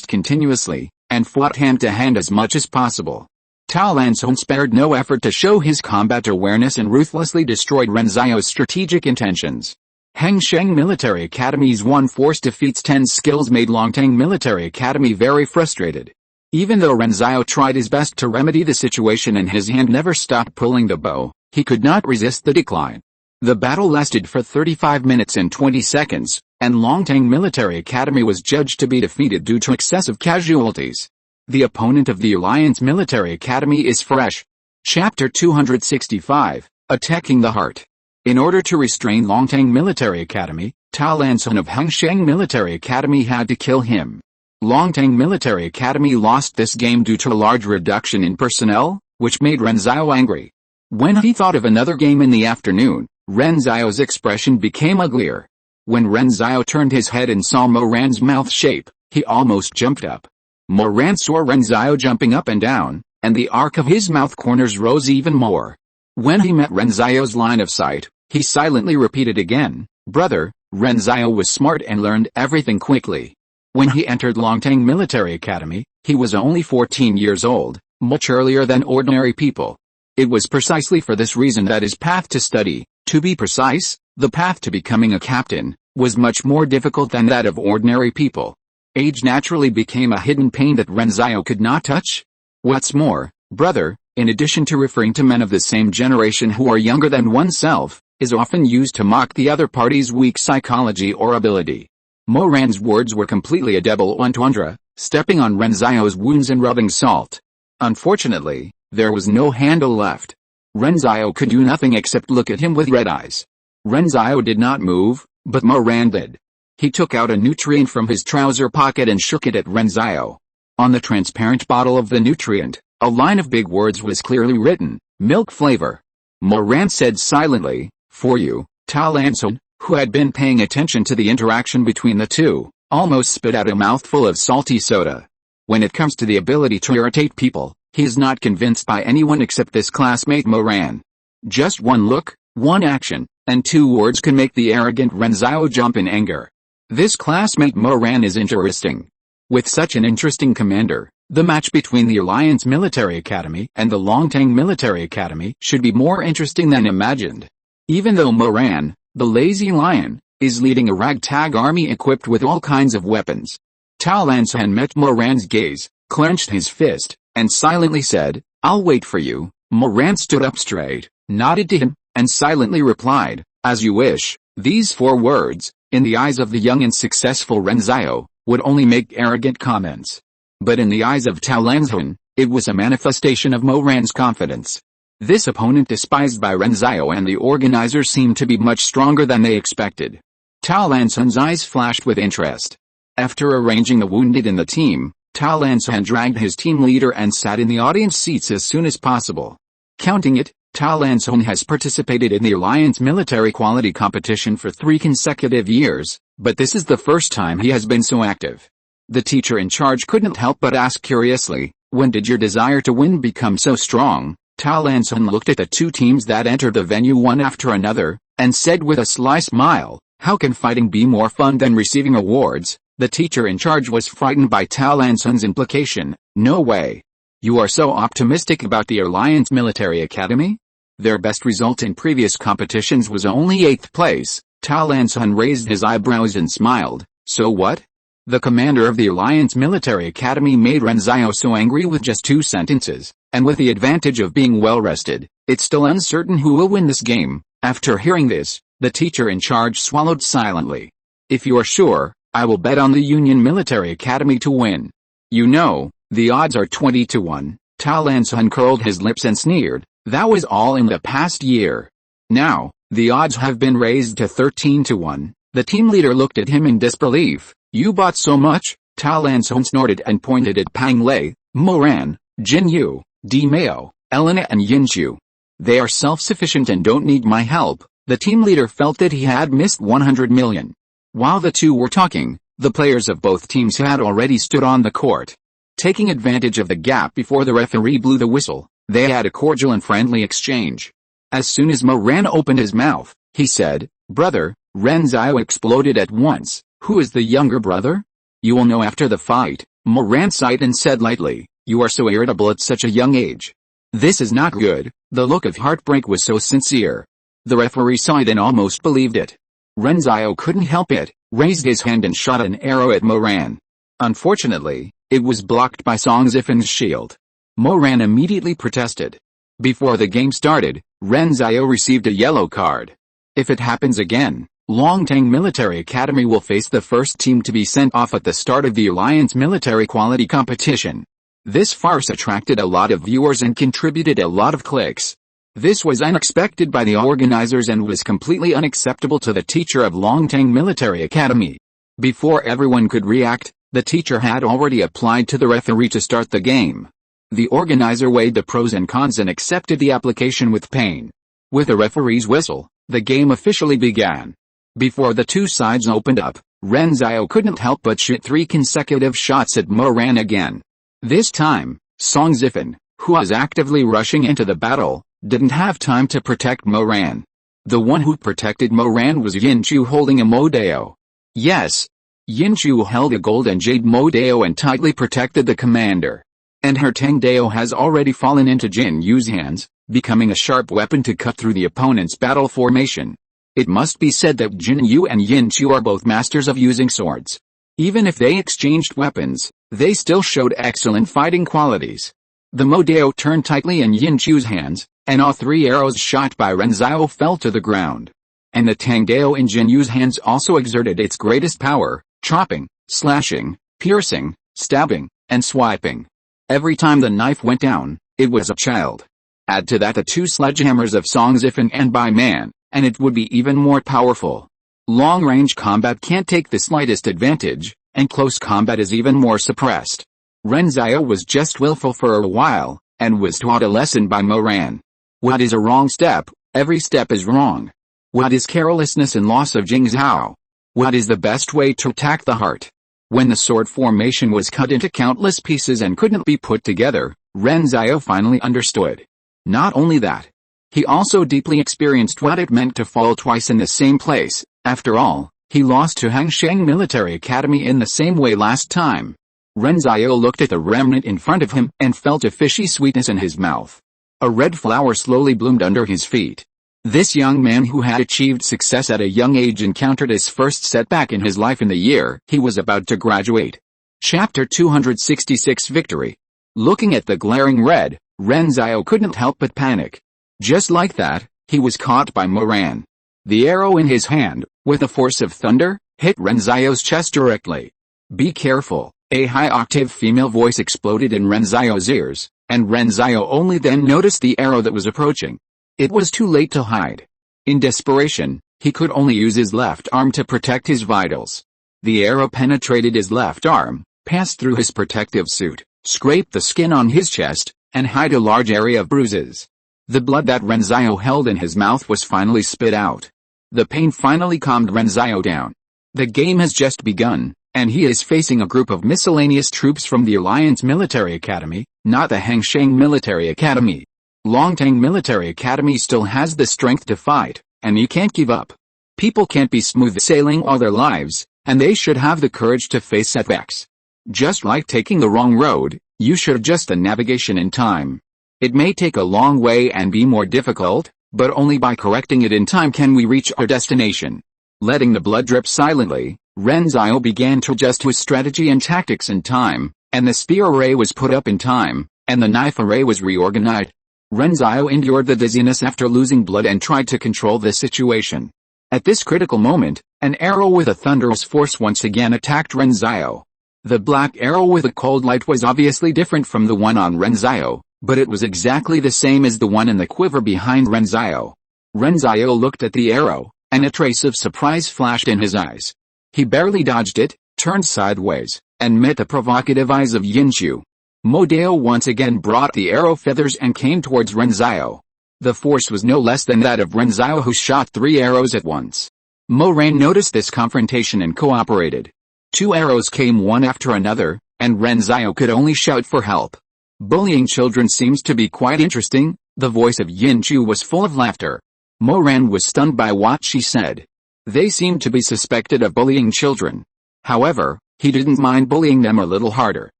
continuously, and fought hand-to-hand as much as possible. Tao Lansun spared no effort to show his combat awareness and ruthlessly destroyed Ren Xiao's strategic intentions. Hangsheng Military Academy's 1 force defeats 10 skills made Longtang Military Academy very frustrated. Even though Ren Xiao tried his best to remedy the situation and his hand never stopped pulling the bow, he could not resist the decline. The battle lasted for 35 minutes and 20 seconds, and Longtang Military Academy was judged to be defeated due to excessive casualties. The opponent of the Alliance Military Academy is fresh. Chapter 265, Attacking the Heart. In order to restrain Longtang Military Academy, Tao Lansun of Hangsheng Military Academy had to kill him. Longtang Military Academy lost this game due to a large reduction in personnel, which made Ren Xiao angry. When he thought of another game in the afternoon, Ren Xiao's expression became uglier. When Ren Xiao turned his head and saw Moran's mouth shape, he almost jumped up. Moran saw Ren Xiao jumping up and down, and the arc of his mouth corners rose even more. When he met Ren Xiao's line of sight, he silently repeated again, "Brother." Ren Xiao was smart and learned everything quickly. When he entered Longtang Military Academy, he was only 14 years old, much earlier than ordinary people. It was precisely for this reason that his path to study, to be precise, the path to becoming a captain, was much more difficult than that of ordinary people. Age naturally became a hidden pain that Ren Xiao could not touch. What's more, brother, in addition to referring to men of the same generation who are younger than oneself, is often used to mock the other party's weak psychology or ability. Moran's words were completely a double entendre, stepping on Ren Xiao's wounds and rubbing salt. Unfortunately, there was no handle left. Ren Xiao could do nothing except look at him with red eyes. Ren Xiao did not move, but Moran did. He took out a nutrient from his trouser pocket and shook it at Ren Xiao. On the transparent bottle of the nutrient, A line of big words was clearly written, milk flavor. Moran said silently, for you, Tang Fan, who had been paying attention to the interaction between the two, almost spit out a mouthful of salty soda. When it comes to the ability to irritate people, he is not convinced by anyone except this classmate Moran. Just one look, one action, and 2 words can make the arrogant Renzo jump in anger. This classmate Moran is interesting. With such an interesting commander, the match between the Alliance Military Academy and the Longtang Military Academy should be more interesting than imagined. Even though Moran, the lazy lion, is leading a ragtag army equipped with all kinds of weapons. Tang Fan met Moran's gaze, clenched his fist, and silently said, I'll wait for you. Moran stood up straight, nodded to him, and silently replied, as you wish. These 4 words, in the eyes of the young and successful Renzo, would only make arrogant comments. But in the eyes of Tang Fan, it was a manifestation of Moran's confidence. This opponent despised by Renzo and the organizers seemed to be much stronger than they expected. Tang Fan's eyes flashed with interest. After arranging the wounded in the team, Tang Fan dragged his team leader and sat in the audience seats as soon as possible. Counting it, Tang Fan has participated in the Alliance military quality competition for 3 consecutive years, but this is the first time he has been so active. The teacher in charge couldn't help but ask curiously, when did your desire to win become so strong? Tang Fan looked at the 2 teams that entered the venue one after another, and said with a sly smile, how can fighting be more fun than receiving awards? The teacher in charge was frightened by Tang Fan's implication. No way. You are so optimistic about the Alliance Military Academy? Their best result in previous competitions was only 8th place. Tang Fan raised his eyebrows and smiled. So what? The commander of the Alliance Military Academy made Renzo so angry with just 2 sentences, and with the advantage of being well rested, it's still uncertain who will win this game. After hearing this, the teacher in charge swallowed silently. If you are sure, I will bet on the Union Military Academy to win. You know, the odds are 20 to 1. Tang Fan curled his lips and sneered. That was all in the past year. Now, the odds have been raised to 13 to 1. The team leader looked at him in disbelief. You bought so much? Tang Fan snorted and pointed at Pang Lei, Moran, Jin Yu, Di Mao, Elena and Yin Chu. They are self-sufficient and don't need my help. The team leader felt that he had missed 100 million. While the 2 were talking, the players of both teams had already stood on the court. Taking advantage of the gap before the referee blew the whistle, they had a cordial and friendly exchange. As soon as Moran opened his mouth, he said, Brother. Renzo exploded at once. Who is the younger brother? You will know after the fight. Moran sighed and said lightly, you are so irritable at such a young age. This is not good. The look of heartbreak was so sincere. The referee saw it and almost believed it. Renzo couldn't help it, raised his hand and shot an arrow at Moran. Unfortunately, it was blocked by Song Zifan's shield. Moran immediately protested. Before the game started, Renzo received a yellow card. If it happens again, Longtang Military Academy will face the first team to be sent off at the start of the Alliance military quality competition. This farce attracted a lot of viewers and contributed a lot of clicks. This was unexpected by the organizers and was completely unacceptable to the teacher of Longtang Military Academy. Before everyone could react, the teacher had already applied to the referee to start the game. The organizer weighed the pros and cons and accepted the application with pain. With the referee's whistle, the game officially began. Before the 2 sides opened up, Renzo couldn't help but shoot 3 consecutive shots at Moran again. This time, Song Zifan, who was actively rushing into the battle, didn't have time to protect Moran. The one who protected Moran was Yin Chu holding a Modeo. Yes, Yin Chu held a gold and jade Modeo and tightly protected the commander. And her Tang Deo has already fallen into Jin Yu's hands, becoming a sharp weapon to cut through the opponent's battle formation. It must be said that Jin Yu and Yin Chu are both masters of using swords. Even if they exchanged weapons, they still showed excellent fighting qualities. The Modeo turned tightly in Yin Chu's hands, and all 3 arrows shot by Renzo fell to the ground. And the Tang Deo in Jin Yu's hands also exerted its greatest power, chopping, slashing, piercing, stabbing, and swiping. Every time the knife went down, it was a child. Add to that the 2 sledgehammers of Song Zifan and Bai Man, and it would be even more powerful. Long-range combat can't take the slightest advantage, and close combat is even more suppressed. Renzo was just willful for a while, and was taught a lesson by Moran. What is a wrong step? Every step is wrong. What is carelessness and loss of Jingzhao? What is the best way to attack the heart? When the sword formation was cut into countless pieces and couldn't be put together, Ren Zhao finally understood. Not only that, he also deeply experienced what it meant to fall twice in the same place. After all, he lost to Hangsheng Military Academy in the same way last time. Ren Zhao looked at the remnant in front of him and felt a fishy sweetness in his mouth. A red flower slowly bloomed under his feet. This young man who had achieved success at a young age encountered his first setback in his life in the year he was about to graduate. Chapter 266 Victory. Looking at the glaring red, Ren Zhao couldn't help but panic. Just like that, he was caught by Moran. The arrow in his hand, with the force of thunder, hit Ren Zhao's chest directly. Be careful, a high-octave female voice exploded in Ren Zhao's ears, and Ren Zhao only then noticed the arrow that was approaching. It was too late to hide. In desperation, he could only use his left arm to protect his vitals. The arrow penetrated his left arm, passed through his protective suit, scraped the skin on his chest, and hid a large area of bruises. The blood that Ren Zhao held in his mouth was finally spit out. The pain finally calmed Ren Zhao down. The game has just begun, and he is facing a group of miscellaneous troops from the Alliance Military Academy, not the Hangsheng Military Academy. Longtang Military Academy still has the strength to fight, and you can't give up. People can't be smooth sailing all their lives, and they should have the courage to face setbacks. Just like taking the wrong road, you should adjust the navigation in time. It may take a long way and be more difficult, but only by correcting it in time can we reach our destination. Letting the blood drip silently, Ren Zhao began to adjust his strategy and tactics in time, and the spear array was put up in time, and the knife array was reorganized. Ren Zhao endured the dizziness after losing blood and tried to control the situation. At this critical moment, an arrow with a thunderous force once again attacked Ren Zhao. The black arrow with a cold light was obviously different from the one on Ren Zhao, but it was exactly the same as the one in the quiver behind Ren Zhao. Ren Zhao looked at the arrow, and a trace of surprise flashed in his eyes. He barely dodged it, turned sideways, and met the provocative eyes of Yinchu. Modeo once again brought the arrow feathers and came towards Ren Zhao. The force was no less than that of Ren Zhao, who shot 3 arrows at once. Moran noticed this confrontation and cooperated. 2 arrows came one after another, and Ren Zhao could only shout for help. Bullying children seems to be quite interesting. The voice of Yinchu was full of laughter. Moran was stunned by what she said. They seemed to be suspected of bullying children. However, he didn't mind bullying them a little harder.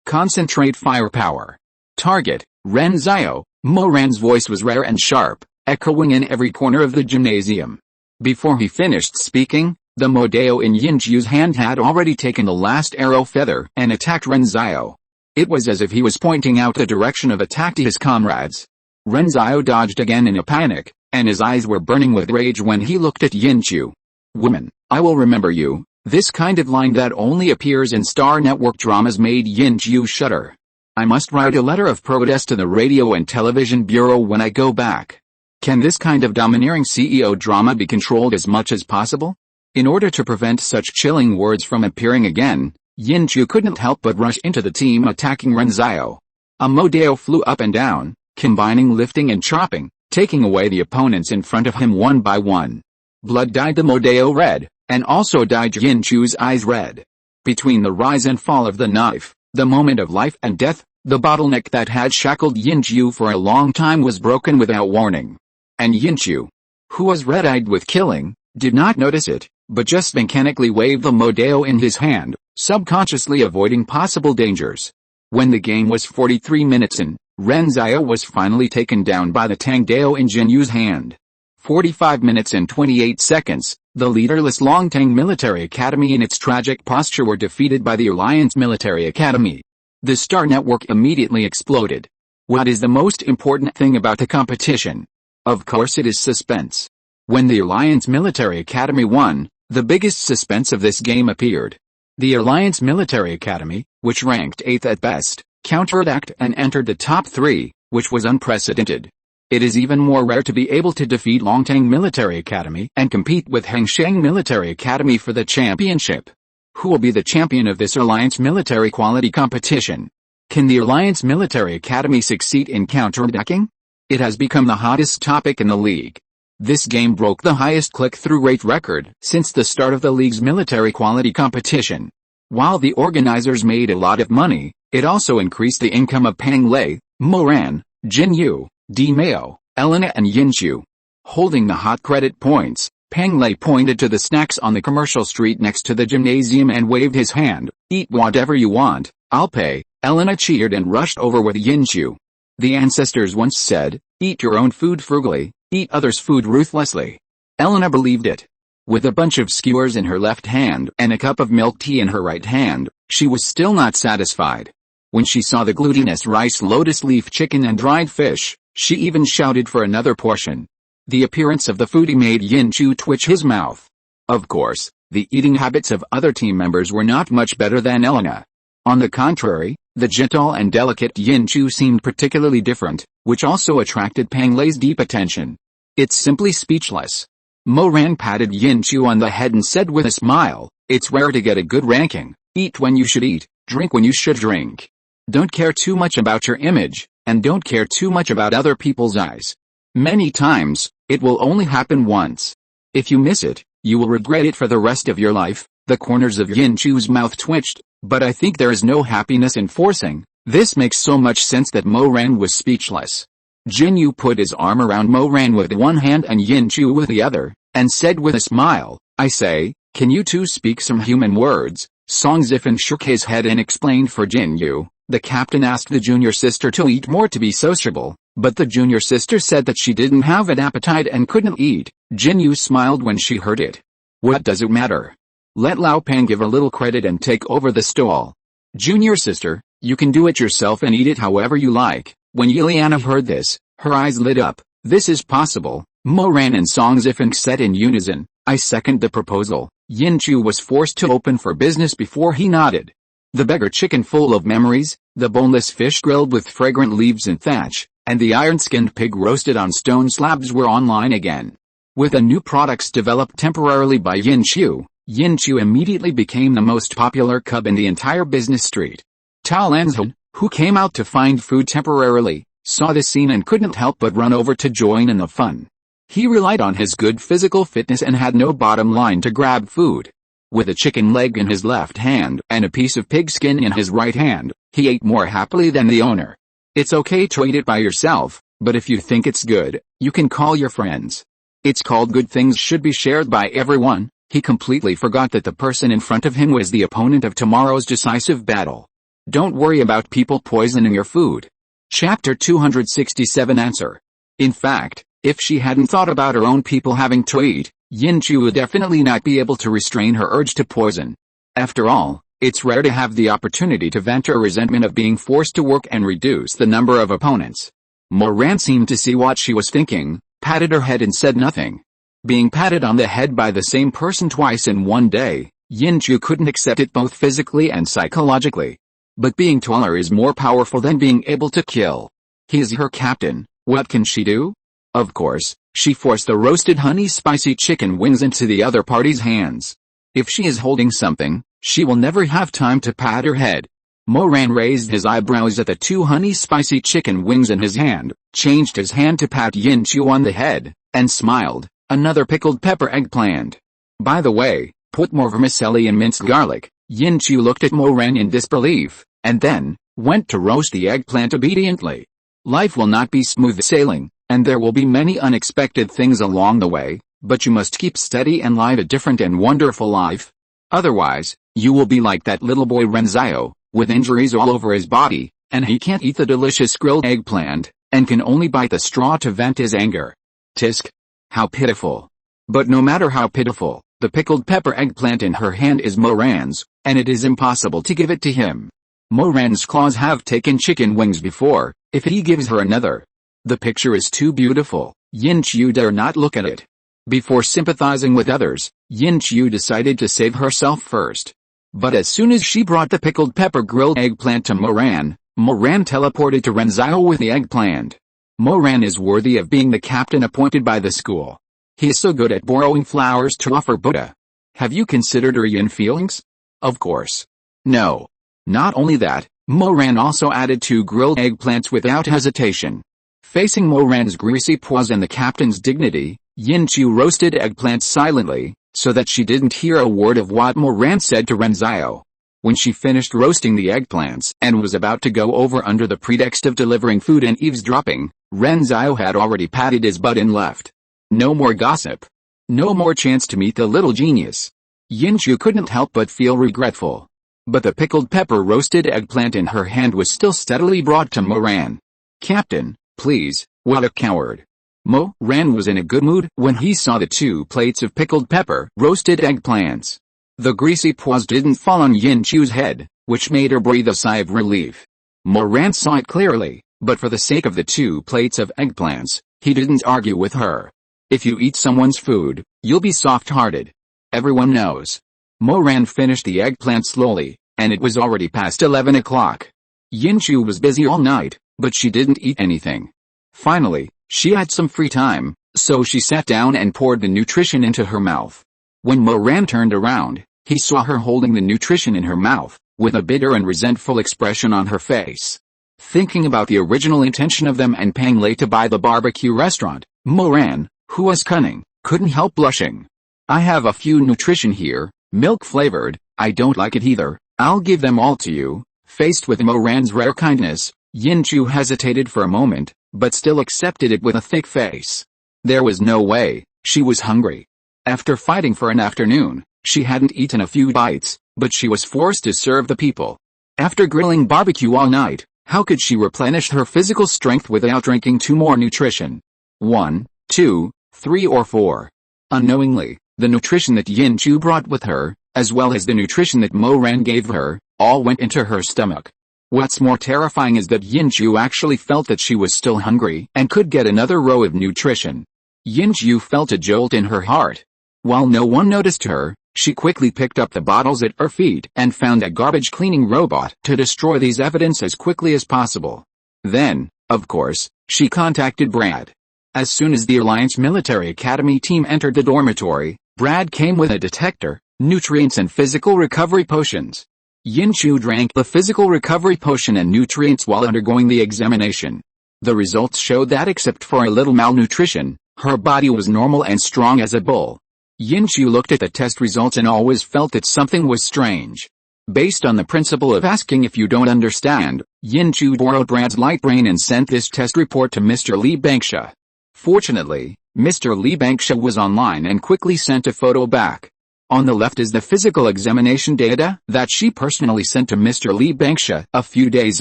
Concentrate firepower. Target, Ren Zhao. Moran's voice was rare and sharp, echoing in every corner of the gymnasium. Before he finished speaking, the Modeo in Yinchu's hand had already taken the last arrow feather and attacked Ren Zhao. It was as if he was pointing out the direction of attack to his comrades. Ren Zhao dodged again in a panic, and his eyes were burning with rage when he looked at Yinchu. "Woman, I will remember you." This kind of line that only appears in Star Network dramas made Yinchu shudder. "I must write a letter of protest to the Radio and Television Bureau when I go back." Can this kind of domineering CEO drama be controlled as much as possible? In order to prevent such chilling words from appearing again, Yinchu couldn't help but rush into the team attacking Ren Zhao. A Modeo flew up and down, combining lifting and chopping, taking away the opponents in front of him one by one. Blood dyed the Modeo red, and also dyed Yinchu's eyes red. Between the rise and fall of the knife, the moment of life and death, the bottleneck that had shackled Yinchu for a long time was broken without warning. And Yinchu, who was red-eyed with killing, did not notice it, but just mechanically waved the Modeo in his hand, subconsciously avoiding possible dangers. When the game was 43 minutes in, Ren Zhao was finally taken down by the Tang Dao in Jinyu's hand. 45 minutes and 28 seconds, the leaderless Longtang Military Academy in its tragic posture were defeated by the Alliance Military Academy. The Star Network immediately exploded. What is the most important thing about the competition? Of course it is suspense. When the Alliance Military Academy won, the biggest suspense of this game appeared. The Alliance Military Academy, which ranked 8th at best, counterattacked and entered the top 3, which was unprecedented. It is even more rare to be able to defeat Longtang Military Academy and compete with Hangsheng Military Academy for the championship. Who will be the champion of this Alliance military quality competition? Can the Alliance Military Academy succeed in counterattacking? It has become the hottest topic in the league. This game broke the highest click-through rate record since the start of the league's military quality competition. While the organizers made a lot of money, it also increased the income of Pang Lei, Moran, Jin Yu, Di Meo, Elena and Yin Chu. Holding the hot credit points, Pang Lei pointed to the snacks on the commercial street next to the gymnasium and waved his hand. Eat whatever you want, I'll pay. Elena cheered and rushed over with Yin Chu. The ancestors once said, eat your own food frugally, eat others' food ruthlessly. Elena believed it. With a bunch of skewers in her left hand and a cup of milk tea in her right hand, she was still not satisfied. When she saw the glutinous rice, lotus leaf chicken and dried fish, she even shouted for another portion. The appearance of the foodie made Yin Chu twitch his mouth. Of course, the eating habits of other team members were not much better than Elena. On the contrary, the gentle and delicate Yin Chu seemed particularly different, which also attracted Pang Lei's deep attention. It's simply speechless. Moran patted Yin Chu on the head and said with a smile, it's rare to get a good ranking. Eat when you should eat, drink when you should drink. Don't care too much about your image, and don't care too much about other people's eyes. Many times, it will only happen once. If you miss it, you will regret it for the rest of your life. The corners of Yin Chu's mouth twitched, but I think there is no happiness in forcing. This makes so much sense that Moran was speechless. Jin Yu put his arm around Moran with one hand and Yin Chu with the other, and said with a smile, I say, can you two speak some human words? Song Zifen shook his head and explained for Jin Yu. The captain asked the junior sister to eat more to be sociable, but the junior sister said that she didn't have an appetite and couldn't eat. Jin Yu smiled when she heard it. What does it matter? Let Lao Pang give a little credit and take over the stall. Junior sister, you can do it yourself and eat it however you like. When Yiliana heard this, her eyes lit up. This is possible. Moran and Song Zifen said in unison, I second the proposal. Yin Chu was forced to open for business before he nodded. The beggar chicken full of memories, the boneless fish grilled with fragrant leaves and thatch, and the iron-skinned pig roasted on stone slabs were online again. With the new products developed temporarily by Yin Chu immediately became the most popular cub in the entire business street. Tao Lanzhan, who came out to find food temporarily, saw the scene and couldn't help but run over to join in the fun. He relied on his good physical fitness and had no bottom line to grab food. With a chicken leg in his left hand and a piece of pig skin in his right hand, he ate more happily than the owner. It's okay to eat it by yourself, but if you think it's good, you can call your friends. It's called good things should be shared by everyone. He completely forgot that the person in front of him was the opponent of tomorrow's decisive battle. Don't worry about people poisoning your food. Chapter 267 Answer. In fact, if she hadn't thought about her own people having to eat, Yin Chu would definitely not be able to restrain her urge to poison. After all, it's rare to have the opportunity to vent her resentment of being forced to work and reduce the number of opponents. Moran seemed to see what she was thinking, patted her head and said nothing. Being patted on the head by the same person twice in one day, Yin Chu couldn't accept it both physically and psychologically. But being taller is more powerful than being able to kill. He is her captain, what can she do? Of course, she forced the roasted honey spicy chicken wings into the other party's hands. If she is holding something, she will never have time to pat her head. Moran raised his eyebrows at the two honey spicy chicken wings in his hand, changed his hand to pat Yin Chu on the head, and smiled. Another pickled pepper eggplant. By the way, put more vermicelli and minced garlic. Yin Chu looked at Moran in disbelief, and then went to roast the eggplant obediently. Life will not be smooth sailing, and there will be many unexpected things along the way, but you must keep steady and live a different and wonderful life. Otherwise, you will be like that little boy Renzaio, with injuries all over his body, and he can't eat the delicious grilled eggplant, and can only bite the straw to vent his anger. Tisk. How pitiful. But no matter how pitiful, the pickled pepper eggplant in her hand is Moran's, and it is impossible to give it to him. Moran's claws have taken chicken wings before, if he gives her another. The picture is too beautiful, Yin Chu dare not look at it. Before sympathizing with others, Yin Chu decided to save herself first. But as soon as she brought the pickled pepper grilled eggplant to Moran, Moran teleported to Renzaio with the eggplant. Moran is worthy of being the captain appointed by the school. He is so good at borrowing flowers to offer Buddha. Have you considered her yin feelings? Of course. No. Not only that, Moran also added 2 grilled eggplants without hesitation. Facing Moran's greasy paws and the captain's dignity, Yinchu roasted eggplants silently, so that she didn't hear a word of what Moran said to Renzio. When she finished roasting the eggplants and was about to go over under the pretext of delivering food and eavesdropping, Renzio had already patted his butt and left. No more gossip. No more chance to meet the little genius. Yinchu couldn't help but feel regretful. But the pickled pepper roasted eggplant in her hand was still steadily brought to Moran. "Captain, please, what a coward." Moran was in a good mood when he saw the 2 plates of pickled pepper roasted eggplants. The greasy paws didn't fall on Yinchu's head, which made her breathe a sigh of relief. Moran saw it clearly, but for the sake of the 2 plates of eggplants, he didn't argue with her. If you eat someone's food, you'll be soft-hearted. Everyone knows. Moran finished the eggplant slowly, and it was already past 11 o'clock. Yinchu was busy all night, but she didn't eat anything. Finally, she had some free time, so she sat down and poured the nutrition into her mouth. When Moran turned around, he saw her holding the nutrition in her mouth, with a bitter and resentful expression on her face. Thinking about the original intention of them and paying late to buy the barbecue restaurant, Moran, who was cunning, couldn't help blushing. "I have a few nutrition here, milk-flavored, I don't like it either, I'll give them all to you." Faced with Moran's rare kindness, Yinchu hesitated for a moment, but still accepted it with a thick face. There was no way, she was hungry. After fighting for an afternoon, she hadn't eaten a few bites, but she was forced to serve the people. After grilling barbecue all night, how could she replenish her physical strength without drinking 2 more nutrition? 1, 2, 3 or 4. Unknowingly, the nutrition that Yinchu brought with her, as well as the nutrition that Moran gave her, all went into her stomach. What's more terrifying is that Yinchu actually felt that she was still hungry and could get another row of nutrition. Yinchu felt a jolt in her heart. While no one noticed her, she quickly picked up the bottles at her feet and found a garbage cleaning robot to destroy these evidence as quickly as possible. Then, of course, she contacted Brad. As soon as the Alliance Military Academy team entered the dormitory, Brad came with a detector, nutrients and physical recovery potions. Yinchu drank the physical recovery potion and nutrients while undergoing the examination. The results showed that except for a little malnutrition, her body was normal and strong as a bull. Yinchu looked at the test results and always felt that something was strange. Based on the principle of asking if you don't understand, Yinchu borrowed Brad's light brain and sent this test report to Mr. Lee Banksha. Fortunately, Mr. Lee Banksha was online and quickly sent a photo back. On the left is the physical examination data that she personally sent to Mr. Lee Banksha a few days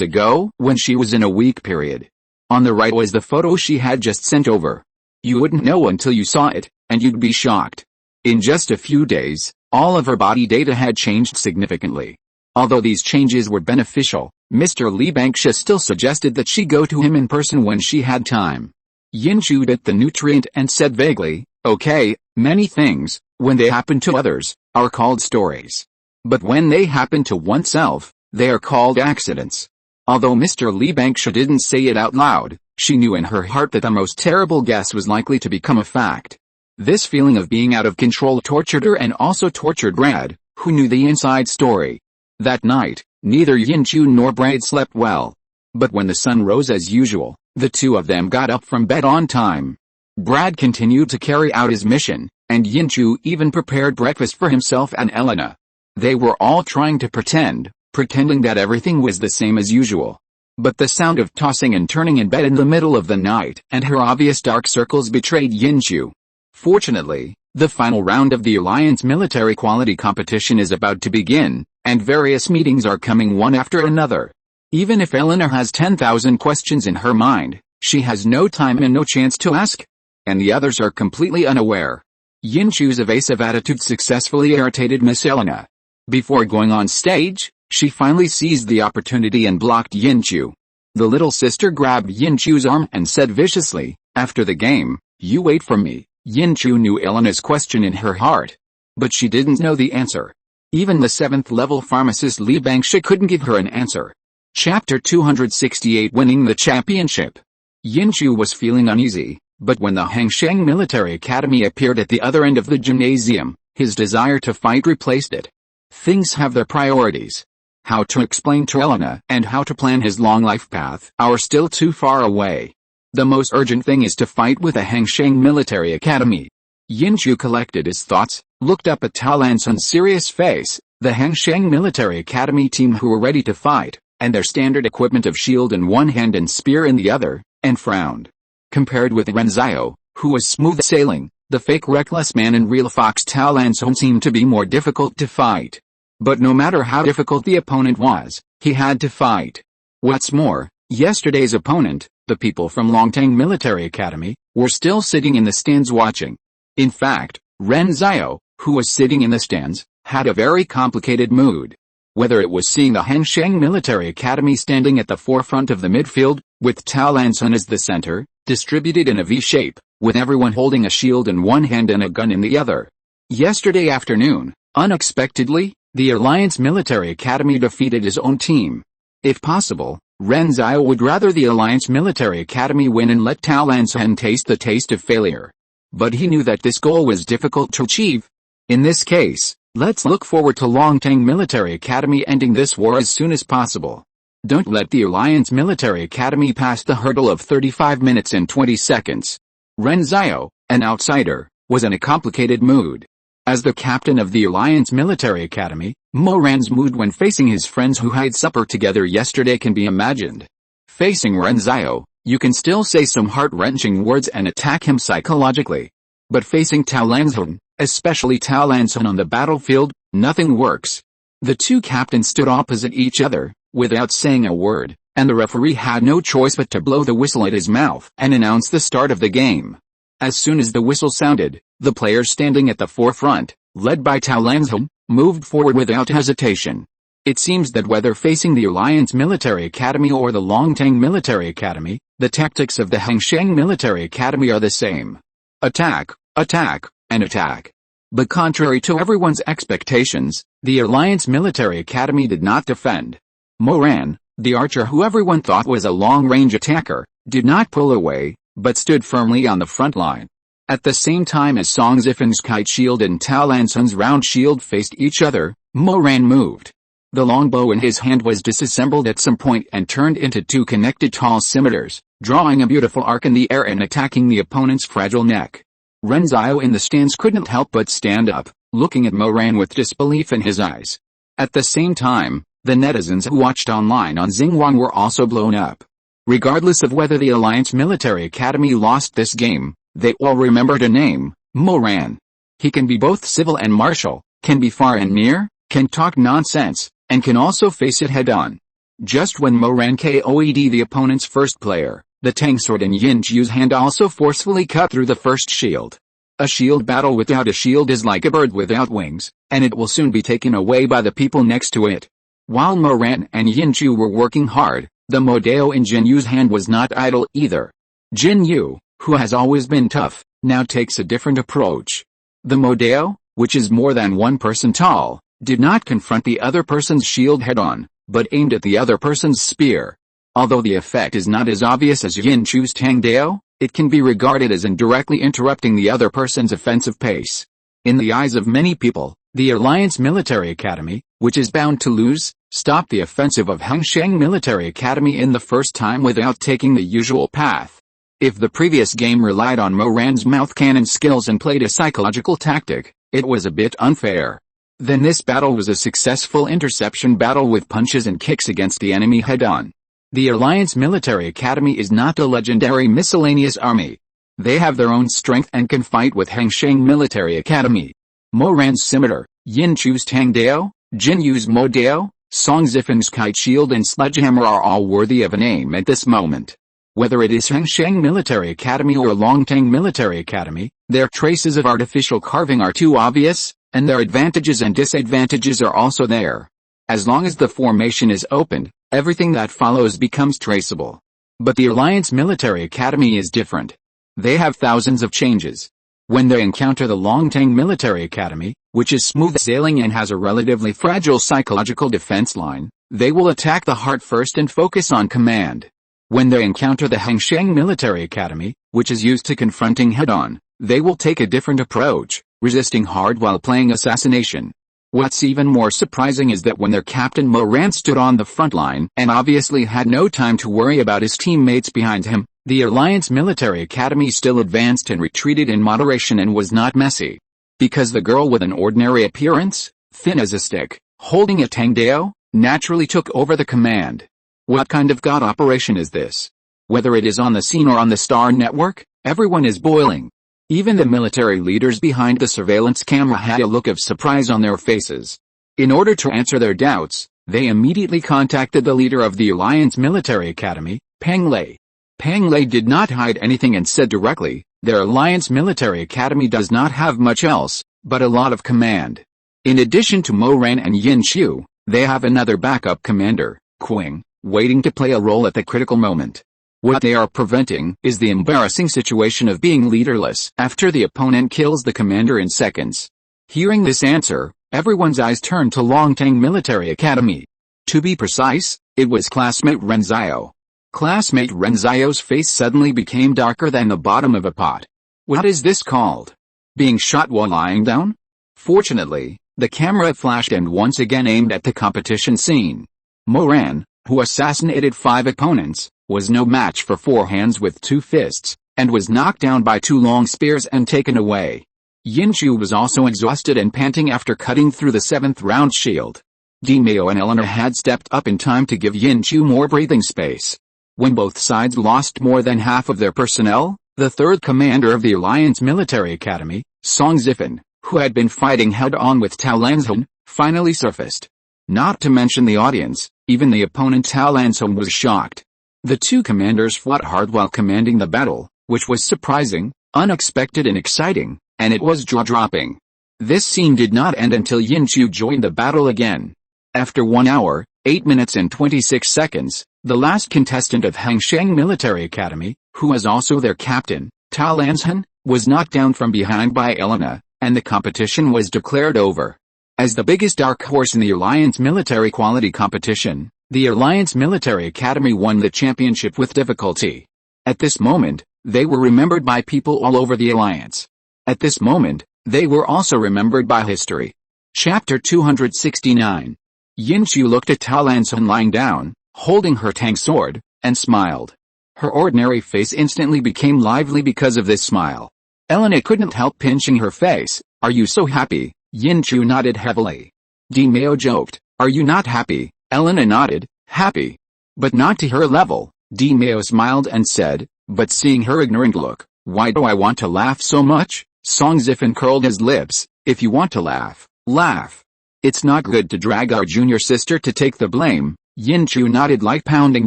ago when she was in a weak period. On the right was the photo she had just sent over. You wouldn't know until you saw it, and you'd be shocked. In just a few days, all of her body data had changed significantly. Although these changes were beneficial, Mr. Lee Banksha still suggested that she go to him in person when she had time. Yinchu bit the nutrient and said vaguely, "Okay, many things, when they happen to others, are called stories. But when they happen to oneself, they are called accidents." Although Mr. Lee Banksha didn't say it out loud, she knew in her heart that the most terrible guess was likely to become a fact. This feeling of being out of control tortured her and also tortured Brad, who knew the inside story. That night, neither Yinchu nor Brad slept well. But when the sun rose as usual, the two of them got up from bed on time. Brad continued to carry out his mission, and Yinchu even prepared breakfast for himself and Elena. They were all trying to pretending that everything was the same as usual. But the sound of tossing and turning in bed in the middle of the night and her obvious dark circles betrayed Yinchu. Fortunately, the final round of the Alliance military quality competition is about to begin, and various meetings are coming one after another. Even if Elena has 10,000 questions in her mind, she has no time and no chance to ask. And the others are completely unaware. Yinchu's evasive attitude successfully irritated Miss Elena. Before going on stage, she finally seized the opportunity and blocked Yinchu. The little sister grabbed Yinchu's arm and said viciously, "After the game, you wait for me." Yinchu knew Elena's question in her heart. But she didn't know the answer. Even the 7th level pharmacist Lee Banksha couldn't give her an answer. Chapter 268 Winning the Championship. Yinchu was feeling uneasy, but when the Hangsheng Military Academy appeared at the other end of the gymnasium, his desire to fight replaced it. Things have their priorities. how to explain to Elena and how to plan his long life path are still too far away. The most urgent thing is to fight with the Hengsheng Military Academy. Yinchu collected his thoughts, looked up at Tao Lansun's serious face, the Hengsheng Military Academy team who were ready to fight, and their standard equipment of shield in one hand and spear in the other, and frowned. Compared with Ren Zhao, who was smooth sailing, the fake reckless man and real fox Tao Lansun seemed to be more difficult to fight. But no matter how difficult the opponent was, he had to fight. What's more, yesterday's opponent, the people from Longtang Military Academy, were still sitting in the stands watching. In fact, Ren Zhao, who was sitting in the stands, had a very complicated mood. Whether it was seeing the Hengsheng Military Academy standing at the forefront of the midfield, with Tao Lansun as the center, distributed in a V shape, with everyone holding a shield in one hand and a gun in the other. Yesterday afternoon, unexpectedly, the Alliance Military Academy defeated his own team. If possible, Ren Zhao would rather the Alliance Military Academy win and let Tao Lansun taste the taste of failure. But he knew that this goal was difficult to achieve. In this case, let's look forward to Longtang Military Academy ending this war as soon as possible. Don't let the Alliance Military Academy pass the hurdle of 35 minutes and 20 seconds. Ren Zhao, an outsider, was in a complicated mood. As the captain of the Alliance Military Academy, Mo Ran's mood when facing his friends who had supper together yesterday can be imagined. Facing Ren Zhao, you can still say some heart-wrenching words and attack him psychologically. But facing Tao Lansun, especially Tao Lansun on the battlefield, nothing works. The two captains stood opposite each other, without saying a word, and the referee had no choice but to blow the whistle at his mouth and announce the start of the game. As soon as the whistle sounded, the players standing at the forefront, led by Tao Lansun, moved forward without hesitation. It seems that whether facing the Alliance Military Academy or the Longtang Military Academy, the tactics of the Hengsheng Military Academy are the same. Attack, attack, and attack. But contrary to everyone's expectations, the Alliance Military Academy did not defend. Mo Ran, the archer who everyone thought was a long-range attacker, did not pull away, but stood firmly on the front line. At the same time as Song Zifan's kite shield and Tao Lansun's round shield faced each other, Mo Ran moved. The longbow in his hand was disassembled at some point and turned into two connected tall scimitars, drawing a beautiful arc in the air and attacking the opponent's fragile neck. Ren Zhao in the stands couldn't help but stand up, looking at Mo Ran with disbelief in his eyes. At the same time, the netizens who watched online on Xinguang were also blown up. Regardless of whether the Alliance Military Academy lost this game, they all remembered a name, Mo Ran. He can be both civil and martial, can be far and near, can talk nonsense, and can also face it head-on. Just when Mo Ran KO'd the opponent's first player, the Tang sword in Yin Chu's hand also forcefully cut through the first shield. A shield battle without a shield is like a bird without wings, and it will soon be taken away by the people next to it. While Mo Ran and Yin Chu were working hard, the Modeo in Jin Yu's hand was not idle either. Jin Yu, who has always been tough, now takes a different approach. The Modeo, which is more than one person tall, did not confront the other person's shield head-on, but aimed at the other person's spear. Although the effect is not as obvious as Yin Chu's Tang Dao, it can be regarded as indirectly interrupting the other person's offensive pace. In the eyes of many people, the Alliance Military Academy, which is bound to lose, stopped the offensive of Hengsheng Military Academy in the first time without taking the usual path. If the previous game relied on Mo Ran's mouth cannon skills and played a psychological tactic, it was a bit unfair. Then this battle was a successful interception battle with punches and kicks against the enemy head-on. The Alliance Military Academy is not a legendary miscellaneous army. They have their own strength and can fight with Hengsheng Military Academy. Mo Ran's scimitar, Yin Chu's Tang Dao, Jin Yu's Mo Dao, Song Zifan's kite shield and sledgehammer are all worthy of a name at this moment. Whether it is Hengsheng Military Academy or Longtang Military Academy, their traces of artificial carving are too obvious, and their advantages and disadvantages are also there. As long as the formation is opened, everything that follows becomes traceable. But the Alliance Military Academy is different. They have thousands of changes. When they encounter the Longtang Military Academy, which is smooth sailing and has a relatively fragile psychological defense line, they will attack the heart first and focus on command. When they encounter the Hengsheng Military Academy, which is used to confronting head-on, they will take a different approach, resisting hard while playing assassination. What's even more surprising is that when their captain Moran stood on the front line and obviously had no time to worry about his teammates behind him, the Alliance Military Academy still advanced and retreated in moderation and was not messy. Because the girl with an ordinary appearance, thin as a stick, holding a tangdeo, naturally took over the command. What kind of god operation is this? Whether it is on the scene or on the Star Network, everyone is boiling. Even the military leaders behind the surveillance camera had a look of surprise on their faces. In order to answer their doubts, they immediately contacted the leader of the Alliance Military Academy, Peng Lei. Peng Lei did not hide anything and said directly, their Alliance Military Academy does not have much else, but a lot of command. In addition to Mo Ran and Yin Qiu, they have another backup commander, Qing, waiting to play a role at the critical moment. What they are preventing is the embarrassing situation of being leaderless after the opponent kills the commander in seconds. Hearing this answer, everyone's eyes turned to Longtang Military Academy. To be precise, it was classmate Renzio. Classmate Renzio's face suddenly became darker than the bottom of a pot. What is this called? Being shot while lying down? Fortunately, the camera flashed and once again aimed at the competition scene. Moran, who assassinated 5 opponents, was no match for 4 hands with 2 fists, and was knocked down by 2 long spears and taken away. Yinchu was also exhausted and panting after cutting through the 7th round shield. Dimeo and Elena had stepped up in time to give Yinchu more breathing space. When both sides lost more than half of their personnel, the 3rd commander of the Alliance Military Academy, Song Zifan, who had been fighting head-on with Tao Lanzhong, finally surfaced. Not to mention the audience, even the opponent Tao Lanzhong was shocked. The 2 commanders fought hard while commanding the battle, which was surprising, unexpected and exciting, and it was jaw-dropping. This scene did not end until Yinchu joined the battle again. After 1 hour, 8 minutes and 26 seconds, the last contestant of Hangsheng Military Academy, who was also their captain, Tao Lanzhan, was knocked down from behind by Elena, and the competition was declared over. As the biggest dark horse in the Alliance Military Quality Competition, the Alliance Military Academy won the championship with difficulty. At this moment, they were remembered by people all over the Alliance. At this moment, they were also remembered by history. Chapter 269. Yinchu looked at Tao Lanzhan lying down, holding her Tang sword, and smiled. Her ordinary face instantly became lively because of this smile. Elena couldn't help pinching her face. Are you so happy? Yinchu nodded heavily. Dimeo joked. Are you not happy? Elena nodded, happy. But not to her level. Dimeo smiled and said, but seeing her ignorant look, why do I want to laugh so much? Song Zifan curled his lips. If you want to laugh, laugh. It's not good to drag our junior sister to take the blame. Yinchu nodded like pounding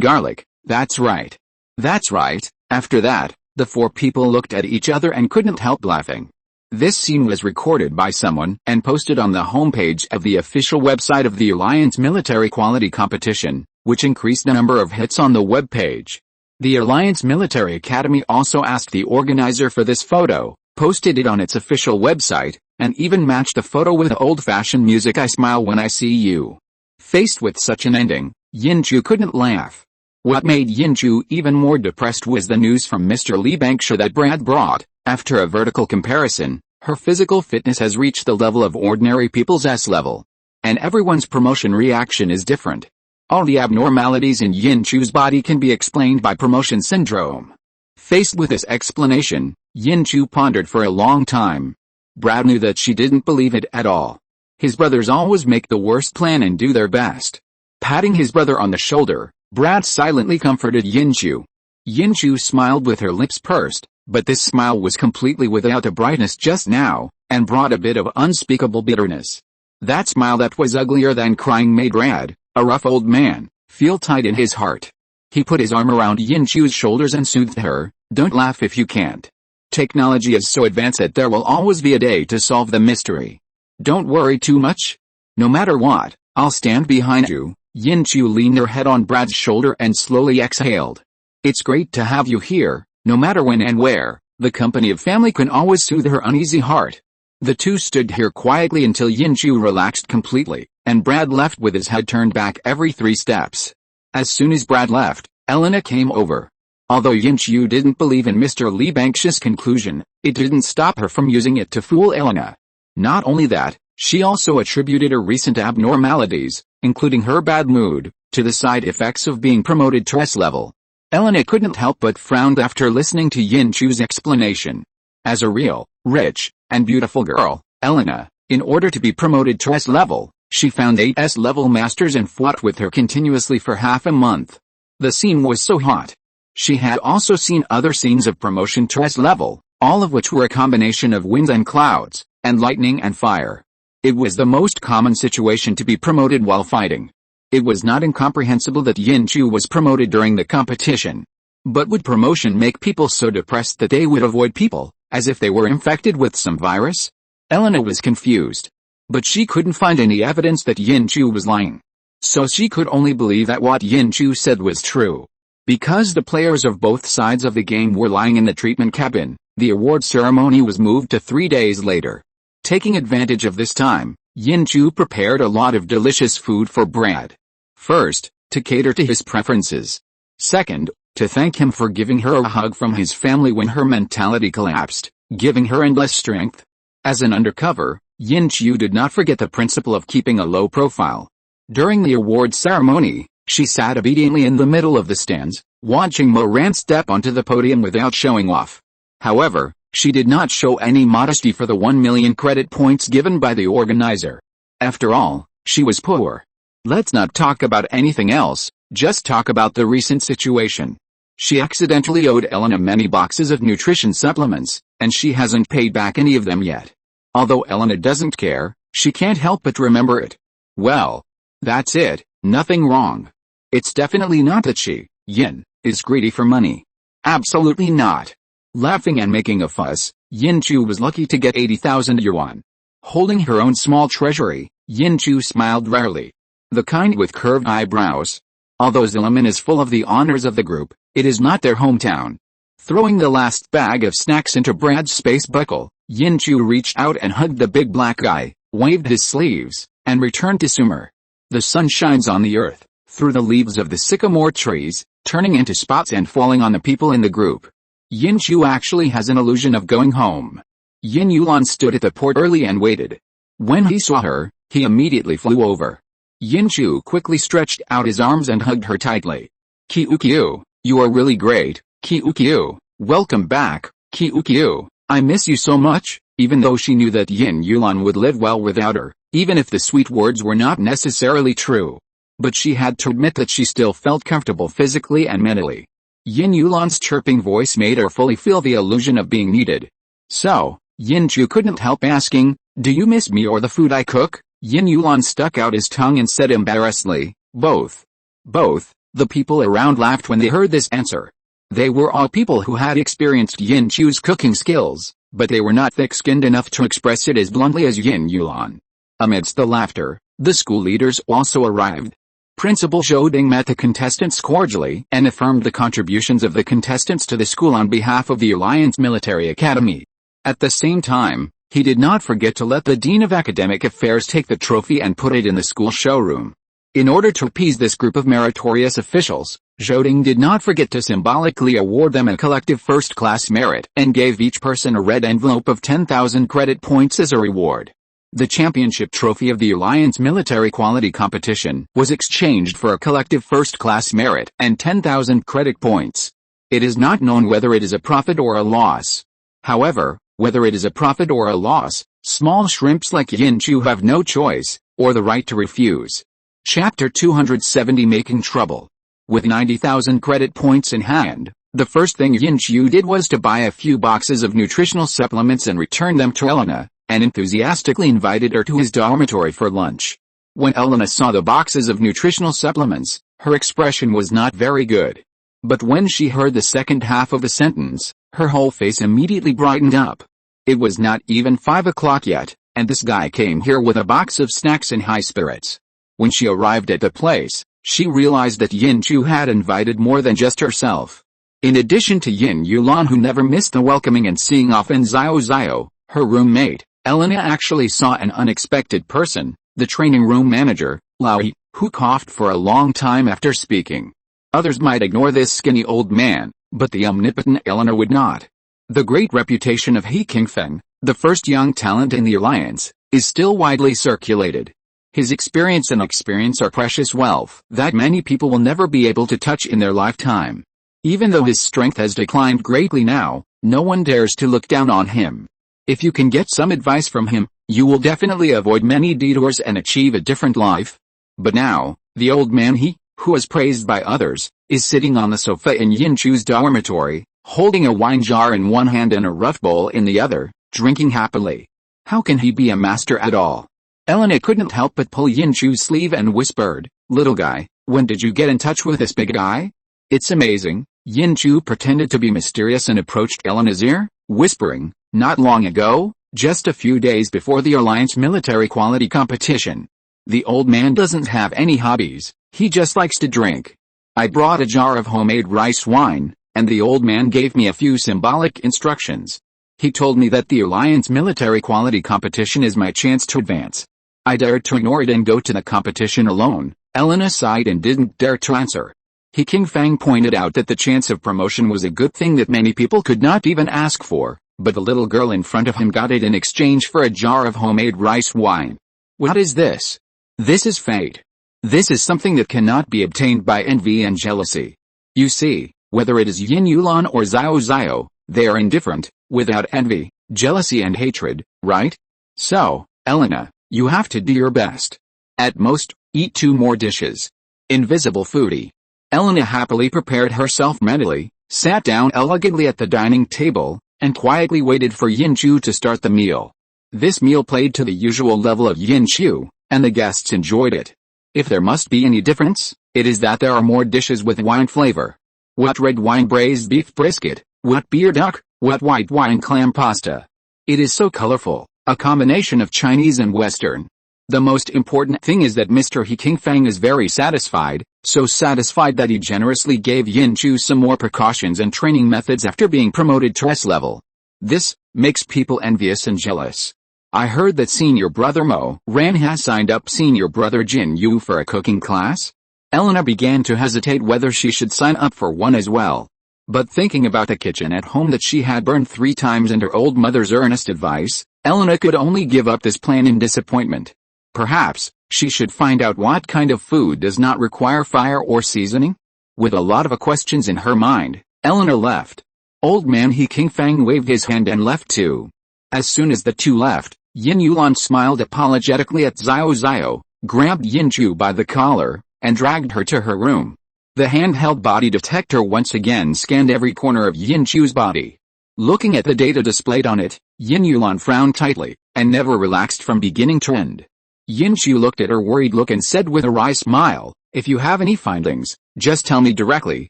garlic. That's right. That's right. After that, the 4 people looked at each other and couldn't help laughing. This scene was recorded by someone and posted on the homepage of the official website of the Alliance Military Quality Competition, which increased the number of hits on the web page. The Alliance Military Academy also asked the organizer for this photo, posted it on its official website, and even matched the photo with old-fashioned music I Smile When I See You. Faced with such an ending, Yinchu couldn't laugh. What made Yinchu even more depressed was the news from Mr. Li Bangsha that Brad brought. After a vertical comparison, her physical fitness has reached the level of ordinary people's S level. And everyone's promotion reaction is different. All the abnormalities in Yinchu's body can be explained by promotion syndrome. Faced with this explanation, Yinchu pondered for a long time. Brad knew that she didn't believe it at all. His brothers always make the worst plan and do their best. Patting his brother on the shoulder, Brad silently comforted Yinchu. Yinchu smiled with her lips pursed, but this smile was completely without a brightness just now, and brought a bit of unspeakable bitterness. That smile that was uglier than crying made Brad, a rough old man, feel tight in his heart. He put his arm around Yinchu's shoulders and soothed her. Don't laugh if you can't. Technology is so advanced that there will always be a day to solve the mystery. Don't worry too much. No matter what, I'll stand behind you. Yinchu leaned her head on Brad's shoulder and slowly exhaled. It's great to have you here. No matter when and where, the company of family can always soothe her uneasy heart. The two stood here quietly until Yinchu relaxed completely, and Brad left with his head turned back every 3 steps. As soon as Brad left, Elena came over. Although Yinchu didn't believe in Mr. Li Bangsha's conclusion, it didn't stop her from using it to fool Elena. Not only that, She also attributed her recent abnormalities, including her bad mood, to the side effects of being promoted to S level. Elena couldn't help but frown after listening to Yin Chu's explanation. As a real, rich, and beautiful girl, Elena, in order to be promoted to S level, she found 8 S level masters and fought with her continuously for half a month. The scene was so hot. She had also seen other scenes of promotion to S level, all of which were a combination of winds and clouds, and lightning and fire. It was the most common situation to be promoted while fighting. It was not incomprehensible that Yin Chu was promoted during the competition. But would promotion make people so depressed that they would avoid people, as if they were infected with some virus? Elena was confused. But she couldn't find any evidence that Yin Chu was lying. So she could only believe that what Yin Chu said was true. Because the players of both sides of the game were lying in the treatment cabin, the award ceremony was moved to 3 days later. Taking advantage of this time, Yin Chu prepared a lot of delicious food for Brad. First, to cater to his preferences. Second, to thank him for giving her a hug from his family when her mentality collapsed, giving her endless strength. As an undercover, Yin Chu did not forget the principle of keeping a low profile. During the award ceremony, she sat obediently in the middle of the stands, watching Moran step onto the podium without showing off. However, she did not show any modesty for the 1 million credit points given by the organizer. After all, she was poor. Let's not talk about anything else, just talk about the recent situation. She accidentally owed Elena many boxes of nutrition supplements, and she hasn't paid back any of them yet. Although Elena doesn't care, she can't help but remember it. Well, that's it, nothing wrong. It's definitely not that she, Yin, is greedy for money. Absolutely not. Laughing and making a fuss, Yin Chu was lucky to get 80,000 yuan. Holding her own small treasury, Yin Chu smiled rarely. The kind with curved eyebrows. Although Zilliman is full of the honors of the group, it is not their hometown. Throwing the last bag of snacks into Brad's space buckle, Yin Chu reached out and hugged the big black guy, waved his sleeves, and returned to Sumer. The sun shines on the earth, through the leaves of the sycamore trees, turning into spots and falling on the people in the group. Yin Chu actually has an illusion of going home. Yin Yulan stood at the port early and waited. When he saw her, he immediately flew over. Yin Chu quickly stretched out his arms and hugged her tightly. Kiukyu, you are really great, Kiukyu, welcome back, Kiukyu, I miss you so much. Even though she knew that Yin Yulan would live well without her, even if the sweet words were not necessarily true. But she had to admit that she still felt comfortable physically and mentally. Yin Yulan's chirping voice made her fully feel the illusion of being needed. So, Yin Chu couldn't help asking, do you miss me or the food I cook? Yin Yulan stuck out his tongue and said embarrassedly, both. Both. The people around laughed when they heard this answer. They were all people who had experienced Yin Chu's cooking skills, but they were not thick-skinned enough to express it as bluntly as Yin Yulan. Amidst the laughter, the school leaders also arrived. Principal Zhou Ding met the contestants cordially and affirmed the contributions of the contestants to the school on behalf of the Alliance Military Academy. At the same time, he did not forget to let the Dean of Academic Affairs take the trophy and put it in the school showroom. In order to appease this group of meritorious officials, Zhou Ding did not forget to symbolically award them a collective first-class merit and gave each person a red envelope of 10,000 credit points as a reward. The championship trophy of the Alliance Military Quality Competition was exchanged for a collective first-class merit and 10,000 credit points. It is not known whether it is a profit or a loss. However, whether it is a profit or a loss, small shrimps like Yin Chu have no choice, or the right to refuse. Chapter 270 Making Trouble. With 90,000 credit points in hand, the first thing Yin Chu did was to buy a few boxes of nutritional supplements and return them to Elena, and enthusiastically invited her to his dormitory for lunch. When Elena saw the boxes of nutritional supplements, her expression was not very good. But when she heard the second half of the sentence, her whole face immediately brightened up. It was not even 5 o'clock yet, and this guy came here with a box of snacks in high spirits. When she arrived at the place, she realized that Yin Chu had invited more than just herself. In addition to Yin Yulan, who never missed the welcoming and seeing off, and Xiao Xiao, her roommate, Elena actually saw an unexpected person, the training room manager, Lao He, who coughed for a long time after speaking. Others might ignore this skinny old man, but the omnipotent Elena would not. The great reputation of He King Feng, the first young talent in the alliance, is still widely circulated. His experience are precious wealth that many people will never be able to touch in their lifetime. Even though his strength has declined greatly now, no one dares to look down on him. If you can get some advice from him, you will definitely avoid many detours and achieve a different life. But now, the old man who is praised by others, is sitting on the sofa in Yin Chu's dormitory, holding a wine jar in one hand and a rough bowl in the other, drinking happily. How can he be a master at all? Elena couldn't help but pull Yin Chu's sleeve and whispered, "Little guy, when did you get in touch with this big guy?" "It's amazing." Yin Chu pretended to be mysterious and approached Elena's ear, whispering, "Not long ago, just a few days before the Alliance military quality competition. The old man doesn't have any hobbies, he just likes to drink. I brought a jar of homemade rice wine, and the old man gave me a few symbolic instructions. He told me that the Alliance military quality competition is my chance to advance. I dared to ignore it and go to the competition alone." Elena sighed and didn't dare to answer. King Fang pointed out that the chance of promotion was a good thing that many people could not even ask for, but the little girl in front of him got it in exchange for a jar of homemade rice wine. What is this? This is fate. This is something that cannot be obtained by envy and jealousy. You see, whether it is Yin Yulan or Xiao Xiao, they are indifferent, without envy, jealousy and hatred, right? So, Elena, you have to do your best. At most, eat 2 more dishes. Invisible foodie. Elena happily prepared herself mentally, sat down elegantly at the dining table, and quietly waited for Yin Chu to start the meal. This meal played to the usual level of Yin Chu, and the guests enjoyed it. If there must be any difference, it is that there are more dishes with wine flavor. What red wine braised beef brisket, what beer duck, what white wine clam pasta. It is so colorful, a combination of Chinese and Western. The most important thing is that Mr. King Fang is very satisfied, so satisfied that he generously gave Yin Chu some more precautions and training methods after being promoted to S level. This makes people envious and jealous. I heard that senior brother Mo Ran has signed up senior brother Jin Yu for a cooking class. Elena began to hesitate whether she should sign up for one as well. But thinking about the kitchen at home that she had burned 3 times and her old mother's earnest advice, Elena could only give up this plan in disappointment. Perhaps she should find out what kind of food does not require fire or seasoning? With a lot of questions in her mind, Elena left. Old man King Fang waved his hand and left too. As soon as the two left, Yin Yulan smiled apologetically at Xiao Xiao, grabbed Yin Chu by the collar, and dragged her to her room. The handheld body detector once again scanned every corner of Yin Chu's body. Looking at the data displayed on it, Yin Yulan frowned tightly, and never relaxed from beginning to end. Yin Chu looked at her worried look and said with a wry smile, "If you have any findings, just tell me directly,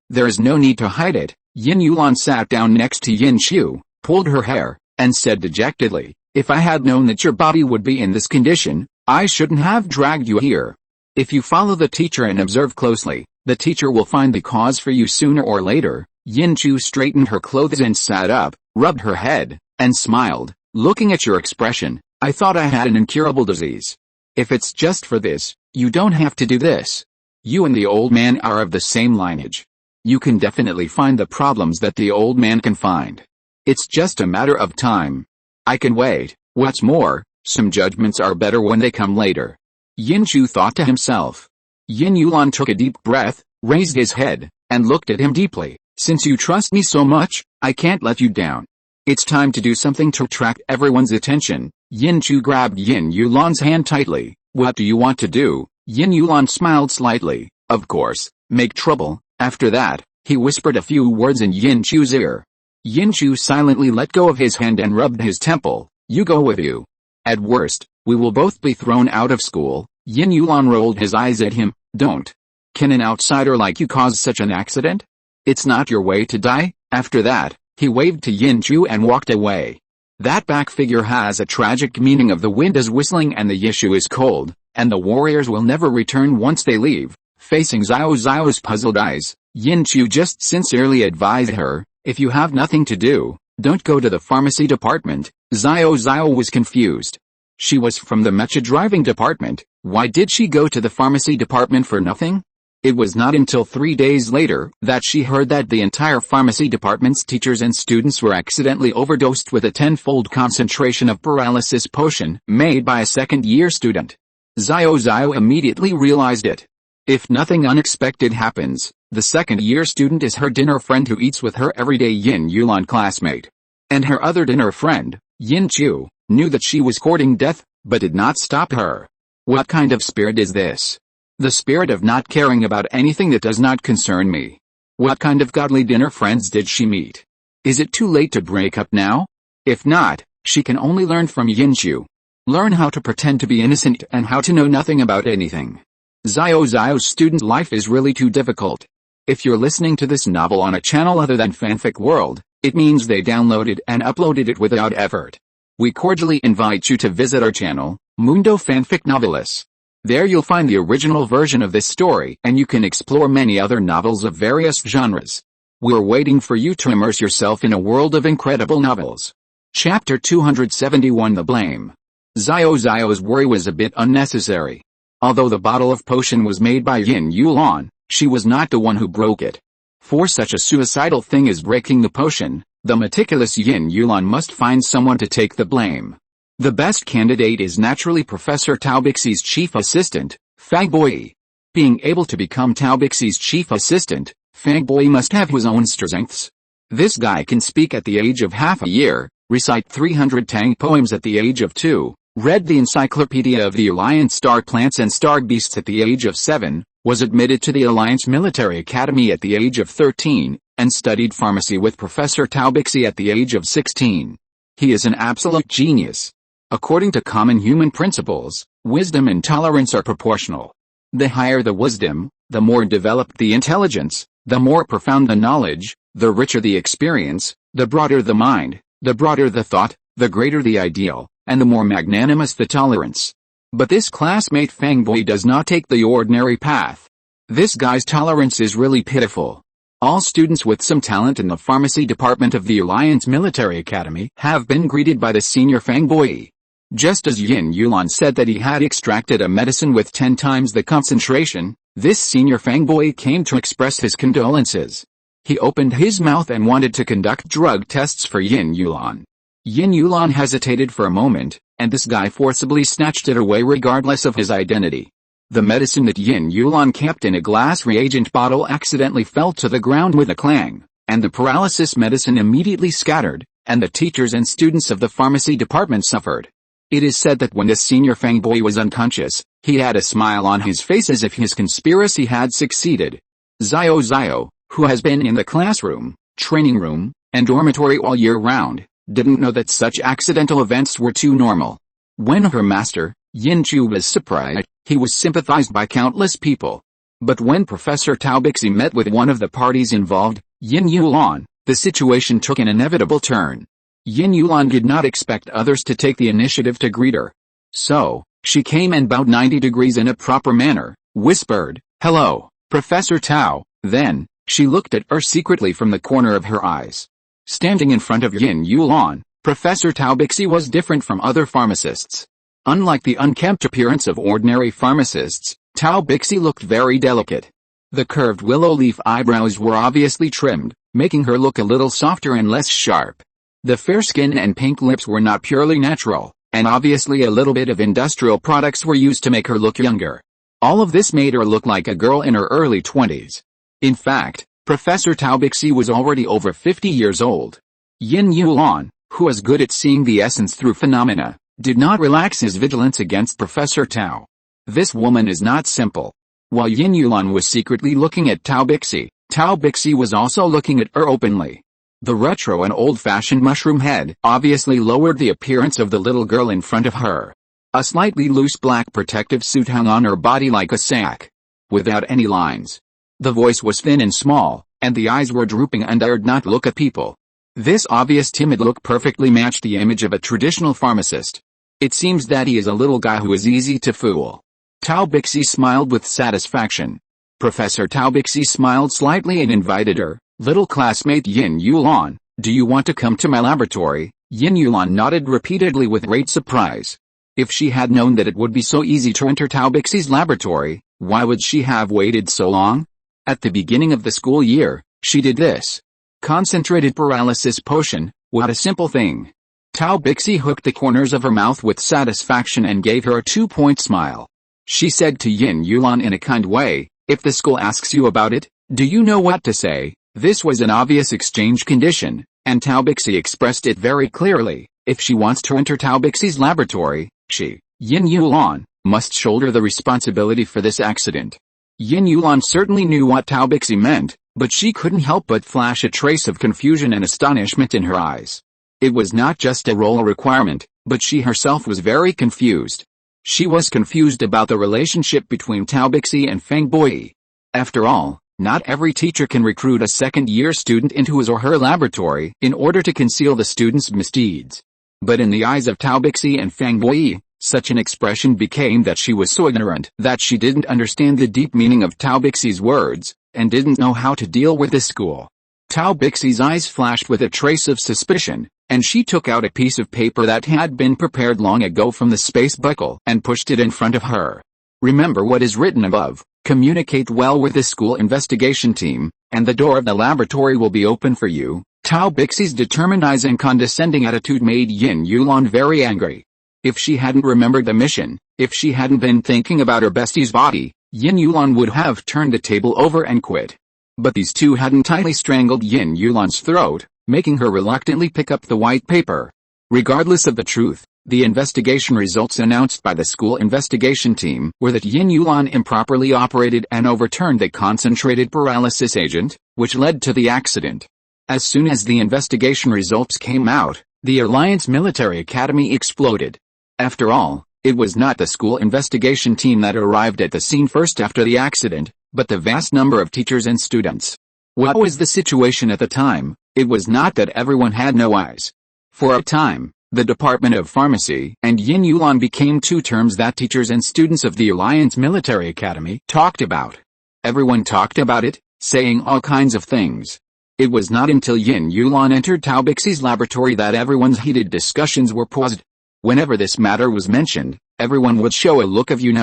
there is no need to hide it." Yin Yulan sat down next to Yin Chu, pulled her hair, and said dejectedly, "If I had known that your body would be in this condition, I shouldn't have dragged you here. If you follow the teacher and observe closely, the teacher will find the cause for you sooner or later." Yin Chu straightened her clothes and sat up, rubbed her head, and smiled. "Looking at your expression, I thought I had an incurable disease. If it's just for this, you don't have to do this. You and the old man are of the same lineage. You can definitely find the problems that the old man can find. It's just a matter of time. I can wait. What's more, some judgments are better when they come later." Yin Chu thought to himself. Yin Yulan took a deep breath, raised his head, and looked at him deeply. "Since you trust me so much, I can't let you down. It's time to do something to attract everyone's attention." Yin Chu grabbed Yin Yulan's hand tightly. "What do you want to do?" Yin Yulan smiled slightly. "Of course, make trouble." After that, he whispered a few words in Yin Chu's ear. Yin Chu silently let go of his hand and rubbed his temple. "You go with you. At worst, we will both be thrown out of school." Yin Yulan rolled his eyes at him. "Don't. Can an outsider like you cause such an accident? It's not your way to die." After that, he waved to Yin Chu and walked away. That back figure has a tragic meaning of the wind is whistling and the Yishu is cold, and the warriors will never return once they leave. Facing Xiao Xiao's puzzled eyes, Yin Chu just sincerely advised her, "If you have nothing to do, don't go to the pharmacy department." Xiao Xiao was confused. She was from the mecha driving department. Why did she go to the pharmacy department for nothing? It was not until 3 days later that she heard that the entire pharmacy department's teachers and students were accidentally overdosed with a 10-fold concentration of paralysis potion made by a second-year student. Xiao immediately realized it. If nothing unexpected happens, the second-year student is her dinner friend who eats with her everyday Yin Yulan classmate. And her other dinner friend, Yin Chu, knew that she was courting death, but did not stop her. What kind of spirit is this? The spirit of not caring about anything that does not concern me. What kind of godly dinner friends did she meet? Is it too late to break up now? If not, she can only learn from Yinchu. Learn how to pretend to be innocent and how to know nothing about anything. Xiao's student life is really too difficult. If you're listening to this novel on a channel other than Fanfic World, it means they downloaded and uploaded it without effort. We cordially invite you to visit our channel, Mundo Fanfic Novelis. There you'll find the original version of this story and you can explore many other novels of various genres. We're waiting for you to immerse yourself in a world of incredible novels. Chapter 271 The Blame. Xiao's worry was a bit unnecessary. Although the bottle of potion was made by Yin Yulan, she was not the one who broke it. For such a suicidal thing as breaking the potion, the meticulous Yin Yulan must find someone to take the blame. The best candidate is naturally Professor Tao Bixi's chief assistant, Fang Boyi. Being able to become Tao Bixi's chief assistant, Fang Boyi must have his own strengths. This guy can speak at the age of half a year, recite 300 Tang poems at the age of 2, read the Encyclopedia of the Alliance Star Plants and Star Beasts at the age of 7, was admitted to the Alliance Military Academy at the age of 13, and studied pharmacy with Professor Tao Bixi at the age of 16. He is an absolute genius. According to common human principles, wisdom and tolerance are proportional. The higher the wisdom, the more developed the intelligence, the more profound the knowledge, the richer the experience, the broader the mind, the broader the thought, the greater the ideal, and the more magnanimous the tolerance. But this classmate Fang Boy does not take the ordinary path. This guy's tolerance is really pitiful. All students with some talent in the pharmacy department of the Alliance Military Academy have been greeted by the senior Fang Boy. Just as Yin Yulan said that he had extracted a medicine with 10 times the concentration, this senior Fang Boy came to express his condolences. He opened his mouth and wanted to conduct drug tests for Yin Yulan. Yin Yulan hesitated for a moment, and this guy forcibly snatched it away regardless of his identity. The medicine that Yin Yulan kept in a glass reagent bottle accidentally fell to the ground with a clang, and the paralysis medicine immediately scattered, and the teachers and students of the pharmacy department suffered. It is said that when the senior Fang Boy was unconscious, he had a smile on his face as if his conspiracy had succeeded. Xiao, who has been in the classroom, training room, and dormitory all year round, didn't know that such accidental events were too normal. When her master, Yin Chu, was surprised, he was sympathized by countless people. But when Professor Tao Bixi met with one of the parties involved, Yin Yulan, the situation took an inevitable turn. Yin Yulan did not expect others to take the initiative to greet her. So, she came and bowed 90 degrees in a proper manner, whispered, "Hello, Professor Tao." Then, she looked at her secretly from the corner of her eyes. Standing in front of Yin Yulan, Professor Tao Bixi was different from other pharmacists. Unlike the unkempt appearance of ordinary pharmacists, Tao Bixi looked very delicate. The curved willow leaf eyebrows were obviously trimmed, making her look a little softer and less sharp. The fair skin and pink lips were not purely natural, and obviously a little bit of industrial products were used to make her look younger. All of this made her look like a girl in her early 20s. In fact, Professor Tao Bixi was already over 50 years old. Yin Yulan, who was good at seeing the essence through phenomena, did not relax his vigilance against Professor Tao. This woman is not simple. While Yin Yulan was secretly looking at Tao Bixi was also looking at her openly. The retro and old-fashioned mushroom head obviously lowered the appearance of the little girl in front of her. A slightly loose black protective suit hung on her body like a sack, without any lines. The voice was thin and small, and the eyes were drooping and dared not look at people. This obvious timid look perfectly matched the image of a traditional pharmacist. It seems that he is a little guy who is easy to fool. Tao Bixi smiled with satisfaction. Professor Tao Bixi smiled slightly and invited her, "Little classmate Yin Yulan, do you want to come to my laboratory?" Yin Yulan nodded repeatedly with great surprise. If she had known that it would be so easy to enter Tao Bixi's laboratory, Why would she have waited so long? At the beginning of the school year, she did this. Concentrated paralysis potion, what a simple thing. Tao Bixi hooked the corners of her mouth with satisfaction and gave her a 2-point smile. She said to Yin Yulan in a kind way, if the school asks you about it, do you know what to say? This was an obvious exchange condition, and Tao Bixi expressed it very clearly. If she wants to enter Tao Bixi's laboratory, she, Yin Yulan, must shoulder the responsibility for this accident. Yin Yulan certainly knew what Tao Bixi meant, but she couldn't help but flash a trace of confusion and astonishment in her eyes. It was not just a role requirement, but she herself was very confused. She was confused about the relationship between Tao Bixi and Feng Boyi. After all, not every teacher can recruit a second-year student into his or her laboratory in order to conceal the student's misdeeds. But in the eyes of Tao Bixi and Feng Boyi, such an expression became that she was so ignorant that she didn't understand the deep meaning of Tao Bixi's words, and didn't know how to deal with the school. Tao Bixi's eyes flashed with a trace of suspicion, and she took out a piece of paper that had been prepared long ago from the space buckle and pushed it in front of her. Remember what is written above, communicate well with the school investigation team, and the door of the laboratory will be open for you. Tao Bixi's determined eyes and condescending attitude made Yin Yulan very angry. If she hadn't remembered the mission, if she hadn't been thinking about her bestie's body, Yin Yulan would have turned the table over and quit. But these two hadn't tightly strangled Yin Yulan's throat, making her reluctantly pick up the white paper. Regardless of the truth, the investigation results announced by the school investigation team were that Yin Yulan improperly operated and overturned the concentrated paralysis agent, which led to the accident. As soon as the investigation results came out, the Alliance Military Academy exploded. After all, it was not the school investigation team that arrived at the scene first after the accident, but the vast number of teachers and students. What was the situation at the time? It was not that everyone had no eyes. For a time, the Department of Pharmacy and Yin Yulan became two terms that teachers and students of the Alliance Military Academy talked about. Everyone talked about it, saying all kinds of things. It was not until Yin Yulan entered Tao Bixi's laboratory that everyone's heated discussions were paused. Whenever this matter was mentioned, everyone would show a look of Yin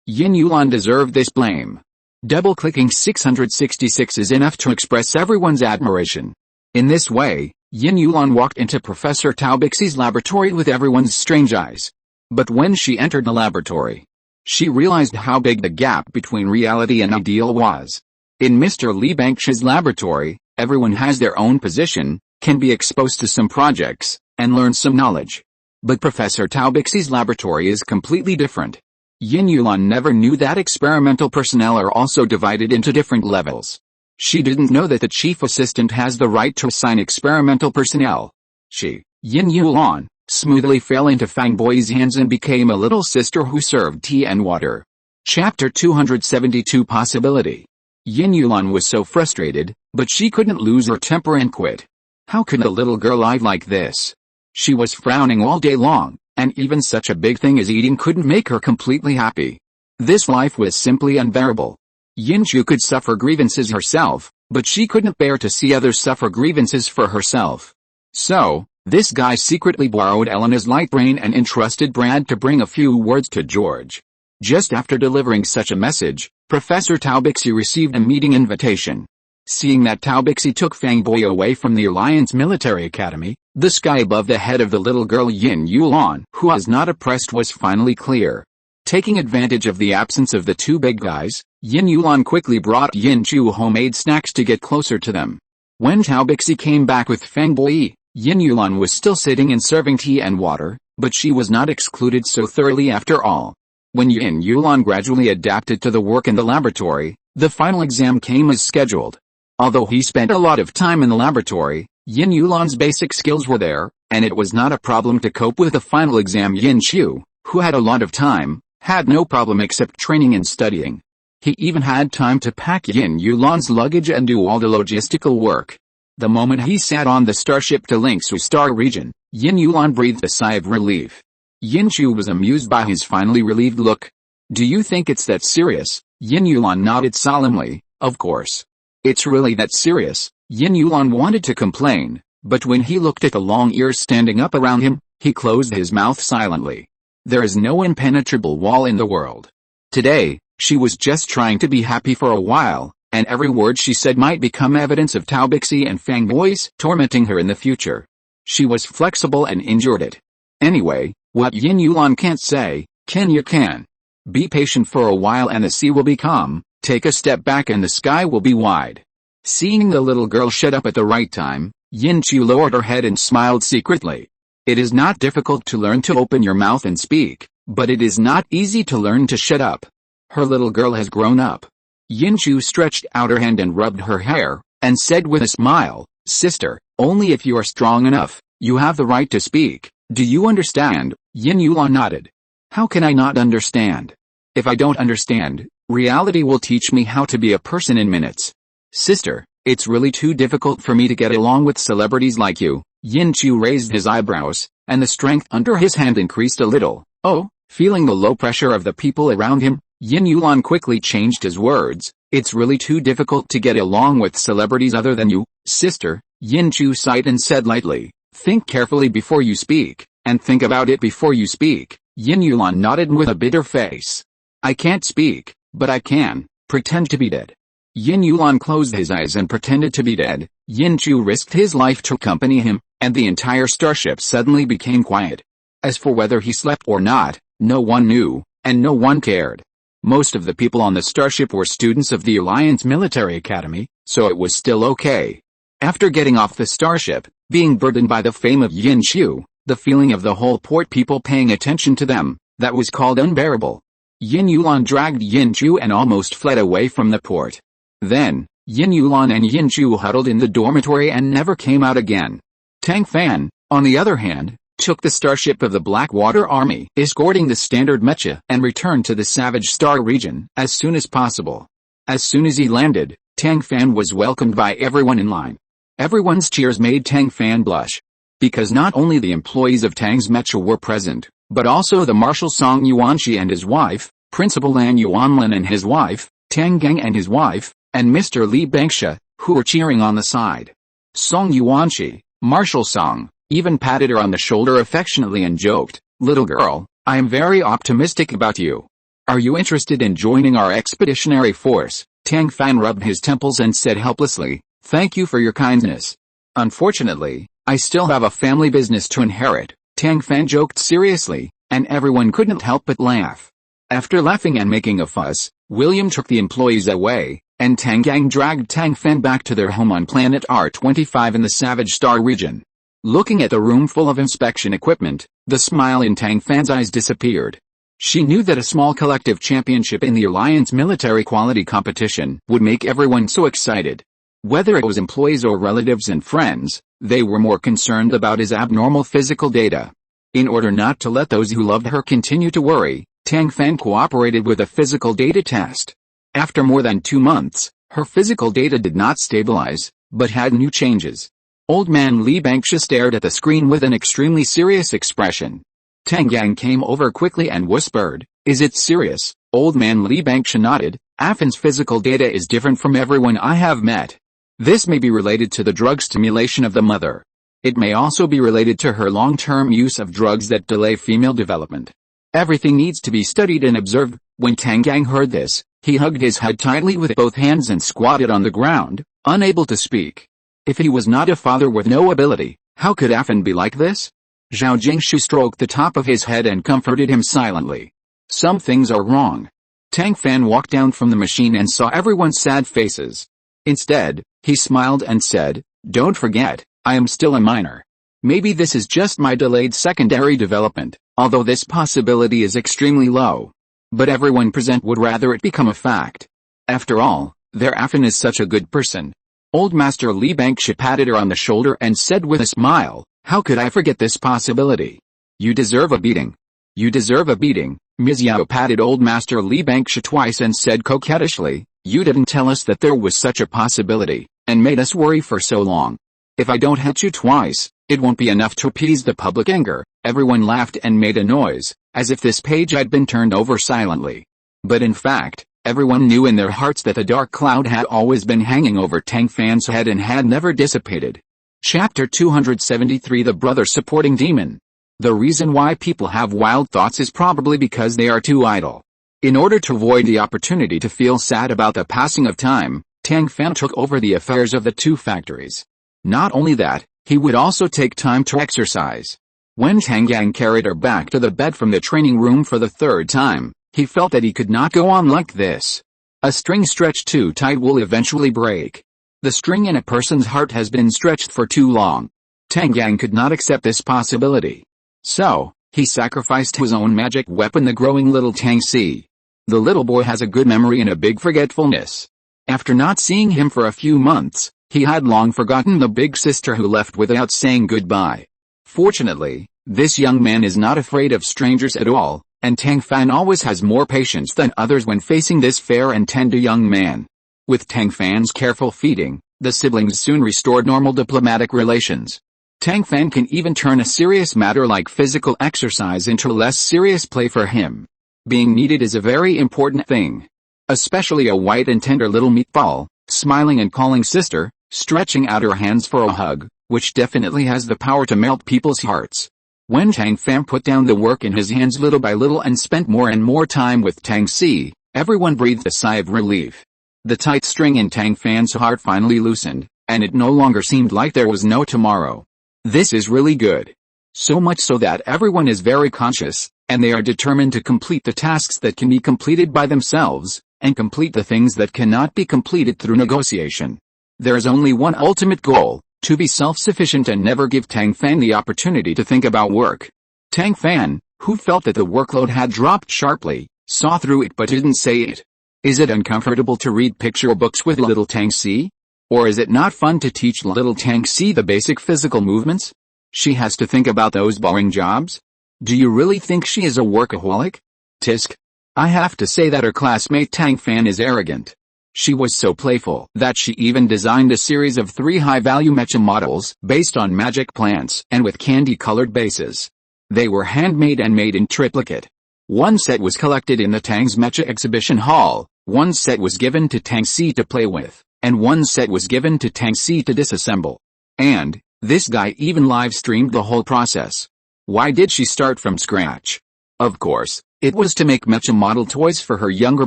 Yulan deserved this blame. Double-clicking 666 is enough to express everyone's admiration. In this way, Yin Yulan walked into Professor Tao Bixi's laboratory with everyone's strange eyes. But when she entered the laboratory, she realized how big the gap between reality and ideal was. In Mr. Li Bangshi's laboratory, everyone has their own position, can be exposed to some projects, and learn some knowledge. But Professor Tao Bixi's laboratory is completely different. Yin Yulan never knew that experimental personnel are also divided into different levels. She didn't know that the chief assistant has the right to assign experimental personnel. She, Yin Yulan, smoothly fell into Fang Boyi's hands and became a little sister who served tea and water. Chapter 272 Possibility. Yin Yulan was so frustrated, but she couldn't lose her temper and quit. How could a little girl live like this? She was frowning all day long, and even such a big thing as eating couldn't make her completely happy. This life was simply unbearable. Yinchu could suffer grievances herself, but she couldn't bear to see others suffer grievances for herself. So, this guy secretly borrowed Elena's light brain and entrusted Brad to bring a few words to George. Just after delivering such a message, Professor Tao Bixi received a meeting invitation. Seeing that Tao Bixi took Fang Boy away from the Alliance Military Academy, the sky above the head of the little girl Yin Yulan, who was not oppressed, was finally clear. Taking advantage of the absence of the two big guys, Yin Yulan quickly brought Yin Chu homemade snacks to get closer to them. When Tao Bixi came back with Feng Boyi, Yin Yulan was still sitting and serving tea and water, but she was not excluded so thoroughly after all. When Yin Yulan gradually adapted to the work in the laboratory, the final exam came as scheduled. Although he spent a lot of time in the laboratory, Yin Yulan's basic skills were there, and it was not a problem to cope with the final exam. Yin Chu, who had a lot of time, had no problem except training and studying. He even had time to pack Yin Yulan's luggage and do all the logistical work. The moment he sat on the starship to Lingsu Star region, Yin Yulan breathed a sigh of relief. Yin Chu was amused by his finally relieved look. "Do you think it's that serious?" Yin Yulan nodded solemnly. "Of course. It's really that serious." Yin Yulan wanted to complain, but when he looked at the long ears standing up around him, he closed his mouth silently. There is no impenetrable wall in the world. Today, She was just trying to be happy for a while, and every word she said might become evidence of Tao Bixi and Fang Boys tormenting her in the future. She was flexible and endured it. Anyway, what Yin Yulan can't say, Kenya can. Be patient for a while and the sea will be calm, take a step back and the sky will be wide. Seeing the little girl shut up at the right time, Yin Chu lowered her head and smiled secretly. It is not difficult to learn to open your mouth and speak, but it is not easy to learn to shut up. Her little girl has grown up. Yin Chu stretched out her hand and rubbed her hair, and said with a smile, "Sister, only if you are strong enough, you have the right to speak. Do you understand?" Yin Yulan nodded. "How can I not understand? If I don't understand, reality will teach me how to be a person in minutes. Sister, it's really too difficult for me to get along with celebrities like you." Yin Chu raised his eyebrows, and the strength under his hand increased a little. "Oh," feeling the low pressure of the people around him, Yin Yulan quickly changed his words. "It's really too difficult to get along with celebrities other than you, sister." Yin Chu sighed and said lightly, "Think carefully before you speak, and think about it before you speak." Yin Yulan nodded with a bitter face. "I can't speak, but I can pretend to be dead." Yin Yulan closed his eyes and pretended to be dead. Yin Chu risked his life to accompany him, and the entire starship suddenly became quiet. As for whether he slept or not, no one knew, and no one cared. Most of the people on the starship were students of the Alliance Military Academy, so it was still okay. After getting off the starship, being burdened by the fame of Yin Chu, the feeling of the whole port people paying attention to them, that was called unbearable. Yin Yulan dragged Yin Chu and almost fled away from the port. Then, Yin Yulan and Yin Chu huddled in the dormitory and never came out again. Tang Fan, on the other hand, took the starship of the Blackwater Army, escorting the standard mecha, and returned to the Savage Star region as soon as possible. As soon as he landed, Tang Fan was welcomed by everyone in line. Everyone's cheers made Tang Fan blush. Because not only the employees of Tang's mecha were present, but also the Marshal Song Yuanxi and his wife, Principal Lan Yuanlin and his wife, Tang Gang and his wife, and Mr. Li Bangsha, who were cheering on the side. Song Yuanxi, Marshal Song, even patted her on the shoulder affectionately and joked, "Little girl, I am very optimistic about you. Are you interested in joining our expeditionary force?" Tang Fan rubbed his temples and said helplessly, "Thank you for your kindness. Unfortunately, I still have a family business to inherit." Tang Fan joked seriously, and everyone couldn't help but laugh. After laughing and making a fuss, William took the employees away, and Tang Gang dragged Tang Fan back to their home on planet R25 in the Savage Star region. Looking at the room full of inspection equipment, the smile in Tang Fan's eyes disappeared. She knew that a small collective championship in the Alliance military quality competition would make everyone so excited. Whether it was employees or relatives and friends, they were more concerned about his abnormal physical data. In order not to let those who loved her continue to worry, Tang Fan cooperated with a physical data test. After more than 2 months, her physical data did not stabilize, but had new changes. Old man Li Bangsha stared at the screen with an extremely serious expression. Tang Yang came over quickly and whispered, "Is it serious?" Old man Li Bangsha nodded. "Afan's physical data is different from everyone I have met. This may be related to the drug stimulation of the mother. It may also be related to her long-term use of drugs that delay female development. Everything needs to be studied and observed." When Tang Yang heard this, he hugged his head tightly with both hands and squatted on the ground, unable to speak. If he was not a father with no ability, how could Afan be like this? Zhao Jingshu stroked the top of his head and comforted him silently. "Some things are wrong." Tang Fan walked down from the machine and saw everyone's sad faces. Instead, he smiled and said, "Don't forget, I am still a minor. Maybe this is just my delayed secondary development, although this possibility is extremely low. But everyone present would rather it become a fact. After all, their Afan is such a good person." Old Master Li Bangsha patted her on the shoulder and said with a smile, "How could I forget this possibility? You deserve a beating." "You deserve a beating." Ms. Yao patted Old Master Li Bangsha twice and said coquettishly, "You didn't tell us that there was such a possibility, and made us worry for so long. If I don't hit you twice, it won't be enough to appease the public anger." Everyone laughed and made a noise, as if this page had been turned over silently. But in fact, everyone knew in their hearts that the dark cloud had always been hanging over Tang Fan's head and had never dissipated. Chapter 273 The Brother Supporting Demon. The reason why people have wild thoughts is probably because they are too idle. In order to avoid the opportunity to feel sad about the passing of time, Tang Fan took over the affairs of the two factories. Not only that, he would also take time to exercise. When Tang Yang carried her back to the bed from the training room for the third time, he felt that he could not go on like this. A string stretched too tight will eventually break. The string in a person's heart has been stretched for too long. Tang Yang could not accept this possibility. So, he sacrificed his own magic weapon, the growing little Tang Si. The little boy has a good memory and a big forgetfulness. After not seeing him for a few months, he had long forgotten the big sister who left without saying goodbye. Fortunately, this young man is not afraid of strangers at all, and Tang Fan always has more patience than others when facing this fair and tender young man. With Tang Fan's careful feeding, the siblings soon restored normal diplomatic relations. Tang Fan can even turn a serious matter like physical exercise into less serious play for him. Being needed is a very important thing. Especially a white and tender little meatball, smiling and calling sister, stretching out her hands for a hug, which definitely has the power to melt people's hearts. When Tang Fan put down the work in his hands little by little and spent more and more time with Tang Si, everyone breathed a sigh of relief. The tight string in Tang Fan's heart finally loosened, and it no longer seemed like there was no tomorrow. This is really good. So much so that everyone is very conscious, and they are determined to complete the tasks that can be completed by themselves, and complete the things that cannot be completed through negotiation. There is only one ultimate goal: to be self-sufficient and never give Tang Fan the opportunity to think about work. Tang Fan, who felt that the workload had dropped sharply, saw through it but didn't say it. Is it uncomfortable to read picture books with little Tang Si? Or is it not fun to teach little Tang Si the basic physical movements? She has to think about those boring jobs? Do you really think she is a workaholic? Tisk. I have to say that her classmate Tang Fan is arrogant. She was so playful that she even designed a series of 3 high-value mecha models based on magic plants and with candy-colored bases. They were handmade and made in triplicate. One set was collected in the Tang's Mecha exhibition hall, one set was given to Tang Si to play with, and one set was given to Tang Si to disassemble. And, this guy even live-streamed the whole process. Why did she start from scratch? Of course, it was to make mecha model toys for her younger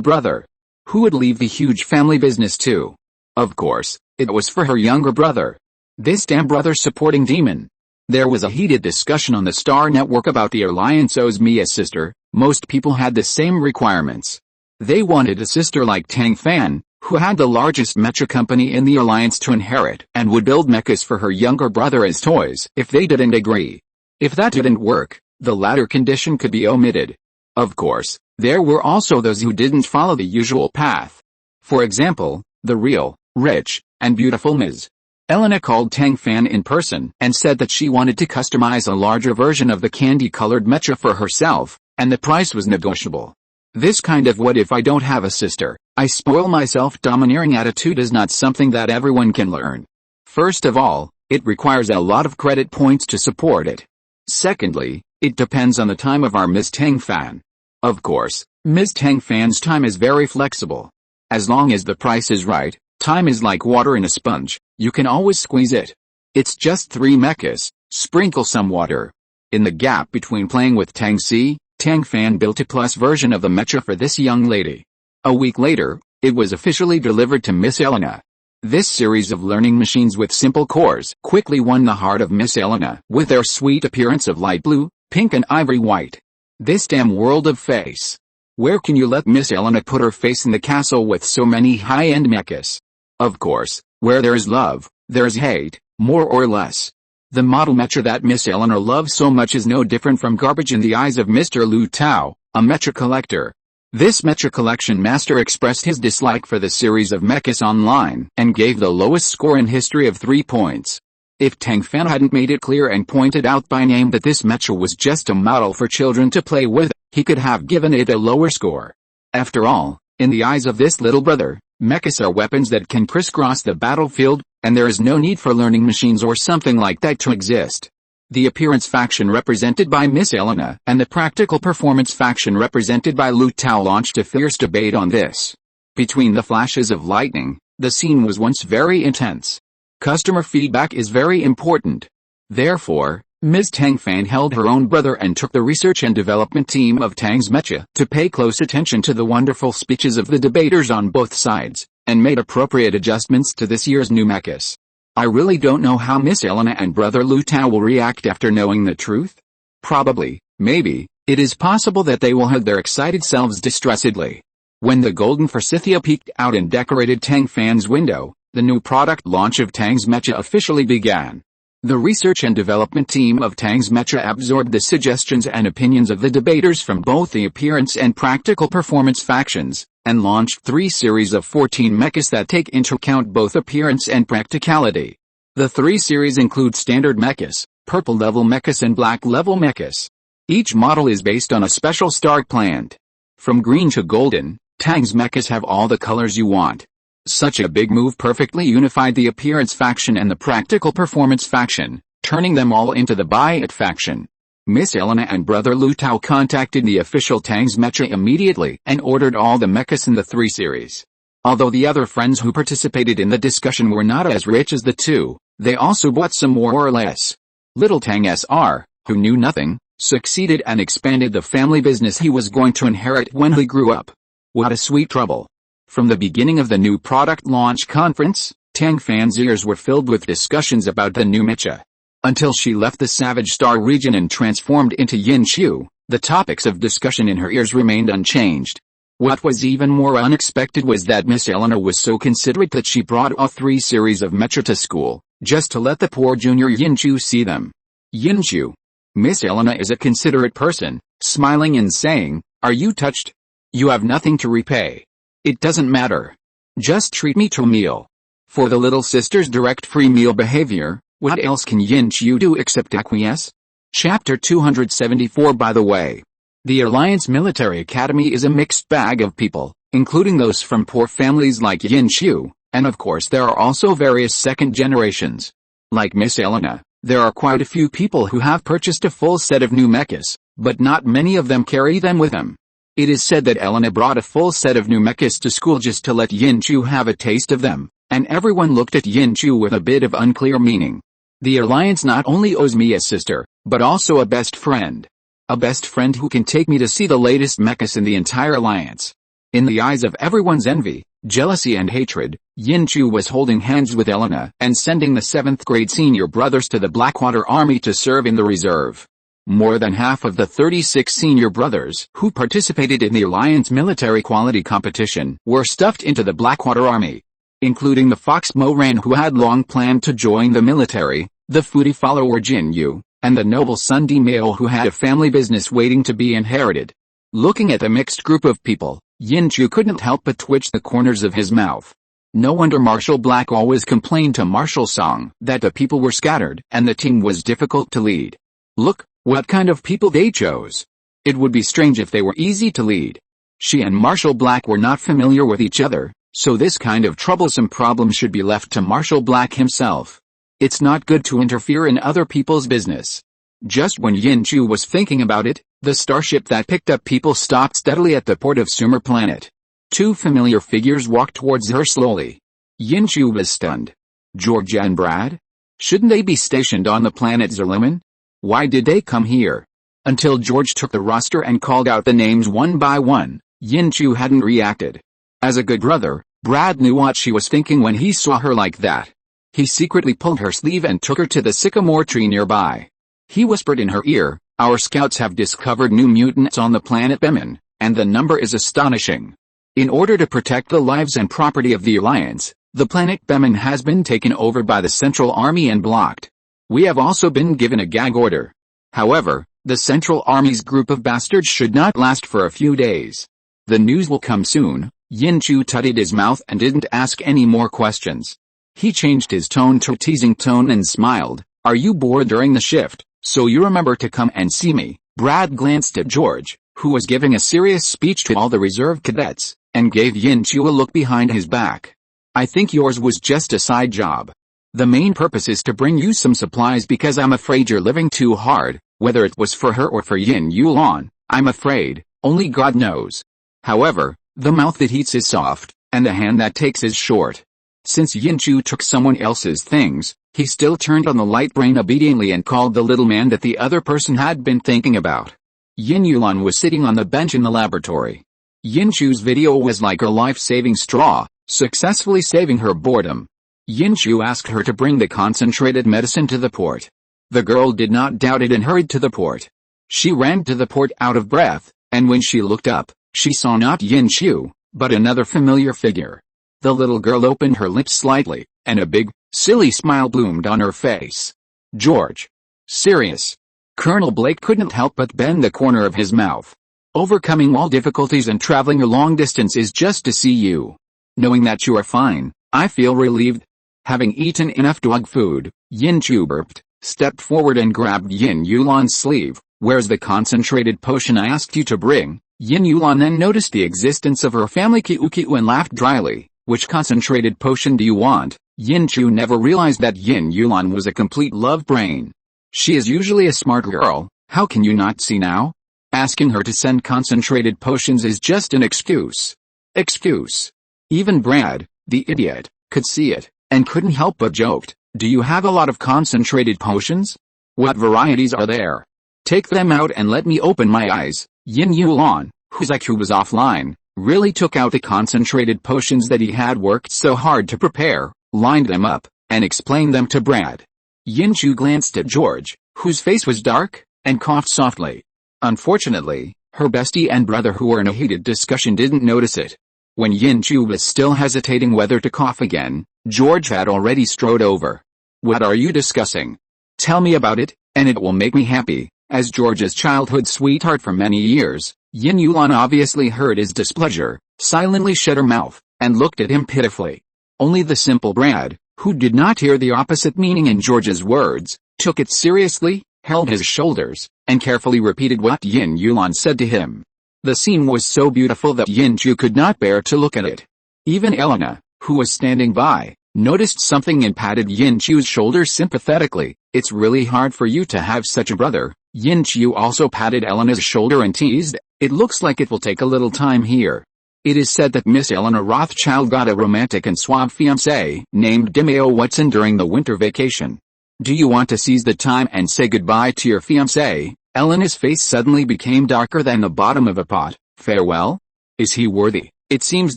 brother. Who would leave the huge family business to? Of course, it was for her younger brother. This damn brother-supporting demon. There was a heated discussion on the Star Network about the Alliance's Mia's sister. Most people had the same requirements. They wanted a sister like Tang Fan, who had the largest mecha company in the Alliance to inherit and would build mechas for her younger brother as toys if they didn't agree. If that didn't work, the latter condition could be omitted. Of course, there were also those who didn't follow the usual path. For example, the real, rich, and beautiful Ms. Elena called Tang Fan in person and said that she wanted to customize a larger version of the candy-colored mecha for herself, and the price was negotiable. This kind of what if I don't have a sister, I spoil myself domineering attitude is not something that everyone can learn. First of all, it requires a lot of credit points to support it. Secondly, it depends on the time of our Ms. Tang Fan. Of course, Ms. Tang Fan's time is very flexible. As long as the price is right, time is like water in a sponge, you can always squeeze it. It's just 3 mechas, sprinkle some water. In the gap between playing with Tang Si, Tang Fan built a plus version of the mecha for this young lady. A week later, it was officially delivered to Miss Elena. This series of learning machines with simple cores quickly won the heart of Miss Elena with their sweet appearance of light blue, pink and ivory white. This damn world of face. Where can you let Miss Elena put her face in the castle with so many high-end mechas? Of course, where there is love, there is hate, more or less. The model mecha that Miss Elena loves so much is no different from garbage in the eyes of Mr. Lu Tao, a mecha collector. This mecha collection master expressed his dislike for the series of mechas online and gave the lowest score in history of 3 points. If Tang Fan hadn't made it clear and pointed out by name that this mecha was just a model for children to play with, he could have given it a lower score. After all, in the eyes of this little brother, mechas are weapons that can crisscross the battlefield, and there is no need for learning machines or something like that to exist. The appearance faction represented by Miss Elena and the practical performance faction represented by Lu Tao launched a fierce debate on this. Between the flashes of lightning, the scene was once very intense. Customer feedback is very important. Therefore, Ms. Tang Fan held her own brother and took the research and development team of Tang's Mecha to pay close attention to the wonderful speeches of the debaters on both sides, and made appropriate adjustments to this year's new mechas. I really don't know how Miss Elena and brother Lu Tao will react after knowing the truth. Probably, maybe, it is possible that they will hug their excited selves distressedly. When the golden forsythia peeked out and decorated Tang Fan's window, the new product launch of Tang's Mecha officially began. The research and development team of Tang's Mecha absorbed the suggestions and opinions of the debaters from both the appearance and practical performance factions, and launched 3 series of 14 mechas that take into account both appearance and practicality. The 3 series include standard mechas, purple level mechas and black level mechas. Each model is based on a special star plant. From green to golden, Tang's mechas have all the colors you want. Such a big move perfectly unified the appearance faction and the practical performance faction, turning them all into the buy it faction. Miss Elena and brother Lu Tao contacted the official Tang's Mecha immediately and ordered all the mechas in the 3 series. Although the other friends who participated in the discussion were not as rich as the 2, they also bought some more or less. Little Tang Sr., who knew nothing, succeeded and expanded the family business he was going to inherit when he grew up. What a sweet trouble. From the beginning of the new product launch conference, Tang Fan's ears were filled with discussions about the new mecha. Until she left the Savage Star region and transformed into Yin Xiu, the topics of discussion in her ears remained unchanged. What was even more unexpected was that Miss Elena was so considerate that she brought all 3 series of mecha to school, just to let the poor junior Yin Xiu see them. Yin Xiu. Miss Elena is a considerate person, smiling and saying, "Are you touched? You have nothing to repay. It doesn't matter. Just treat me to a meal." For the little sister's direct free meal behavior, what else can Yin Xiu do except acquiesce? Chapter 274. By the way, the Alliance Military Academy is a mixed bag of people, including those from poor families like Yin Xiu, and of course there are also various second generations. Like Miss Elena, there are quite a few people who have purchased a full set of new mechas, but not many of them carry them with them. It is said that Elena brought a full set of new mechas to school just to let Yin Xiu have a taste of them, and everyone looked at Yin Xiu with a bit of unclear meaning. The Alliance not only owes me a sister, but also a best friend. A best friend who can take me to see the latest mechas in the entire Alliance. In the eyes of everyone's envy, jealousy and hatred, Yin Xiu was holding hands with Elena and sending the 7th grade senior brothers to the Blackwater Army to serve in the reserve. More than half of the 36 senior brothers who participated in the Alliance military quality competition were stuffed into the Blackwater Army, including the Fox Moran who had long planned to join the military, the foodie follower Jin Yu, and the noble Sunday Male who had a family business waiting to be inherited. Looking at the mixed group of people, Yin Xiu couldn't help but twitch the corners of his mouth. No wonder Marshal Black always complained to Marshal Song that the people were scattered and the team was difficult to lead. Look, what kind of people they chose. It would be strange if they were easy to lead. She and Marshal Black were not familiar with each other, so this kind of troublesome problem should be left to Marshal Black himself. It's not good to interfere in other people's business. Just when Yin Xiu was thinking about it, the starship that picked up people stopped steadily at the port of Sumer Planet. 2 familiar figures walked towards her slowly. Yin Xiu was stunned. Georgia and Brad? Shouldn't they be stationed on the planet Zerlumen? Why did they come here? Until George took the roster and called out the names one by one, Yin Xiu hadn't reacted. As a good brother, Brad knew what she was thinking when he saw her like that. He secretly pulled her sleeve and took her to the sycamore tree nearby. He whispered in her ear, "Our scouts have discovered new mutants on the planet Bemin, and the number is astonishing. In order to protect the lives and property of the Alliance, the planet Bemin has been taken over by the Central Army and blocked. We have also been given a gag order. However, the Central Army's group of bastards should not last for a few days. The news will come soon." Yin Xiu tutted his mouth and didn't ask any more questions. He changed his tone to a teasing tone and smiled. "Are you bored during the shift, so you remember to come and see me?" Brad glanced at George, who was giving a serious speech to all the reserve cadets, and gave Yin Xiu a look behind his back. "I think yours was just a side job. The main purpose is to bring you some supplies because I'm afraid you're living too hard. Whether it was for her or for Yin Yuan, I'm afraid, only God knows. However, the mouth that eats is soft, and the hand that takes is short." Since Yin Chu took someone else's things, he still turned on the light brain obediently and called the little man that the other person had been thinking about. Yin Yulan was sitting on the bench in the laboratory. Yin Chu's video was like a life-saving straw, successfully saving her boredom. Yin Chu asked her to bring the concentrated medicine to the port. The girl did not doubt it and hurried to the port. She ran to the port out of breath, and when she looked up, she saw not Yin Chu, but another familiar figure. The little girl opened her lips slightly, and a big, silly smile bloomed on her face. George. Serious. Colonel Blake couldn't help but bend the corner of his mouth. Overcoming all difficulties and traveling a long distance is just to see you. Knowing that you are fine, I feel relieved. Having eaten enough dog food, Yin Chu burped, stepped forward and grabbed Yin Yulan's sleeve. Where's the concentrated potion I asked you to bring? Yin Yulan then noticed the existence of her family Kiu and laughed dryly. Which concentrated potion do you want? Yin Chu never realized that Yin Yulan was a complete love brain. She is usually a smart girl, how can you not see now? Asking her to send concentrated potions is just an excuse. Excuse. Even Brad, the idiot, could see it, and couldn't help but joked, do you have a lot of concentrated potions? What varieties are there? Take them out and let me open my eyes. Yin Yulan, whose IQ was offline, really took out the concentrated potions that he had worked so hard to prepare, lined them up, and explained them to Brad. Yin Chu glanced at George, whose face was dark, and coughed softly. Unfortunately, her bestie and brother who were in a heated discussion didn't notice it. When Yin Chu was still hesitating whether to cough again, George had already strode over. What are you discussing? Tell me about it, and it will make me happy. As George's childhood sweetheart for many years, Yin Yulan obviously heard his displeasure, silently shut her mouth, and looked at him pitifully. Only the simple Brad, who did not hear the opposite meaning in George's words, took it seriously, held his shoulders, and carefully repeated what Yin Yulan said to him. The scene was so beautiful that Yin Chu could not bear to look at it. Even Elena, who was standing by, noticed something and patted Yin Chu's shoulder sympathetically. It's really hard for you to have such a brother. Yin Chu also patted Elena's shoulder and teased, it looks like it will take a little time here. It is said that Miss Elena Rothschild got a romantic and suave fiancé named Dimeo Watson during the winter vacation. Do you want to seize the time and say goodbye to your fiancé? Elena's face suddenly became darker than the bottom of a pot. Farewell? Is he worthy? It seems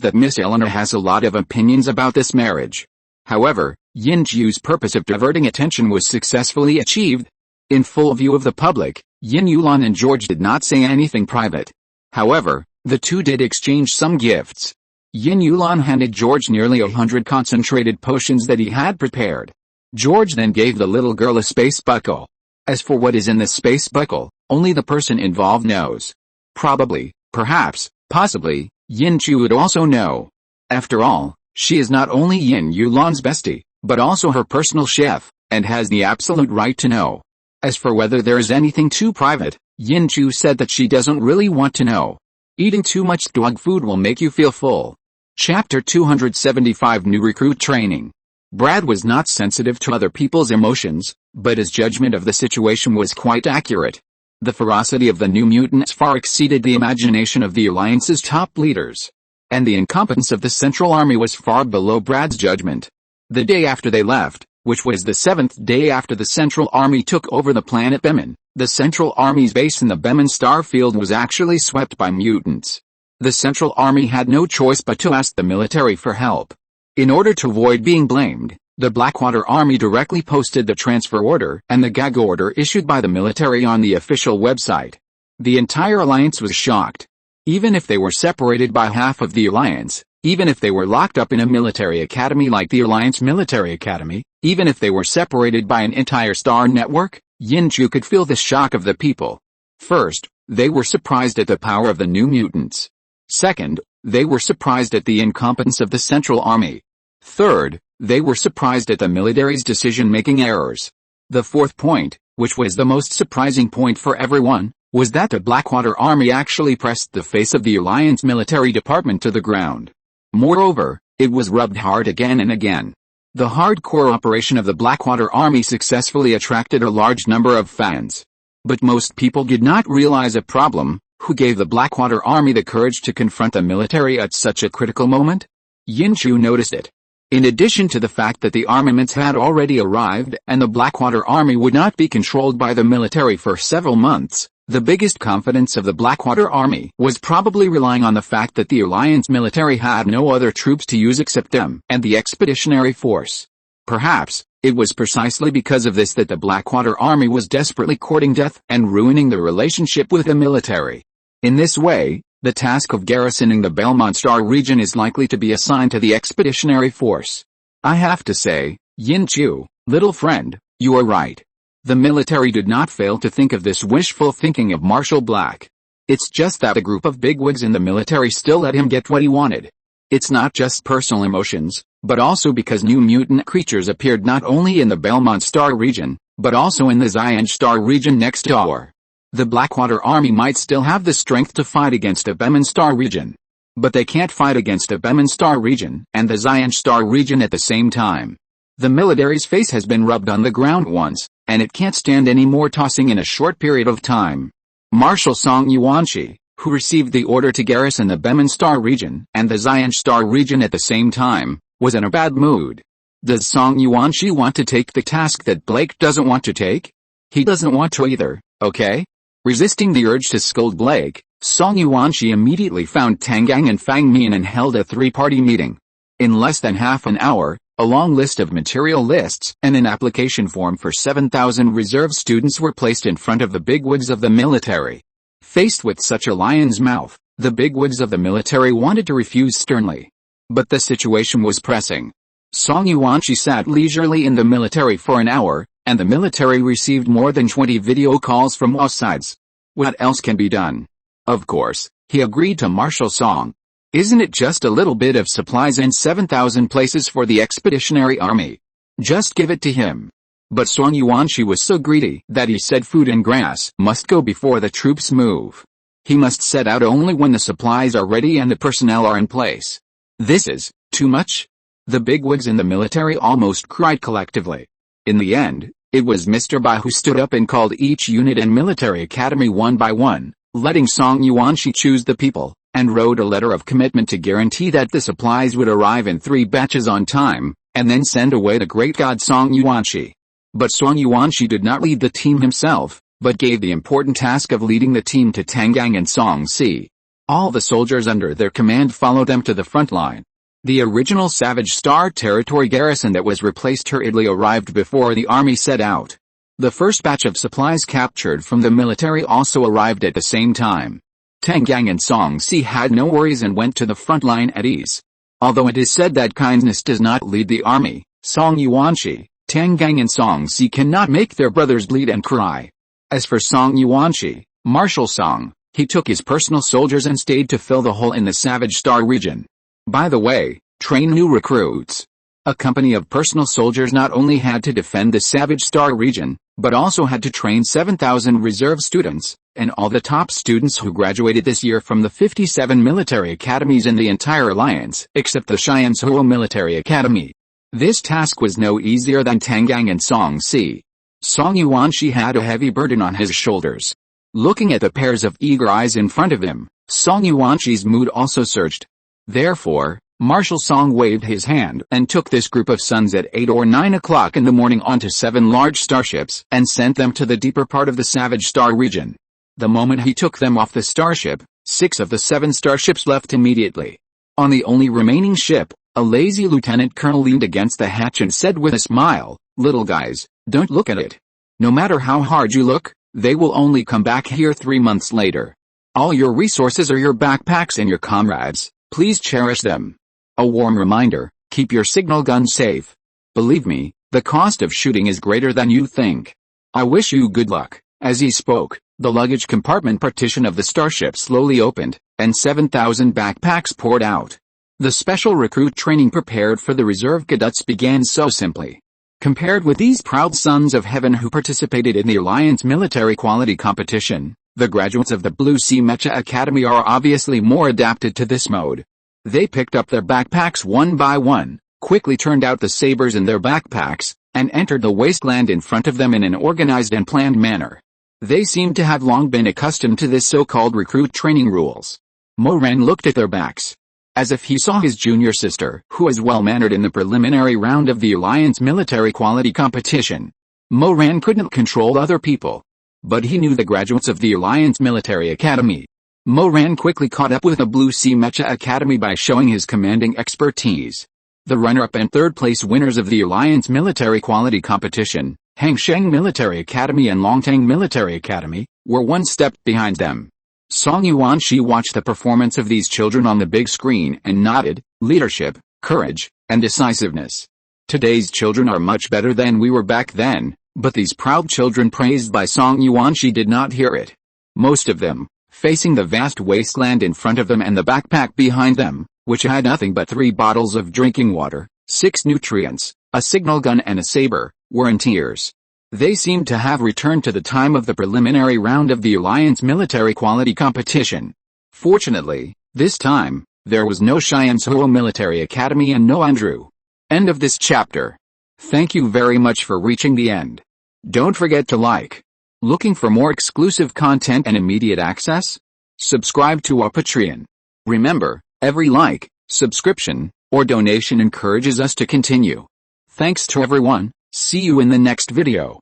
that Miss Elena has a lot of opinions about this marriage. However, Yin Chu's purpose of diverting attention was successfully achieved. In full view of the public, Yin Yulan and George did not say anything private. However, the two did exchange some gifts. Yin Yulan handed George nearly 100 concentrated potions that he had prepared. George then gave the little girl a space buckle. As for what is in the space buckle, only the person involved knows. Probably, perhaps, possibly, Yin Chu would also know. After all, she is not only Yin Yulan's bestie, but also her personal chef, and has the absolute right to know. As for whether there is anything too private, Yin Chu said that she doesn't really want to know. Eating too much dog food will make you feel full. Chapter 275 New Recruit Training. Brad was not sensitive to other people's emotions, but his judgment of the situation was quite accurate. The ferocity of the New Mutants far exceeded the imagination of the Alliance's top leaders. And the incompetence of the Central Army was far below Brad's judgment. The day after they left, which was the 7th day after the Central Army took over the planet Bemin, the Central Army's base in the Bemin star field was actually swept by mutants. The Central Army had no choice but to ask the military for help. In order to avoid being blamed, the Blackwater Army directly posted the transfer order and the gag order issued by the military on the official website. The entire alliance was shocked. Even if they were separated by half of the alliance, even if they were locked up in a military academy like the Alliance Military Academy, even if they were separated by an entire star network, Yin Chu could feel the shock of the people. First, they were surprised at the power of the New Mutants. Second, they were surprised at the incompetence of the Central Army. Third, they were surprised at the military's decision-making errors. The fourth point, which was the most surprising point for everyone, was that the Blackwater Army actually pressed the face of the Alliance military department to the ground. Moreover, it was rubbed hard again and again. The hardcore operation of the Blackwater Army successfully attracted a large number of fans. But most people did not realize a problem. Who gave the Blackwater Army the courage to confront the military at such a critical moment? Yin Chu noticed it. In addition to the fact that the armaments had already arrived and the Blackwater Army would not be controlled by the military for several months, the biggest confidence of the Blackwater Army was probably relying on the fact that the Alliance military had no other troops to use except them and the expeditionary force. Perhaps, it was precisely because of this that the Blackwater Army was desperately courting death and ruining the relationship with the military. In this way, the task of garrisoning the Belmont Star region is likely to be assigned to the expeditionary force. I have to say, Yin Chu, little friend, you are right. The military did not fail to think of this wishful thinking of Marshal Black. It's just that a group of bigwigs in the military still let him get what he wanted. It's not just personal emotions, but also because new mutant creatures appeared not only in the Belmont Star region, but also in the Xiange Star region next door. The Blackwater Army might still have the strength to fight against the Belmont Star region. But they can't fight against the Belmont Star region and the Xiange Star region at the same time. The military's face has been rubbed on the ground once, and it can't stand any more tossing in a short period of time. Marshal Song Yuanshi, who received the order to garrison the Belmont Star region and the Xiange Star region at the same time, was in a bad mood. Does Song Yuanshi want to take the task that Blake doesn't want to take? He doesn't want to either, okay? Resisting the urge to scold Blake, Song Yuanshi immediately found Tangang and Fang Mian and held a three-party meeting. In less than half an hour, a long list of material lists and an application form for 7,000 reserve students were placed in front of the bigwigs of the military. Faced with such a lion's mouth, the bigwigs of the military wanted to refuse sternly. But the situation was pressing. Song Yuanshi sat leisurely in the military for an hour, and the military received more than 20 video calls from all sides. What else can be done? Of course, he agreed to Marshal Song. Isn't it just a little bit of supplies and 7,000 places for the expeditionary army? Just give it to him. But Song Yuanshi was so greedy that he said food and grass must go before the troops move. He must set out only when the supplies are ready and the personnel are in place. This is too much. The bigwigs in the military almost cried collectively. In the end, it was Mr. Bai who stood up and called each unit and military academy one by one, letting Song Yuanshi choose the people, and wrote a letter of commitment to guarantee that the supplies would arrive in 3 batches on time, and then send away the great god Song Yuanshi. But Song Yuanshi did not lead the team himself, but gave the important task of leading the team to Tangang and Song Si. All the soldiers under their command followed them to the front line. The original Savage Star Territory garrison that was replaced hurriedly arrived before the army set out. The first batch of supplies captured from the military also arrived at the same time. Tangang and Song Si had no worries and went to the front line at ease. Although it is said that kindness does not lead the army, Song Yuanshi, Tangang and Song Si cannot make their brothers bleed and cry. As for Song Yuanshi, Marshal Song, he took his personal soldiers and stayed to fill the hole in the Savage Star region. By the way, train new recruits. A company of personal soldiers not only had to defend the Savage Star region, but also had to train 7,000 reserve students, and all the top students who graduated this year from the 57 military academies in the entire alliance, except the Xianzhou Military Academy. This task was no easier than Tangang and Song Si. Song Yuanshi had a heavy burden on his shoulders. Looking at the pairs of eager eyes in front of him, Song Yuanshi's mood also surged. Therefore, Marshal Song waved his hand and took this group of sons at 8 or 9 o'clock in the morning onto 7 large starships and sent them to the deeper part of the Savage Star region. The moment he took them off the starship, 6 of the 7 starships left immediately. On the only remaining ship, a lazy lieutenant colonel leaned against the hatch and said with a smile, "Little guys, don't look at it. No matter how hard you look, they will only come back here 3 months later. All your resources are your backpacks and your comrades. Please cherish them. A warm reminder, keep your signal gun safe. Believe me, the cost of shooting is greater than you think. I wish you good luck." As he spoke, the luggage compartment partition of the starship slowly opened, and 7,000 backpacks poured out. The special recruit training prepared for the reserve cadets began so simply. Compared with these proud sons of heaven who participated in the Alliance military quality competition, the graduates of the Blue Sea Mecha Academy are obviously more adapted to this mode. They picked up their backpacks one by one, quickly turned out the sabers in their backpacks, and entered the wasteland in front of them in an organized and planned manner. They seemed to have long been accustomed to this so-called recruit training rules. Mo Ren looked at their backs. as if he saw his junior sister, who was well-mannered in the preliminary round of the Alliance military quality competition. Moran couldn't control other people, but he knew the graduates of the Alliance Military Academy. Moran quickly caught up with the Blue Sea Mecha Academy by showing his commanding expertise. The runner-up and third-place winners of the Alliance Military Quality Competition, Hangsheng Military Academy and Longtang Military Academy, were one step behind them. Song Yuanshi watched the performance of these children on the big screen and nodded. Leadership, courage, and decisiveness. Today's children are much better than we were back then, but these proud children praised by Song Yuanshi did not hear it. Most of them, facing the vast wasteland in front of them and the backpack behind them, which had nothing but 3 bottles of drinking water, 6 nutrients, a signal gun and a saber, were in tears. They seemed to have returned to the time of the preliminary round of the Alliance military quality competition. Fortunately, this time, there was no Cheyenne Soho Military Academy and no Andrew. End of this chapter. Thank you very much for reaching the end. Don't forget to like. Looking for more exclusive content and immediate access? Subscribe to our Patreon. Remember, every like, subscription, or donation encourages us to continue. Thanks to everyone. See you in the next video.